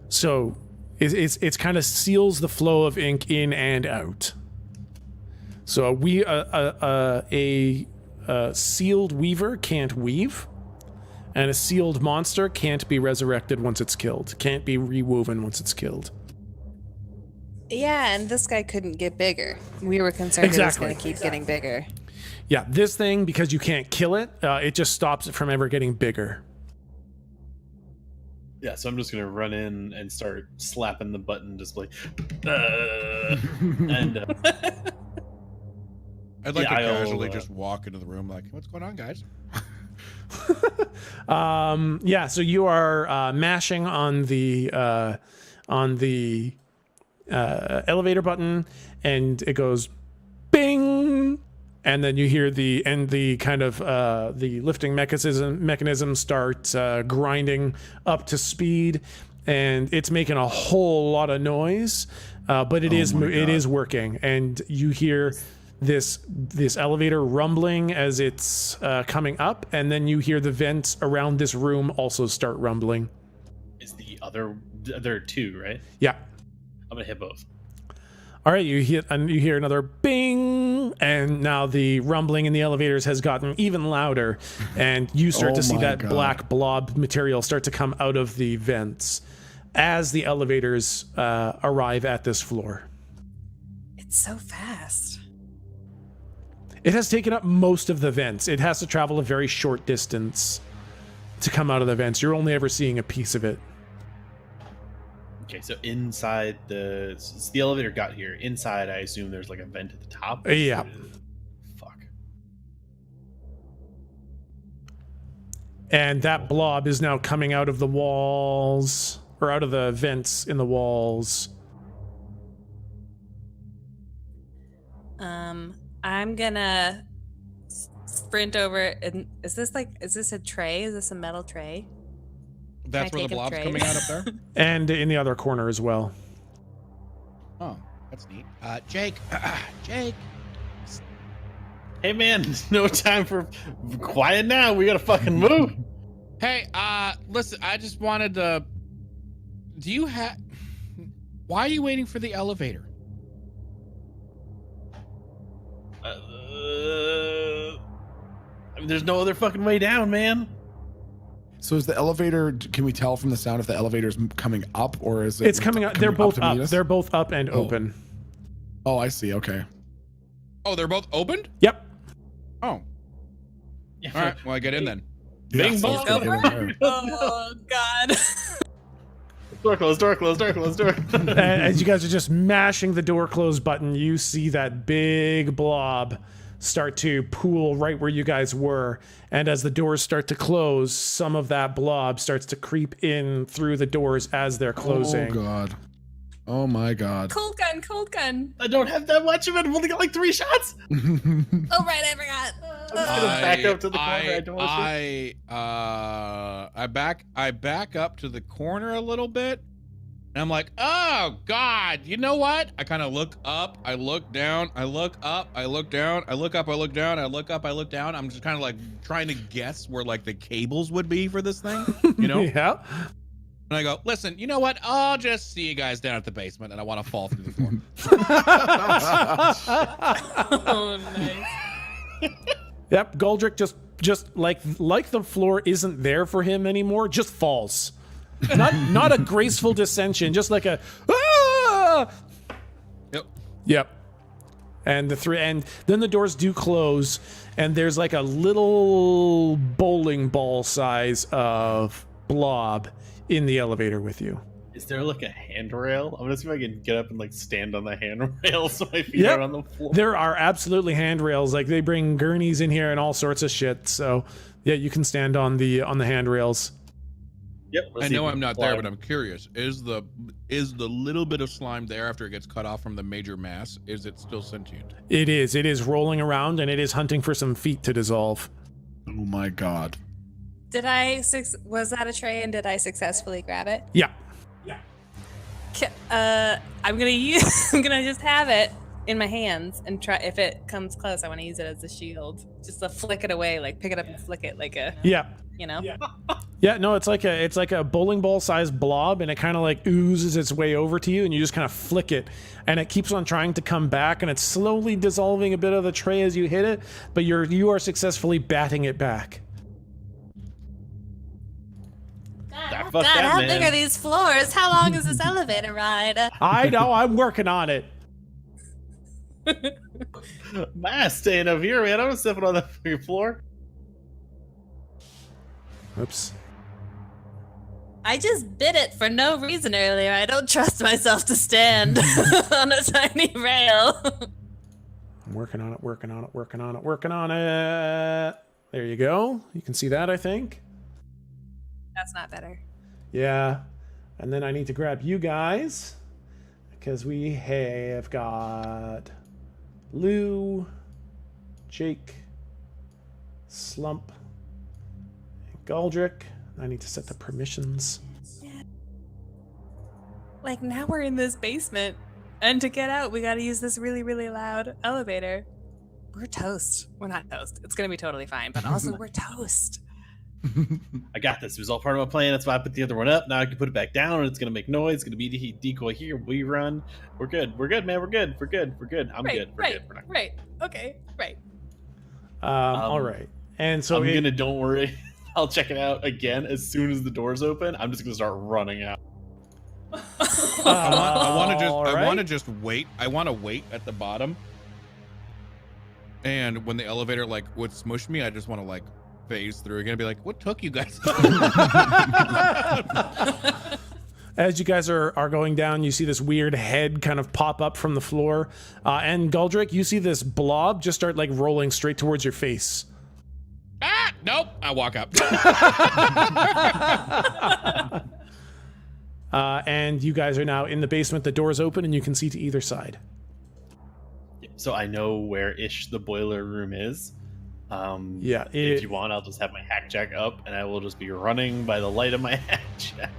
So it's kind of seals the flow of ink in and out. So a sealed weaver can't weave, and a sealed monster can't be resurrected once it's killed. Can't be rewoven once it's killed. Yeah, and this guy couldn't get bigger. We were concerned it was going to keep getting bigger. Yeah, this thing, because you can't kill it, it just stops it from ever getting bigger. Yeah, so I'm just gonna run in and start slapping the button display. And I'd like to casually just walk into the room like, what's going on, guys? So you are mashing on the elevator button, and it goes bing, and then you hear the kind of the lifting mechanism start grinding up to speed, and it's making a whole lot of noise, but it is working, and you hear this elevator rumbling as it's coming up, and then you hear the vents around this room also start rumbling. Is the other two, right? Yeah. I'm gonna hit both. All right, you hear another bing, and now the rumbling in the elevators has gotten even louder, and you start to see that black blob material start to come out of the vents as the elevators arrive at this floor. It's so fast. It has taken up most of the vents. It has to travel a very short distance to come out of the vents. You're only ever seeing a piece of it. Okay, so inside the elevator got here. Inside, I assume there's like a vent at the top. Yeah. Fuck. And that blob is now coming out of the walls, or out of the vents in the walls. I'm gonna sprint over. And is this a tray? Is this a metal tray? That's where the blob's coming out up there? And in the other corner as well. Oh, that's neat. Jake. Jake. Hey man, no time for quiet now. We gotta fucking move. Hey, listen, I just wanted to. Why are you waiting for the elevator? I mean, there's no other fucking way down, man. So is the elevator? Can we tell from the sound if the elevator's coming up or is it? It's coming up. They're both up. They're both up and Oh. open. Oh, I see. Okay. Oh, they're both opened? Yep. Oh. Yeah, All right, well, I get in then. Bing Yeah, so bong. let's get in there. Oh God. Door closed, door closed, door closed, door. As you guys are just mashing the door close button, you see that big blob start to pool right where you guys were. And as the doors start to close, some of that blob starts to creep in through the doors as they're closing. Oh God. Oh my God. Cold gun, cold gun. I don't have that much of it. I've only got like 3 shots. Oh right, I forgot. I'm just gonna back up to the corner. I don't want to I back up to the corner a little bit, and I'm like, oh God, you know what? I kind of look up, I look down, I look up, I look down, I look up, I look down, I look up, I look down. I'm just kind of like trying to guess where like the cables would be for this thing, you know? Yeah. And I go, listen, you know what? I'll just see you guys down at the basement, and I want to fall through the floor. Oh nice. Yep. Goldrick just like the floor isn't there for him anymore, just falls. Not a graceful descension, just like a ah! Yep. And and then the doors do close, and there's like a little bowling ball size of blob in the elevator with you. Is there like a handrail? I'm gonna see if I can get up and like stand on the handrail so my feet are on the floor. There are absolutely handrails. Like they bring gurneys in here and all sorts of shit. So yeah, you can stand on the handrails. Yep. I know I'm not there, but I'm curious. Is the little bit of slime there after it gets cut off from the major mass? Is it still sentient? It is. It is rolling around and it is hunting for some feet to dissolve. Oh my God. Was that a tray and did I successfully grab it? Yeah. I'm gonna just have it in my hands and try. If it comes close, I want to use it as a shield, just to flick it away, like pick it up and flick it, like a Yeah. you know. Yeah, no, it's like a bowling ball sized blob, and it kind of like oozes its way over to you, and you just kind of flick it, and it keeps on trying to come back, and it's slowly dissolving a bit of the tray as you hit it, but you are successfully batting it back. God, how big are these floors? How long is this elevator ride? I know, I'm working on it. My ass staying up here, man. I'm stepping on the fucking floor. Oops. I just bit it for no reason earlier. I don't trust myself to stand on a tiny rail. I'm working on it. There you go. You can see that, I think. That's not better. Yeah. And then I need to grab you guys, because we have got Lou, Jake, Slump, and Goldrick. I need to set the permissions. Like now we're in this basement, and to get out, we got to use this really, really loud elevator. We're toast. We're not toast. It's gonna be totally fine, but also we're toast. I got this. It was all part of my plan. That's why I put the other one up. Now I can put it back down, and it's gonna make noise. It's gonna be the decoy here. We run. We're good. We're good, man. We're good. We're good. We're good. I'm good. We're good. We're not Right. Okay. Right. All right. And so don't worry. I'll check it out again as soon as the doors open. I'm just gonna start running out. I want to just wait. I want to wait at the bottom. And when the elevator like would smush me, I just want to like phase through again and be like, what took you guys? As you guys are going down, you see this weird head kind of pop up from the floor. And Goldrick, you see this blob just start like rolling straight towards your face. Ah, nope. I walk up. And you guys are now in the basement. The door's open and you can see to either side. So I know where-ish the boiler room is. Yeah. If you want, I'll just have my hack jack up and I will just be running by the light of my hack jack.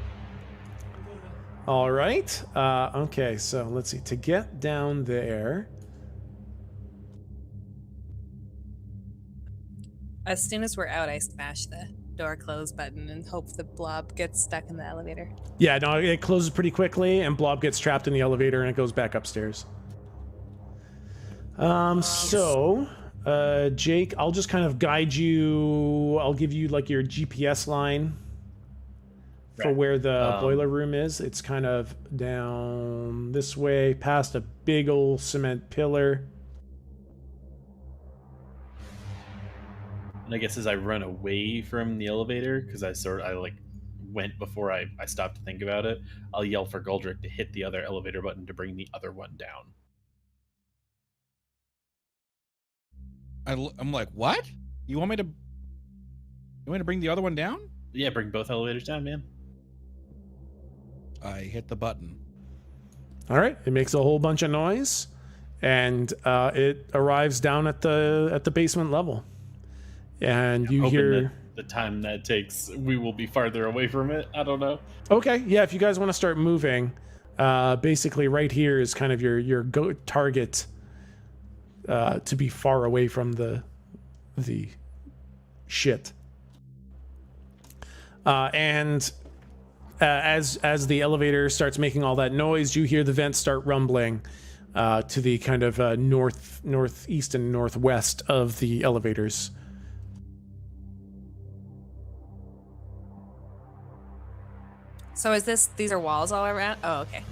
All right. Okay, so let's see. To get down there. As soon as we're out, I smash the door close button and hope the blob gets stuck in the elevator. Yeah, no, it closes pretty quickly, and Blob gets trapped in the elevator, and it goes back upstairs. Jake, I'll just kind of guide you. I'll give you like your GPS line for where the boiler room is. It's kind of down this way, past a big old cement pillar. And I guess as I run away from the elevator, because I went before I stopped to think about it, I'll yell for Goldrick to hit the other elevator button to bring the other one down. I'm like, what? You want me to bring the other one down? Yeah, bring both elevators down, man. I hit the button. All right, it makes a whole bunch of noise, and it arrives down at the basement level. And you hear the time that takes, we will be farther away from it. I don't know. Okay, yeah, if you guys want to start moving, basically right here is kind of your go target to be far away from the shit. And as the elevator starts making all that noise, you hear the vents start rumbling to the kind of northeast and northwest of the elevators. So these are walls all around? Oh, okay.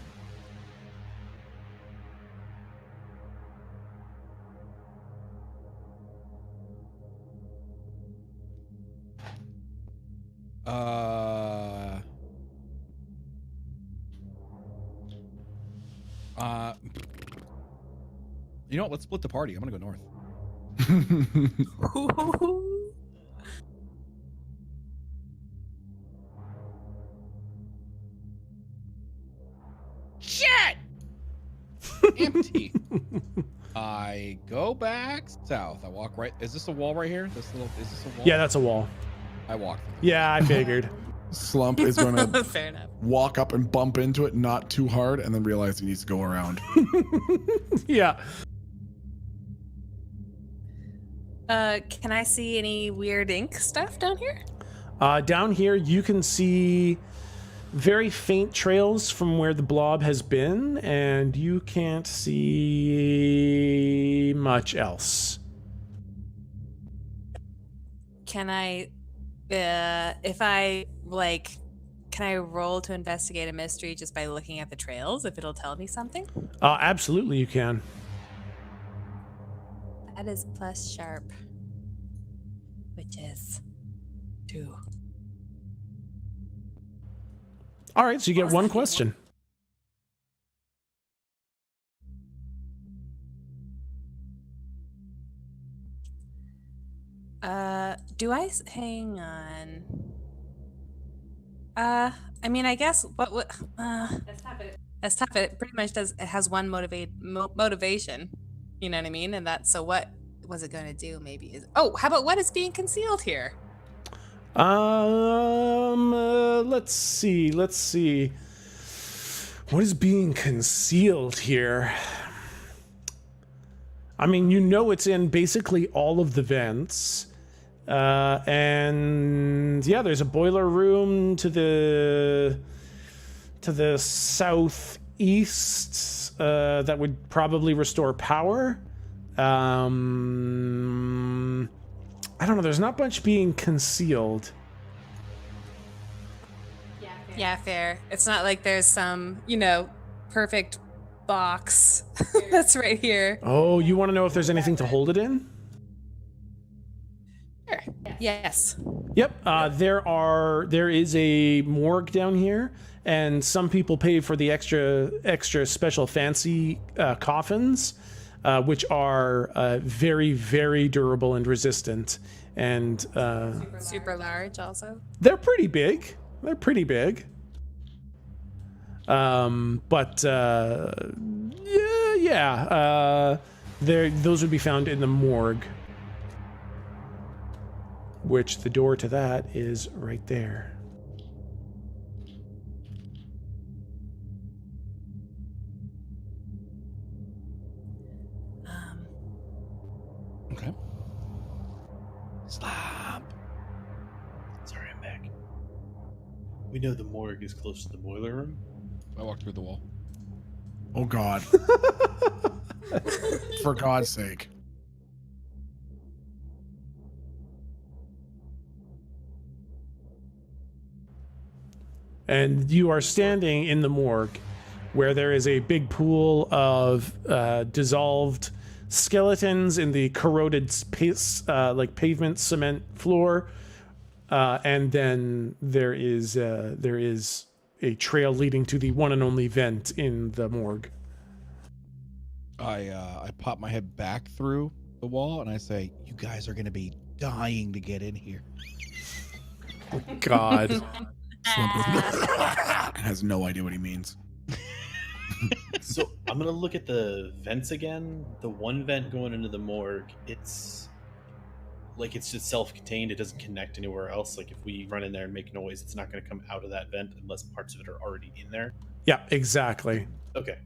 You know what? Let's split the party. I'm gonna go north. Shit! Empty. I go back south. I walk right. Is this a wall right here? Is this a wall? Yeah, that's a wall. I walk. Yeah, I figured. Slump is going to Fair enough. walk up and bump into it, not too hard, and then realize he needs to go around. Yeah. Can I see any weird ink stuff down here? Down here, you can see very faint trails from where the blob has been, and you can't see much else. Can I, can I roll to investigate a mystery just by looking at the trails, if it'll tell me something? Absolutely, you can. That is plus sharp, which is 2. All right, so you get one question. Hang on. I mean, I guess what that's tough. It pretty much it has one motivation. You know what I mean? And that's, so what was it going to do? Maybe how about what is being concealed here? Let's see. What is being concealed here? I mean, you know it's in basically all of the vents. And yeah, there's a boiler room to the southeast that would probably restore power. I don't know, there's not much being concealed. Yeah, fair. It's not like there's some, perfect box that's right here. Oh, you want to know if there's anything to hold it in? Sure. Yes. Yep. There is a morgue down here, and some people pay for the extra special fancy coffins, which are very, very durable and resistant, and super large also. They're pretty big. Those would be found in the morgue, which the door to that is right there. Okay. Stop. Sorry. We know the morgue is close to the boiler room. I walked through the wall. Oh God. For God's sake. And you are standing in the morgue where there is a big pool of dissolved skeletons in the corroded pavement cement floor. And then there is a trail leading to the one and only vent in the morgue. I pop my head back through the wall and I say, "You guys are going to be dying to get in here." God. Has no idea what he means. So I'm gonna look at the vents again. The one vent going into the morgue, it's just self-contained. It doesn't connect anywhere else. Like if we run in there and make noise, it's not gonna come out of that vent unless parts of it are already in there. Yeah, exactly. Okay.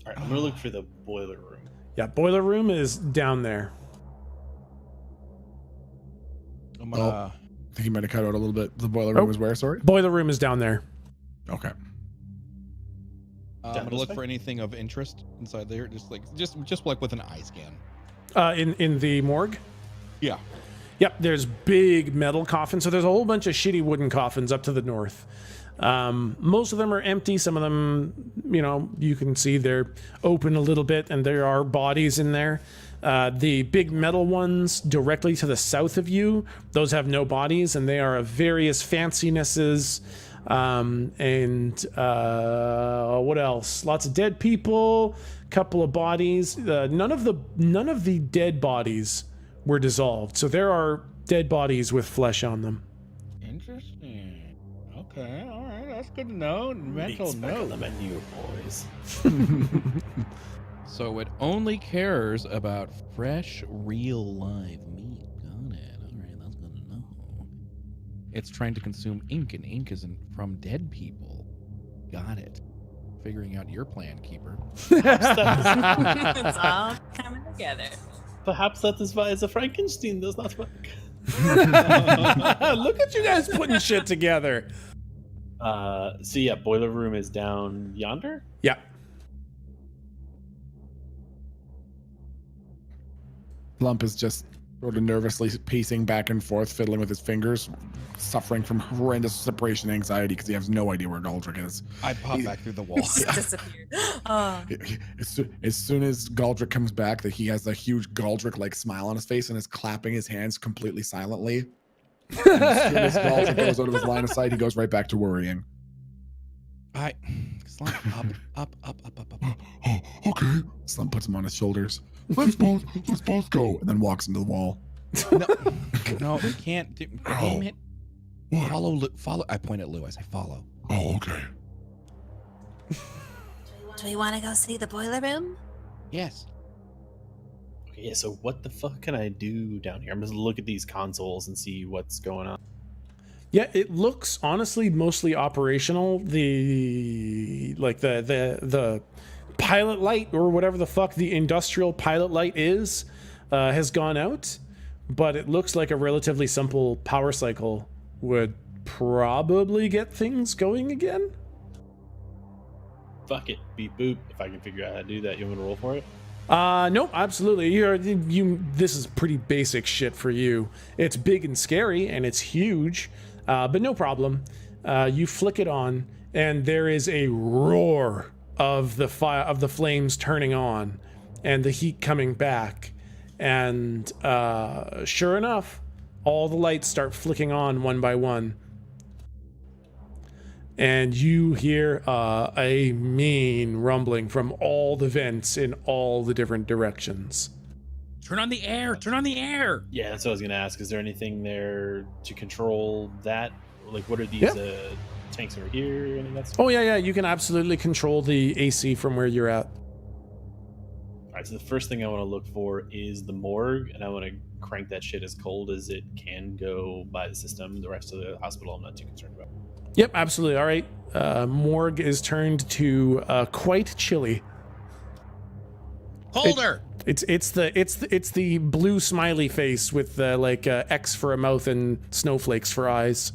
All right, I'm gonna look for the boiler room. Yeah, boiler room is down there. I'm gonna... I think he might have cut out a little bit. The boiler room is where, sorry? Boiler room is down there. Okay. I'm gonna look for anything of interest inside there, just like with an eye scan. In the morgue? Yeah. Yep, there's big metal coffins. So there's a whole bunch of shitty wooden coffins up to the north. Most of them are empty. Some of them, you can see they're open a little bit and there are bodies in there. The big metal ones directly to the south of you, those have no bodies and they are of various fancinesses. What else? Lots of dead people, couple of bodies. None of the dead bodies were dissolved. So there are dead bodies with flesh on them. Interesting. Okay, all right, that's good to know. Mental note. On the menu, boys. So it only cares about fresh, real, live meat. Got it. All right, that's good to know. It's trying to consume ink, and ink isn't from dead people. Got it. Figuring out your plan, Keeper. It's all coming together. Perhaps that is why the Frankenstein does not work. Look at you guys putting shit together. So yeah, boiler room is down yonder? Yeah. Lump is just sort of nervously pacing back and forth, fiddling with his fingers, suffering from horrendous separation anxiety because he has no idea where Galdrick is. I pop back through the wall. Disappeared. Oh. As soon as Galdrick comes back, that he has a huge Galdrick-like smile on his face and is clapping his hands completely silently. And as soon as Galdrick goes out of his line of sight, he goes right back to worrying. Slump, up. Oh, okay. Slump puts him on his shoulders. Let's both go, and then walks into the wall. No, you can't. Damn it. What? Follow. I point at Lou. I say, follow. Oh, okay. Do we want to go see the boiler room? Yes. Okay, yeah, so what the fuck can I do down here? I'm just look at these consoles and see what's going on. Yeah, it looks honestly mostly operational. The pilot light or whatever the fuck the industrial pilot light is has gone out, but it looks like a relatively simple power cycle would probably get things going again. Fuck it, beep boop. If I can figure out how to do that, you want me to roll for it? Nope, absolutely. This is pretty basic shit for you. It's big and scary and it's huge, but no problem. You flick it on and there is a roar of the flames turning on and the heat coming back, and sure enough, all the lights start flicking on one by one, and you hear a mean rumbling from all the vents in all the different directions. Turn on the air. Yeah, that's what I was gonna ask. Is there anything there to control that? Like, what are these tanks over here? Any of that stuff? Oh yeah, you can absolutely control the AC from where you're at. All right, so the first thing I want to look for is the morgue, and I want to crank that shit as cold as it can go by the system. The rest of the hospital, I'm not too concerned about. Yep, absolutely. All right, morgue is turned to quite chilly. Colder. It's the blue smiley face with X for a mouth and snowflakes for eyes.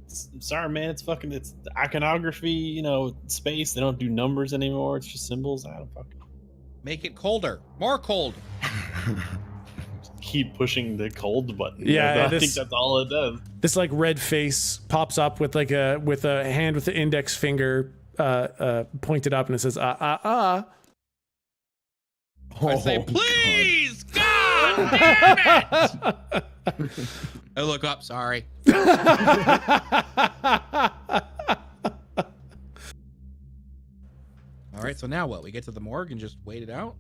sorry, man. It's the iconography. You know, space. They don't do numbers anymore. It's just symbols. I don't fucking. Make it colder, more cold. Keep pushing the cold button. Yeah, I think that's all it does. This like red face pops up with like a hand with the index finger pointed up, and it says I say, please, God damn it! I look up. Sorry. All right. So now what? We get to the morgue and just wait it out.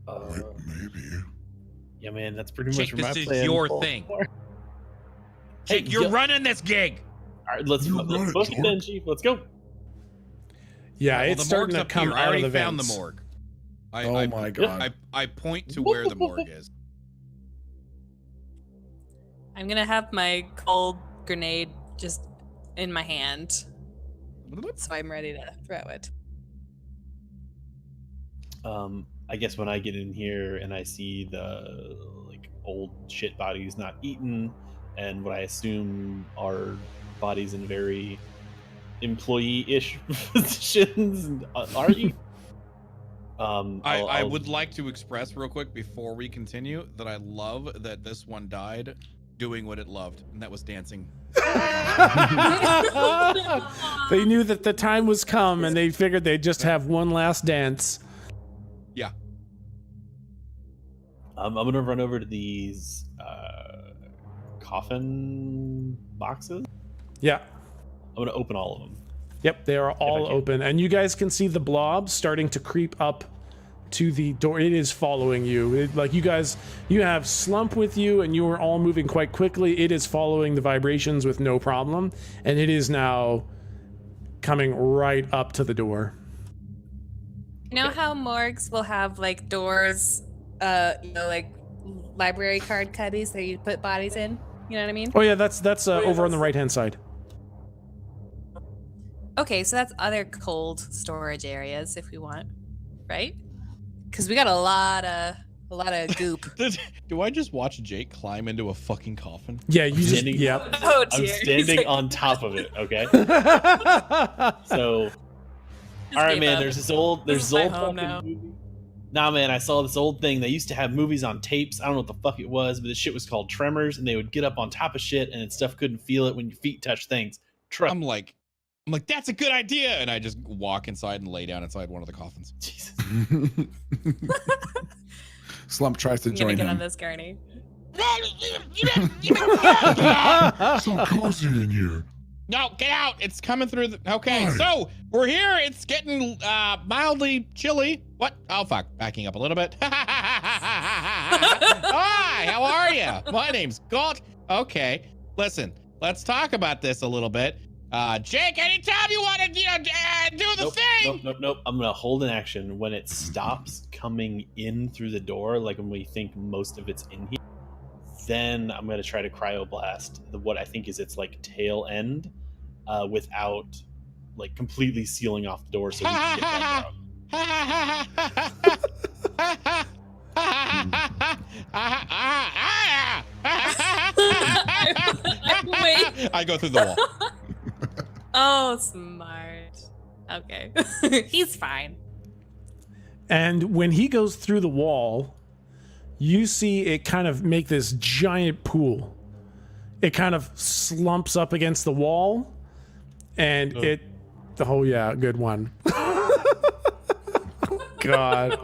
Maybe. Yeah, man. That's pretty Jake, much my this plan. is your thing. Jake, you're running this gig. All right, let's book it then, Chief. Let's go. Yeah, Well, it's the starting morgue's to up come here. I out of already the found vents. the morgue. Oh my God. I point to where the morgue is. I'm gonna have my cold grenade just in my hand, so I'm ready to throw it. I guess when I get in here and I see the like old shit bodies not eaten, and what I assume are bodies in very employee-ish positions, are you? I would like to express real quick before we continue that I love that this one died doing what it loved, and that was dancing. They knew that the time was come, and they figured they'd just have one last dance. Yeah. I'm gonna run over to these coffin boxes. Yeah. I'm gonna open all of them. Yep, they are all open, and you guys can see the blob starting to creep up to the door. It is following you. Like you have Slump with you, and you are all moving quite quickly. It is following the vibrations with no problem, and it is now coming right up to the door. You know how morgues will have like doors, like library card cubbies that you put bodies in? You know what I mean? Oh yeah, that's over on the right-hand side. Okay, so that's other cold storage areas if we want, right? Because we got a lot of goop. Do I just watch Jake climb into a fucking coffin? Yeah, you just yep. Oh, I'm dear. standing on top of it. Okay. So, all right, man. There's this old fucking movie. Nah, man. I saw this old thing. They used to have movies on tapes. I don't know what the fuck it was, but this shit was called Tremors, and they would get up on top of shit, and stuff couldn't feel it when your feet touch things. I'm like, that's a good idea, and I just walk inside and lay down inside one of the coffins. Jesus. Slump tries to join get him. on this gurney. So cozy in here. No, get out! It's coming through the. Okay, so we're here. It's getting mildly chilly. What? Oh fuck! Backing up a little bit. Hi, how are you? My name's Galt. Okay, listen. Let's talk about this a little bit. Jake, anytime you want to, do the thing. Nope. I'm gonna hold an action when it stops coming in through the door, like when we think most of it's in here. Then I'm gonna try to cryoblast what I think is its like tail end, without like completely sealing off the door so we can get back out. Wait. I go through the wall. Oh, smart. Okay. He's fine. And when he goes through the wall, you see it kind of make this giant pool. It kind of slumps up against the wall, and oh yeah, good one. God.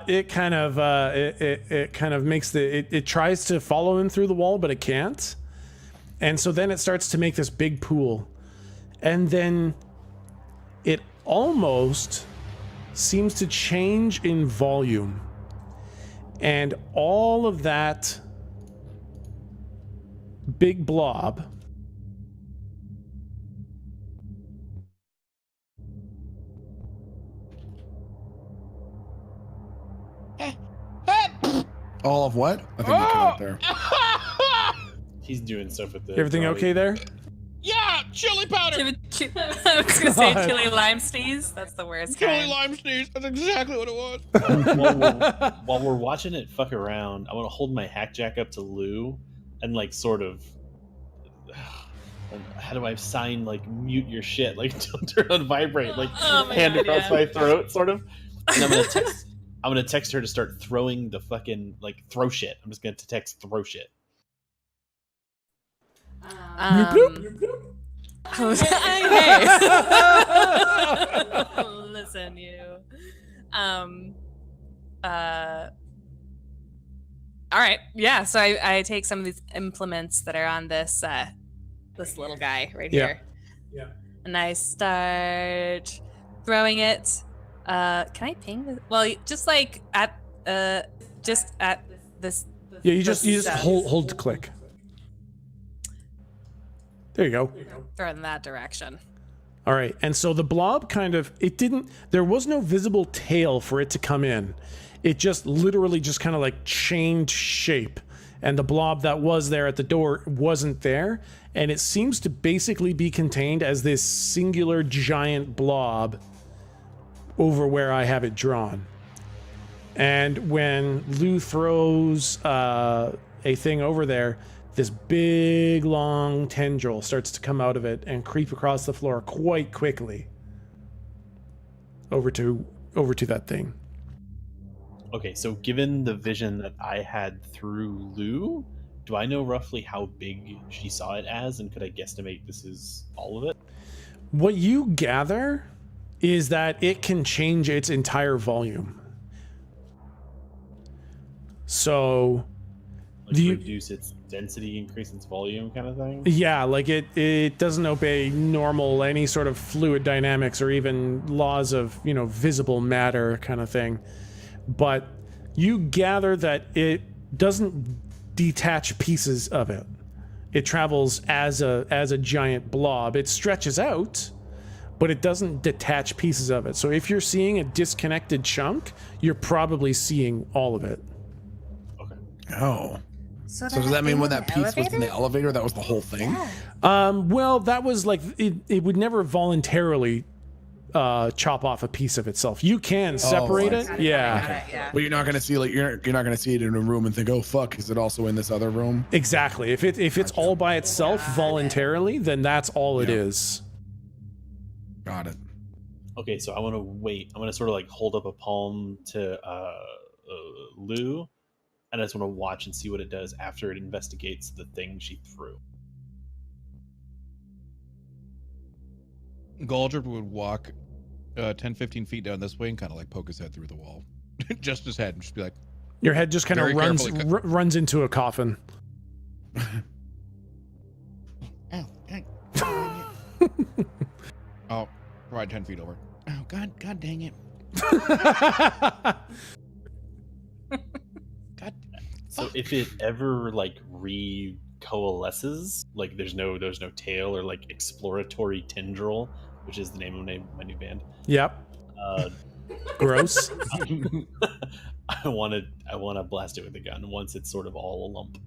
It kind of makes it tries to follow him through the wall, but it can't. And so then it starts to make this big pool. And then it almost seems to change in volume. And all of that big blob All of what? I think you cut out there. He's doing stuff with the. Everything okay there? Yeah, chili powder. I was gonna say chili lime sneeze. That's the worst Chili kind. lime sneeze. That's exactly what it was. While we're watching it fuck around, I want to hold my hack jack up to Lou and like sort of how do I sign like mute your shit? Like don't turn on vibrate. Like hand God, across my throat, sort of. And I'm gonna text her to start throwing the fucking like throw shit. I'm just gonna text throw shit. Listen, you. All right, yeah. So I take some of these implements that are on this this little guy right here. Yeah. And I start throwing it. Can I ping this? Well, just like at this. Yeah, you just hold click. There you go. Throw it in that direction. All right, and so the blob there was no visible tail for it to come in. It just literally just kind of like changed shape, and the blob that was there at the door wasn't there, and it seems to basically be contained as this singular giant blob over where I have it drawn. And when Lou throws a thing over there, this big long tendril starts to come out of it and creep across the floor quite quickly over to that thing. Okay, so given the vision that I had through Lou, do I know roughly how big she saw it as, and could I guesstimate this is all of it? What you gather is that it can change its entire volume. So Like reduce its density, increase its volume kind of thing? Yeah, like it doesn't obey normal, any sort of fluid dynamics or even laws of, visible matter kind of thing. But you gather that it doesn't detach pieces of it. It travels as a giant blob. It stretches out, but it doesn't detach pieces of it. So if you're seeing a disconnected chunk, you're probably seeing all of it. Okay. Oh. So does that mean when that piece was in the elevator, that was the whole thing? Yeah. Well, that was like it would never voluntarily chop off a piece of itself. You can separate it. Yeah. But you're not gonna see you're not gonna see it in a room and think, oh fuck, is it also in this other room? Exactly. If it's all by itself voluntarily, then that's all it is. Got it. Okay, so I want to wait. I'm gonna sort of like hold up a palm to Lou, and I just want to watch and see what it does after it investigates the thing she threw. Galdrick would walk 10-15 feet down this way and kind of like poke his head through the wall. Just his head, and just be like, your head just kind of runs into a coffin. Oh, right 10 feet over. Oh, God dang it. God. So if it ever like coalesces, like there's no tail or like exploratory tendril, which is the name of my new band. Yep. Gross. I want to blast it with a gun once it's sort of all a lump.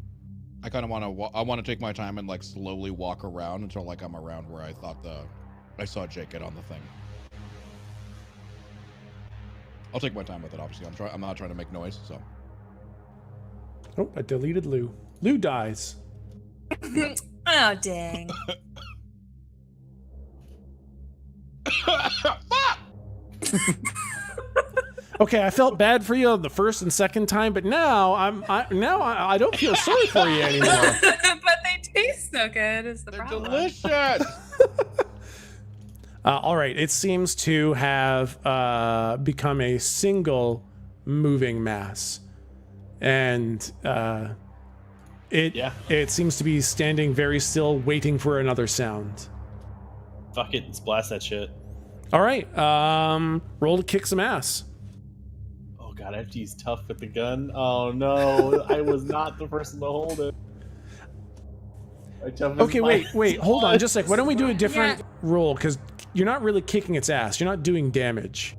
I kind of want to take my time and like slowly walk around until like I'm around where I saw Jake get on the thing. I'll take my time with it. Obviously, I'm not trying to make noise. So. Oh, I deleted Lou. Lou dies. Oh dang. Okay, I felt bad for you the first and second time, but now I don't feel sorry for you anymore. But they taste so good. Is the problem? Delicious. All right, it seems to have become a single moving mass, and it seems to be standing very still, waiting for another sound. Fuck it, let's blast that shit. All right, roll to kick some ass. Oh god, I have to use tough with the gun. Oh no, I was not the person to hold it. Okay, wait, hold on, just like, why don't we do a different roll? Because you're not really kicking its ass. You're not doing damage.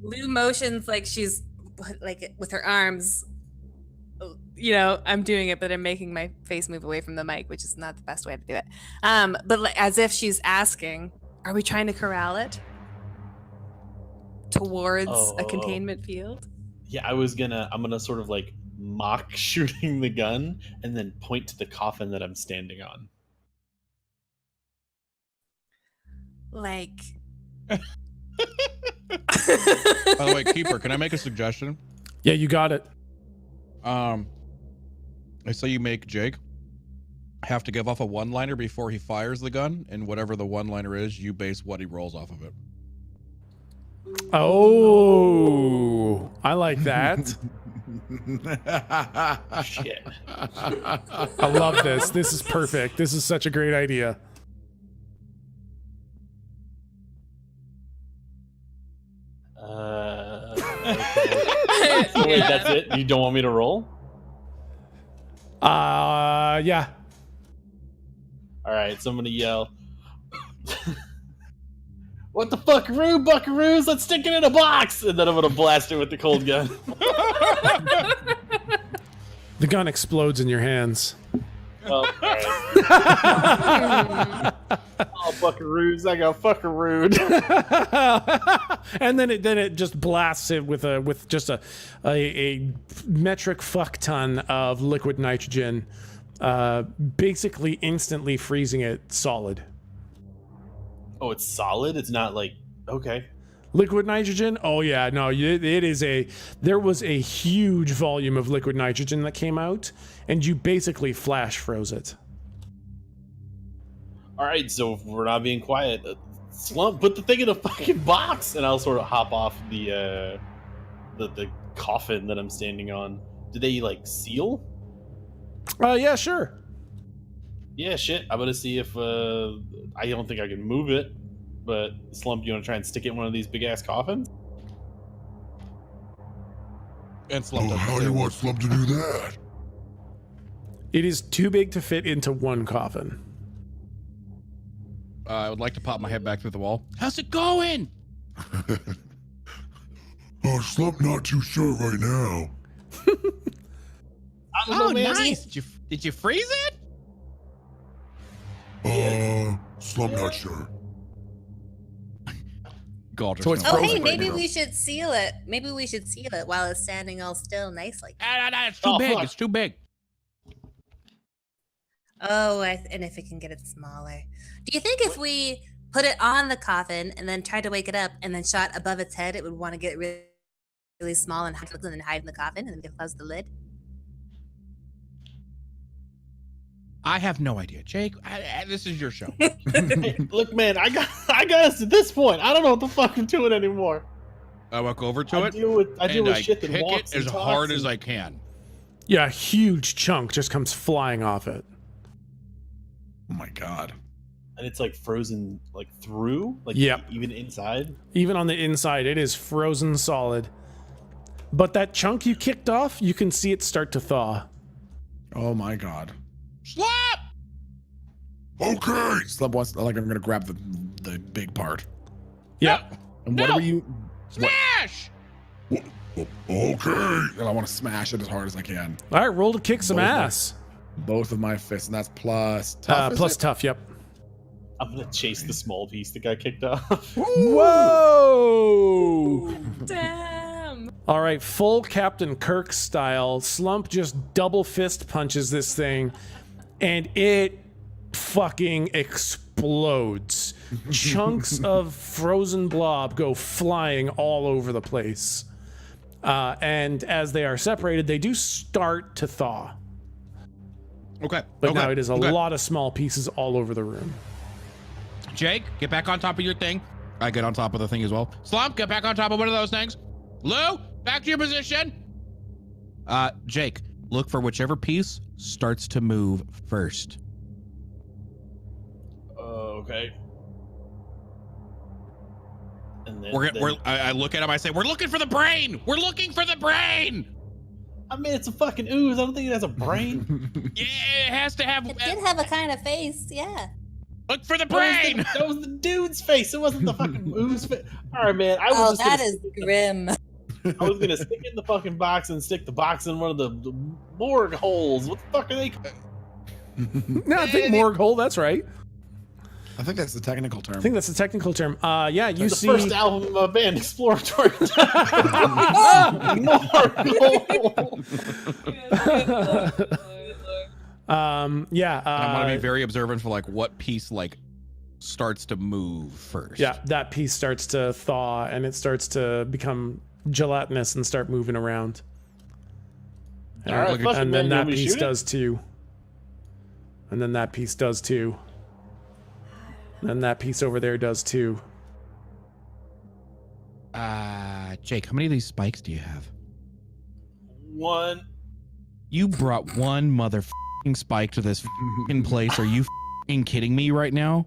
Lou motions like she's like with her arms. I'm doing it, but I'm making my face move away from the mic, which is not the best way to do it. But like, as if she's asking, "Are we trying to corral it towards a containment field?" Yeah, I'm gonna sort of like mock shooting the gun and then point to the coffin that I'm standing on. Like. By the way, Keeper, can I make a suggestion? Yeah, you got it. I say you make Jake have to give off a one-liner before he fires the gun, and whatever the one-liner is, you base what he rolls off of it. Oh, I like that. Shit. I love this. This is perfect. This is such a great idea. Okay. So wait, that's it? You don't want me to roll? Yeah. All right, so I'm gonna yell, "What the fuckaroo, buckaroos? Let's stick it in a box!" And then I'm gonna blast it with the cold gun. The gun explodes in your hands. Oh, all right. Oh, buckaroos! I got fuckarooed. And then it just blasts it with just a metric fuck ton of liquid nitrogen, basically instantly freezing it solid. Oh, it's solid. It's not like okay. Liquid nitrogen? Oh yeah, no, there was a huge volume of liquid nitrogen that came out, and you basically flash froze it. All right, so if we're not being quiet, Slump, put the thing in a fucking box, and I'll sort of hop off the coffin that I'm standing on. Do they like seal? Yeah, sure. Yeah, shit. I'm gonna see if I don't think I can move it, but Slump, you want to try and stick it in one of these big ass coffins? And Slump Oh, how do you want Slump to do that? It is too big to fit into one coffin. I would like to pop my head back through the wall. How's it going? Oh, Slump not too sure right now. Oh, nice. Did you freeze it? Slump not sure. Galdrick's So it's not Oh, frozen hey, right maybe now. we should seal it. Maybe we should seal it while it's standing all still, nice like. It's too big. fuck. It's too big. Oh, and if it can get it smaller. Do you think if we put it on the coffin and then tried to wake it up and then shot above its head, it would want to get really, really small and then hide in the coffin and then we can close the lid? I have no idea, Jake. This is your show. Hey, look, man, I got us at this point. I don't know what the fuck I'm doing anymore. I walk over to I it. deal with shit that kick walks it and as talks hard as and- I can. Yeah, a huge chunk just comes flying off it. Oh my god. And it's like frozen, like through, like Yep. even inside. Even on the inside, it is frozen solid. But that chunk you kicked off, you can see it start to thaw. Oh my god. Slap! Okay. Slump wants, like, I'm gonna grab the big part. Yeah. And No. whatever you. Smash! Okay. And I want to smash it as hard as I can. All right, roll to kick some Both of ass. Both of my fists, and that's plus tough. Is Plus it? tough, yep. I'm gonna chase the small piece that got kicked off. Whoa! Damn. All right, full Captain Kirk style. Slump just double fist punches this thing, and it fucking explodes. Chunks of frozen blob go flying all over the place. And as they are separated, they do start to thaw. Okay. But okay. now it is a okay. lot of small pieces all over the room. Jake, get back on top of your thing. I get on top of the thing as well. Slump, get back on top of one of those things. Lou, back to your position. Jake, look for whichever piece starts to move first. Okay. And then, I look at him. I say, "We're looking for the brain. We're looking for the brain." I mean, it's a fucking ooze. I don't think it has a brain. Yeah, it has to have. It did have a kind of face, yeah. Look for the brain. That was the dude's face. It wasn't the fucking ooze face. All right, man. I was Oh, that is grim. I was gonna stick it in the fucking box and stick the box in one of the morgue holes. What the fuck are they? No, I think morgue hole, that's right. I think that's the technical term. I think that's the technical term. Yeah, you the see. first album of a band, Exploratory. Yeah. I want to be very observant for like what piece like starts to move first. Yeah, that piece starts to thaw and it starts to become gelatinous and start moving around. All right, And then that piece shoot it? does too. And then that piece does too. And that piece over there does too. Jake, how many of these spikes do you have? One. You brought one motherfucking spike to this fucking place. Are you fucking kidding me right now?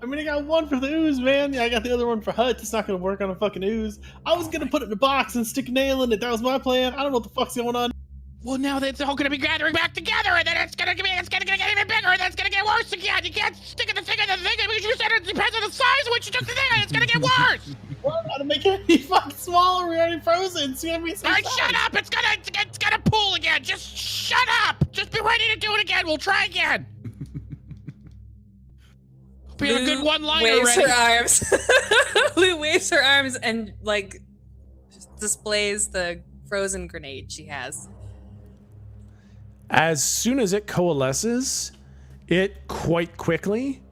I mean, I got one for the ooze, man. Yeah, I got the other one for Hut. It's not going to work on a fucking ooze. I was going to put it in a box and stick a nail in it. That was my plan. I don't know what the fuck's going on. Well, now that's all going to be gathering back together, and then it's going to get even bigger, and then it's going to get worse again. You can't stick the thing in the thing because you said it depends on the size of which you took the thing, and it's going to get worse. Well, how to make it any fucking smaller? We're already frozen. It's going to be so All right, size. shut up. It's gonna pull again. Just shut up. Just be ready to do it again. We'll try again. We have a good one-liner waves ready. her arms. Lou waves her arms and like displays the frozen grenade she has. As soon as it coalesces, it quite quickly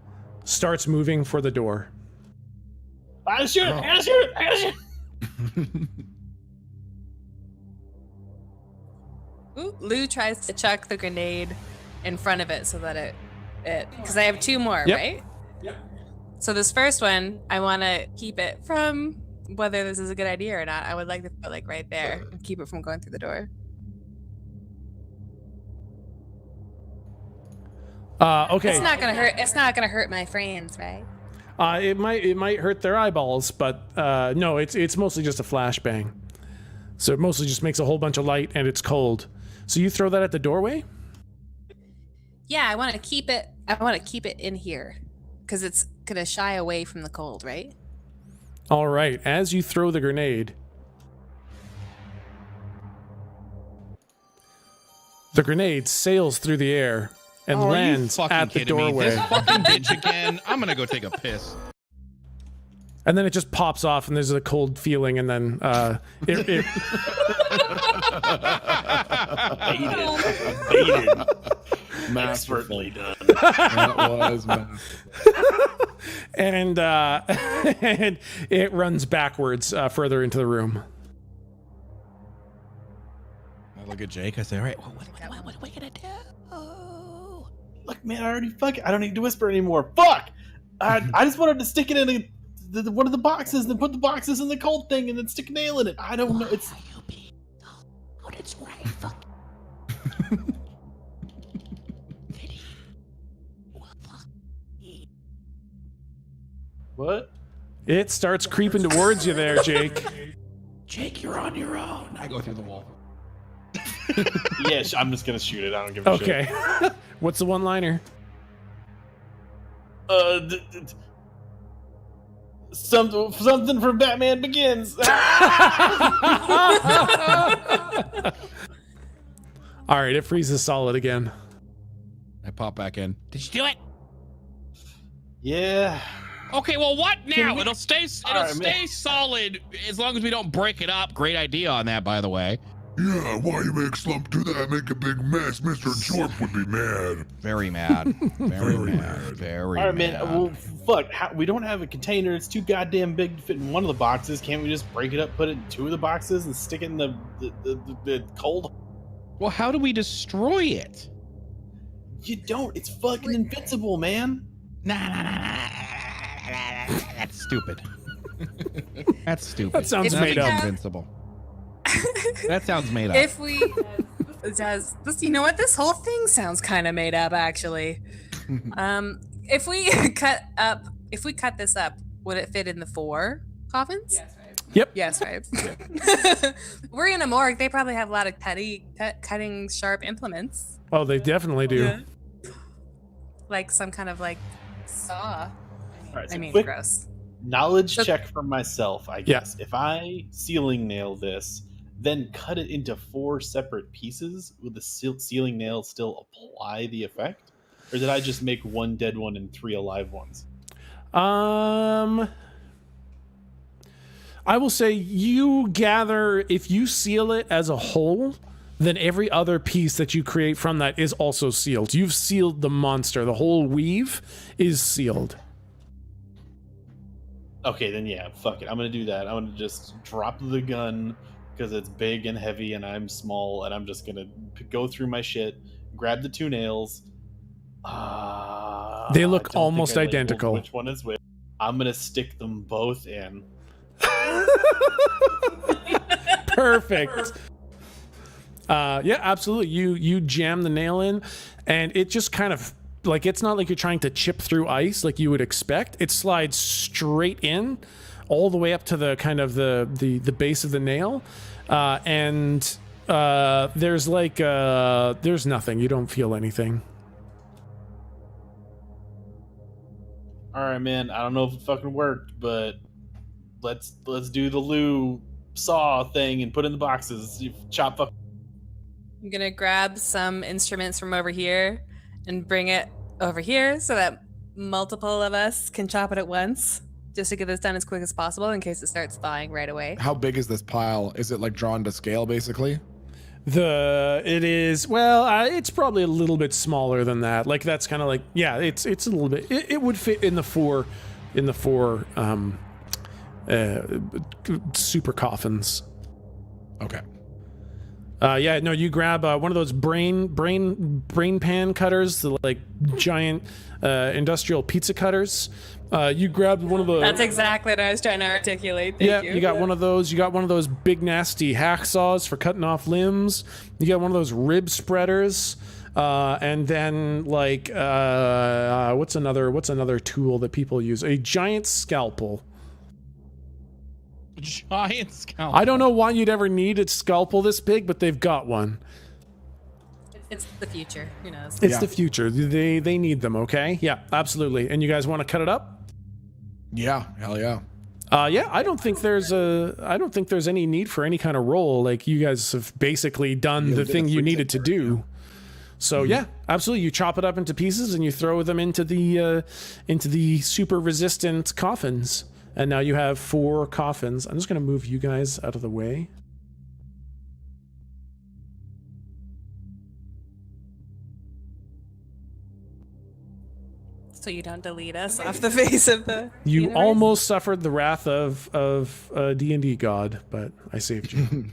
starts moving for the door. I gotta shoot it. I gotta shoot it. I gotta shoot it. Ooh, Lou tries to chuck the grenade in front of it so that it because I have two more, Yep. right? Yep. So this first one, I want to keep it from whether this is a good idea or not. I would like to put like right there and keep it from going through the door. Okay. It's not gonna hurt. It's not gonna hurt my friends, right? It might hurt their eyeballs, but no, it's mostly just a flashbang. So it mostly just makes a whole bunch of light and it's cold. So you throw that at the doorway? Yeah, I want to keep it. I want to keep it in here because it's gonna shy away from the cold, right? All right. As you throw the grenade, the grenade sails through the air and Are you lands fucking at the kidding me? doorway. This fucking bitch again. I'm gonna go take a piss. And then it just pops off and there's a cold feeling and then it Baited. Expertly done. That was and and it runs backwards further into the room. I look at Jake. I say, all right, what are we gonna do? Look, man, I already fucking. I don't need to whisper anymore. Fuck! I just wanted to stick it in one of the boxes, then put the boxes in the cold thing, and then stick a nail in it. I don't know. It's. What? It starts creeping towards you there, Jake. Jake, you're on your own. I go through the wall. Yeah, I'm just gonna shoot it. I don't give a shit. Okay. What's the one-liner? Something from Batman Begins. All right, it freezes solid again. I pop back in. Did you do it? Yeah. Okay, well, what now? we- It'll stay Alright, man. solid as long as we don't break it up. Great idea on that, by the way. Yeah, why you make Slump do that? Make a big mess. Mr. Jorp would be mad. Very mad. Very mad. Very All right, mad. man. Well, fuck. We don't have a container. It's too goddamn big to fit in one of the boxes. Can't we just break it up, put it in two of the boxes, and stick it in the cold? Well, how do we destroy it? You don't. It's fucking invincible, man. Nah. That's stupid. That's stupid. That sounds If made we up. have- Invincible. That sounds made up. If we, it does this, you know what? This whole thing sounds kind of made up, actually. If we cut this up, would it fit in the 4 coffins? Yes, right. Yep. Yes, right. We're in a morgue. They probably have a lot of cutting sharp implements. Oh, they definitely do. Yeah. Like some kind of like saw. All right, so I mean, quick gross. knowledge So- check for myself, I Yeah. guess. If I ceiling nail this, then cut it into 4 separate pieces, would the ceiling nail still apply the effect? Or did I just make 1 dead one and 3 alive ones? I will say you gather, if you seal it as a whole, then every other piece that you create from that is also sealed. You've sealed the monster. The whole weave is sealed. Okay, then yeah, fuck it. I'm gonna do that. I'm gonna just drop the gun because it's big and heavy and I'm small, and I'm just gonna go through my shit, grab the 2 nails. They look almost identical. Which one is which? I'm gonna stick them both in. Perfect. Yeah, absolutely. You jam the nail in, and it just kind of like, it's not like you're trying to chip through ice like you would expect. It slides straight in, all the way up to the kind of the base of the nail, and there's like there's nothing. You don't feel anything. All right, man. I don't know if it fucking worked, but let's do the Lou saw thing and put in the boxes. You chop fuck. I'm gonna grab some instruments from over here and bring it over here so that multiple of us can chop it at once, just to get this done as quick as possible in case it starts thawing right away. How big is this pile? Is it like drawn to scale, basically? It is, well, it's probably a little bit smaller than that. Like, that's kind of like, yeah, it's a little bit, it would fit in the four super coffins. Okay. Yeah, no, you grab one of those brain pan cutters, the like giant industrial pizza cutters. You grabbed one of the. That's exactly what I was trying to articulate. Thank you. You got one of those. You got one of those big nasty hacksaws for cutting off limbs. You got one of those rib spreaders. And then like what's another tool that people use? A giant scalpel. Giant scalpel. I don't know why you'd ever need a scalpel this big, but they've got one. It's the future, who knows? It's the future. They need them, okay? Yeah, absolutely. And you guys want to cut it up? Yeah, hell yeah. Yeah, I don't think there's any need for any kind of roll. Like, you guys have basically done the thing you needed to do. So yeah, absolutely. You chop it up into pieces and you throw them into the super resistant coffins. And now you have 4 coffins. I'm just going to move you guys out of the way. So you don't delete us off the face of the You universe? almost suffered the wrath of D&D God, but I saved you.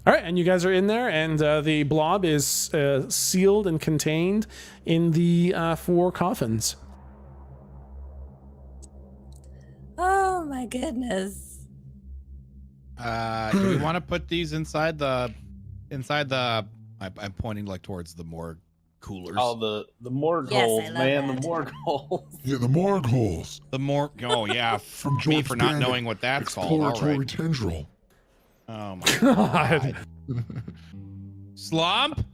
All right, and you guys are in there, and the blob is sealed and contained in the 4 coffins. Oh my goodness. Do we want to put these inside the I'm pointing like towards the morgue coolers. Oh, the morgue Yes, holes, I love man, that. the morgue holes. Yeah, the morgue holes. The morgue. Oh yeah, From me George for not Bannon. knowing what that's called. All Exploratory right. tendril. Oh my god. Slump.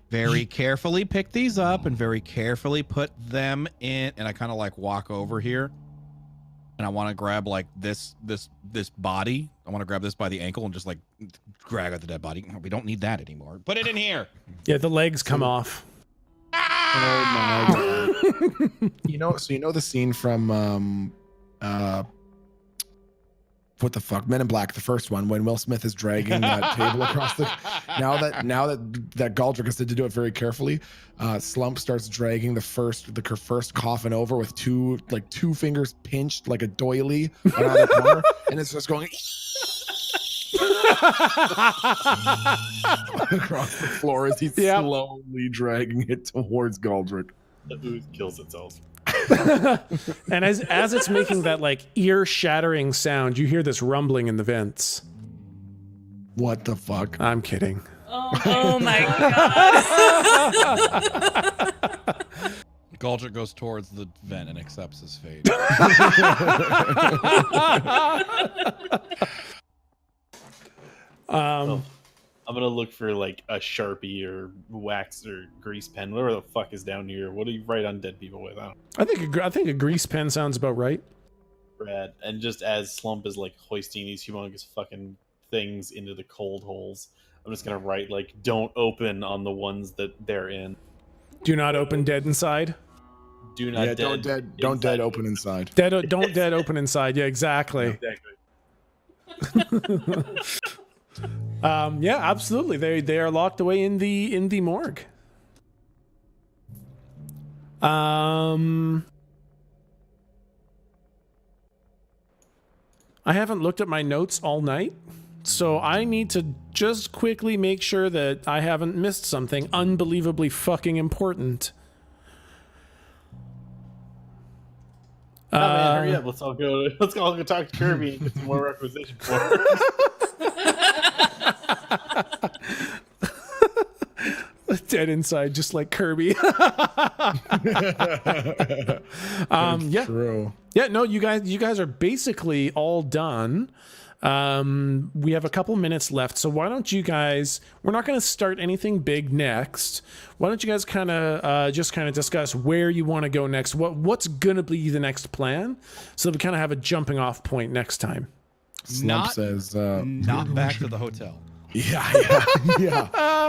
Very carefully pick these up and very carefully put them in. And I kind of like walk over here. And I want to grab like this body. I want to grab this by the ankle and just like drag out the dead body. We don't need that anymore. Put it in here. Yeah, the legs come off. Oh my god. you know the scene from what the fuck? Men in Black, the first one, when Will Smith is dragging that table across the. Now that Galdrick has to do it very carefully, Slump starts dragging the first coffin over with two fingers pinched like a doily around the corner, and it's just going across the floor as he's slowly dragging it towards Galdrick. The ooze kills itself. And as it's making that like ear-shattering sound, you hear this rumbling in the vents. What the fuck? I'm kidding. Oh my god. Galdrick goes towards the vent and accepts his fate. I'm gonna look for like a Sharpie or wax or grease pen, whatever the fuck is down here. What do you write on dead people with? I think a grease pen sounds about right. Brad, and just as Slump is like hoisting these humongous fucking things into the cold holes, I'm just gonna write like don't open on the ones that they're in. Do not open dead inside. Do not don't dead open inside. Don't dead open inside. Yeah, exactly. Exactly. Yeah, absolutely. They are locked away in the morgue. I haven't looked at my notes all night, so I need to just quickly make sure that I haven't missed something unbelievably fucking important. Oh man, hurry up! Let's all go talk to Kirby and get some more requisition for her. Dead inside, just like Kirby. Yeah. True. Yeah, no, you guys are basically all done. We have a couple minutes left, so why don't you guys, we're not going to start anything big next. Why don't you guys kind of discuss where you want to go next? What's going to be the next plan? So that we kind of have a jumping off point next time. Slump says Not back to the hotel. Yeah.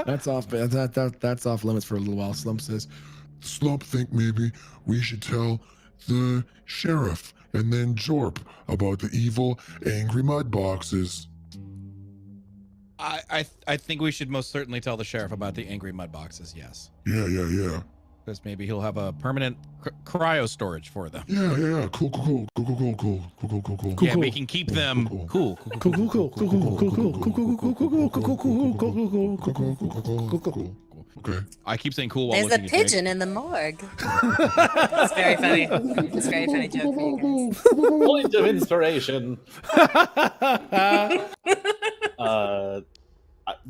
That's off. That's off limits for a little while. Slump says, Slump think maybe we should tell the sheriff and then Jorp about the evil, angry mud boxes. I think we should most certainly tell the sheriff about the angry mud boxes. Yes. Yeah. Because maybe he'll have a permanent cryo storage for them. Yeah. Cool. Yeah, we can keep them cool. Okay. I keep saying cool while There's a looking at pigeon in the morgue. It's very funny. It's a very funny joke for you guys. Point of inspiration.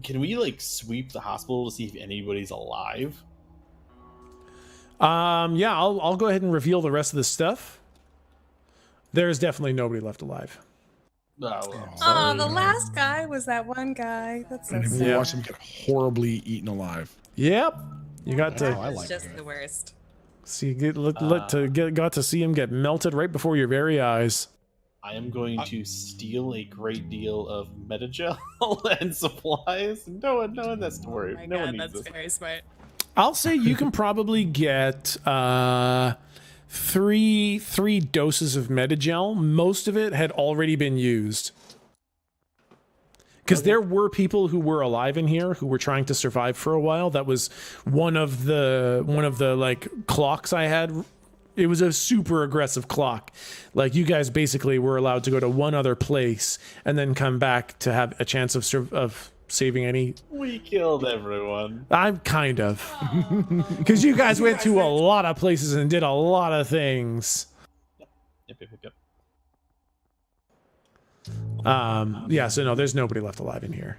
Can we like sweep the hospital to see if anybody's alive? Yeah, I'll go ahead and reveal the rest of the stuff. There's definitely nobody left alive. Oh, the last guy was that one guy. That's so and sad. we watch him get horribly eaten alive. Yep. You got to It's just the worst. see got to see him get melted right before your very eyes. I am going to steal a great deal of metagel and supplies. No one has to worry. Oh my no one God, needs that's this. very smart. I'll say you can probably get three doses of metagel. Most of it had already been used. Because there were people who were alive in here who were trying to survive for a while. That was one of the like clocks I had. It was a super aggressive clock. Like you guys basically were allowed to go to one other place and then come back to have a chance of saving any. We killed everyone. I'm kind of. Because you guys went to a lot of places and did a lot of things. Yep. Yeah, so no, there's nobody left alive in here.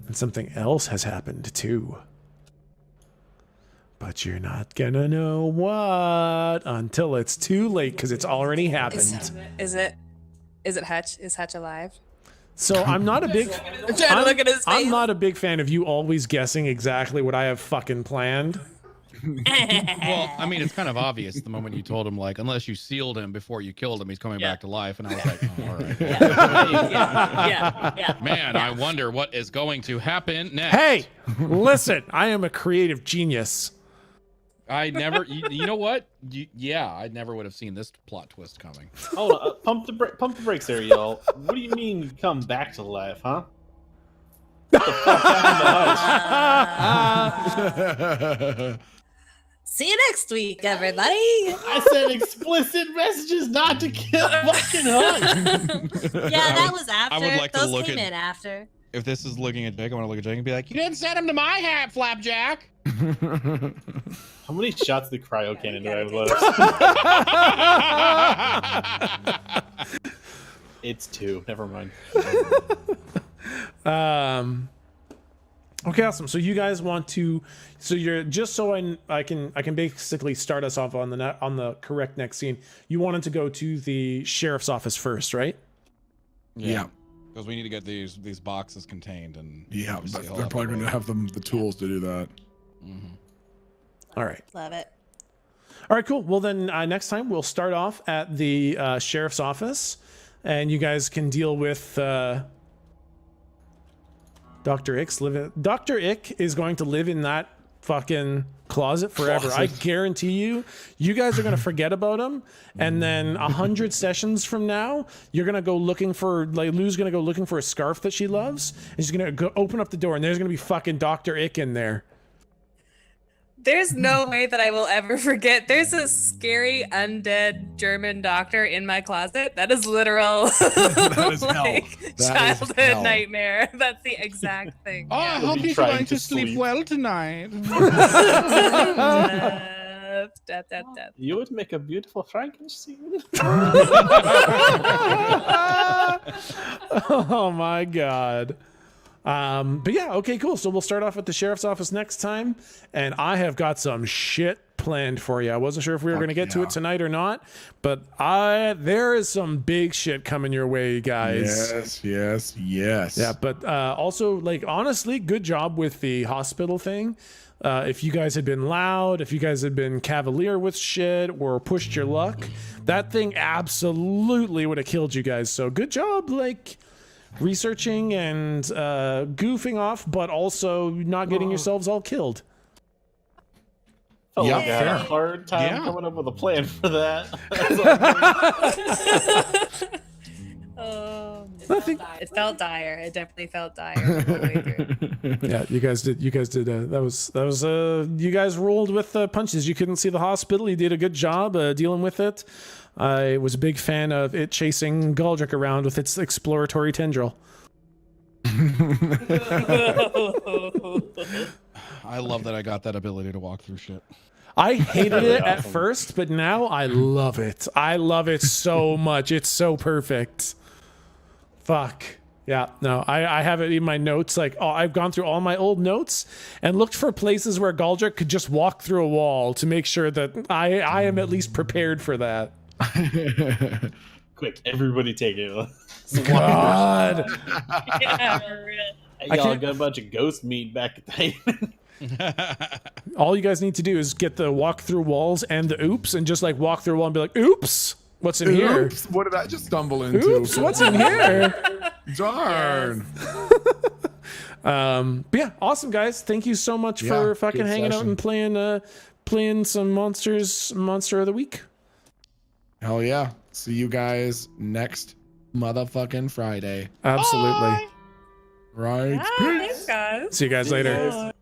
And something else has happened too. But you're not gonna know what until it's too late because it's already happened. Is it Hutch? Is Hutch alive? So I'm not a big I'm trying to look at his face. I'm not a big fan of you always guessing exactly what I have fucking planned. Well, I mean, it's kind of obvious the moment you told him, like, unless you sealed him before you killed him, he's coming back to life. And I was like, oh, all right. Yeah. Man, I wonder what is going to happen next. Hey, listen, I am a creative genius. I never, you know what? I never would have seen this plot twist coming. Oh, pump the brakes there, y'all. What do you mean you come back to life, huh? What the fuck happened to Hutch? See you next week, everybody. I said explicit messages not to kill fucking Hutch. Yeah, that was after. I would like to Those look came at- in after. If this is looking at Jake, I want to look at Jake and be like, you didn't send him to my hat, Flapjack. How many shots of the cryo cannon do I have left? It's 2. Never mind. Okay, awesome. So you guys want to? So you're just so I can basically start us off on the correct next scene. You wanted to go to the sheriff's office first, right? Yeah. Because we need to get these boxes contained and Yeah, obviously but all they're that probably going to work. have the tools to do that. Mhm. All right. Love it. All right, cool. Well, then next time we'll start off at the sheriff's office, and you guys can deal with Dr. Ick is going to live in that fucking closet forever. I guarantee you guys are going to forget about him. And then 100 sessions from now, you're going to go looking for, like, Lou's going to go looking for a scarf that she loves. And she's going to go open up the door and there's going to be fucking Dr. Ick in there. There's no way that I will ever forget. There's a scary undead German doctor in my closet. That is literal That is like hell. childhood nightmare. That's the exact thing. Oh, I hope you're going to sleep well tonight. Death. You would make a beautiful Frankenstein. Oh my god. But yeah, okay, cool. So we'll start off at the sheriff's office next time, and I have got some shit planned for you. I wasn't sure if we were going to get to it tonight or not, but there is some big shit coming your way, guys. Yes. Yeah, but also, like, honestly, good job with the hospital thing. If you guys had been loud, if you guys had been cavalier with shit or pushed your luck, that thing absolutely would have killed you guys. So good job, like, researching and goofing off, but also not getting yourselves all killed. I had a hard time coming up with a plan for that. It felt dire. It definitely felt dire all the way through. Yeah, you guys did. That was. You guys rolled with punches. You couldn't see the hospital. You did a good job dealing with it. I was a big fan of it chasing Galdrick around with its exploratory tendril. I love that I got that ability to walk through shit. I hated it at first, but now I love it. I love it so much. It's so perfect. Fuck. Yeah, no, I have it in my notes. Like, I've gone through all my old notes and looked for places where Galdrick could just walk through a wall to make sure that I am at least prepared for that. Quick, everybody take it. God. Yeah, for real. Y'all got a bunch of ghost meat back at the All you guys need to do is get the walk through walls and the oops and just like walk through a wall and be like, oops, what's in here? Oops, what did I just stumble into? Oops, what's in here? Darn. But yeah, awesome, guys. Thank you so much for fucking hanging out and playing some Monster of the Week. Hell yeah. See you guys next motherfucking Friday. Absolutely. Right. Thanks, guys. See you guys later.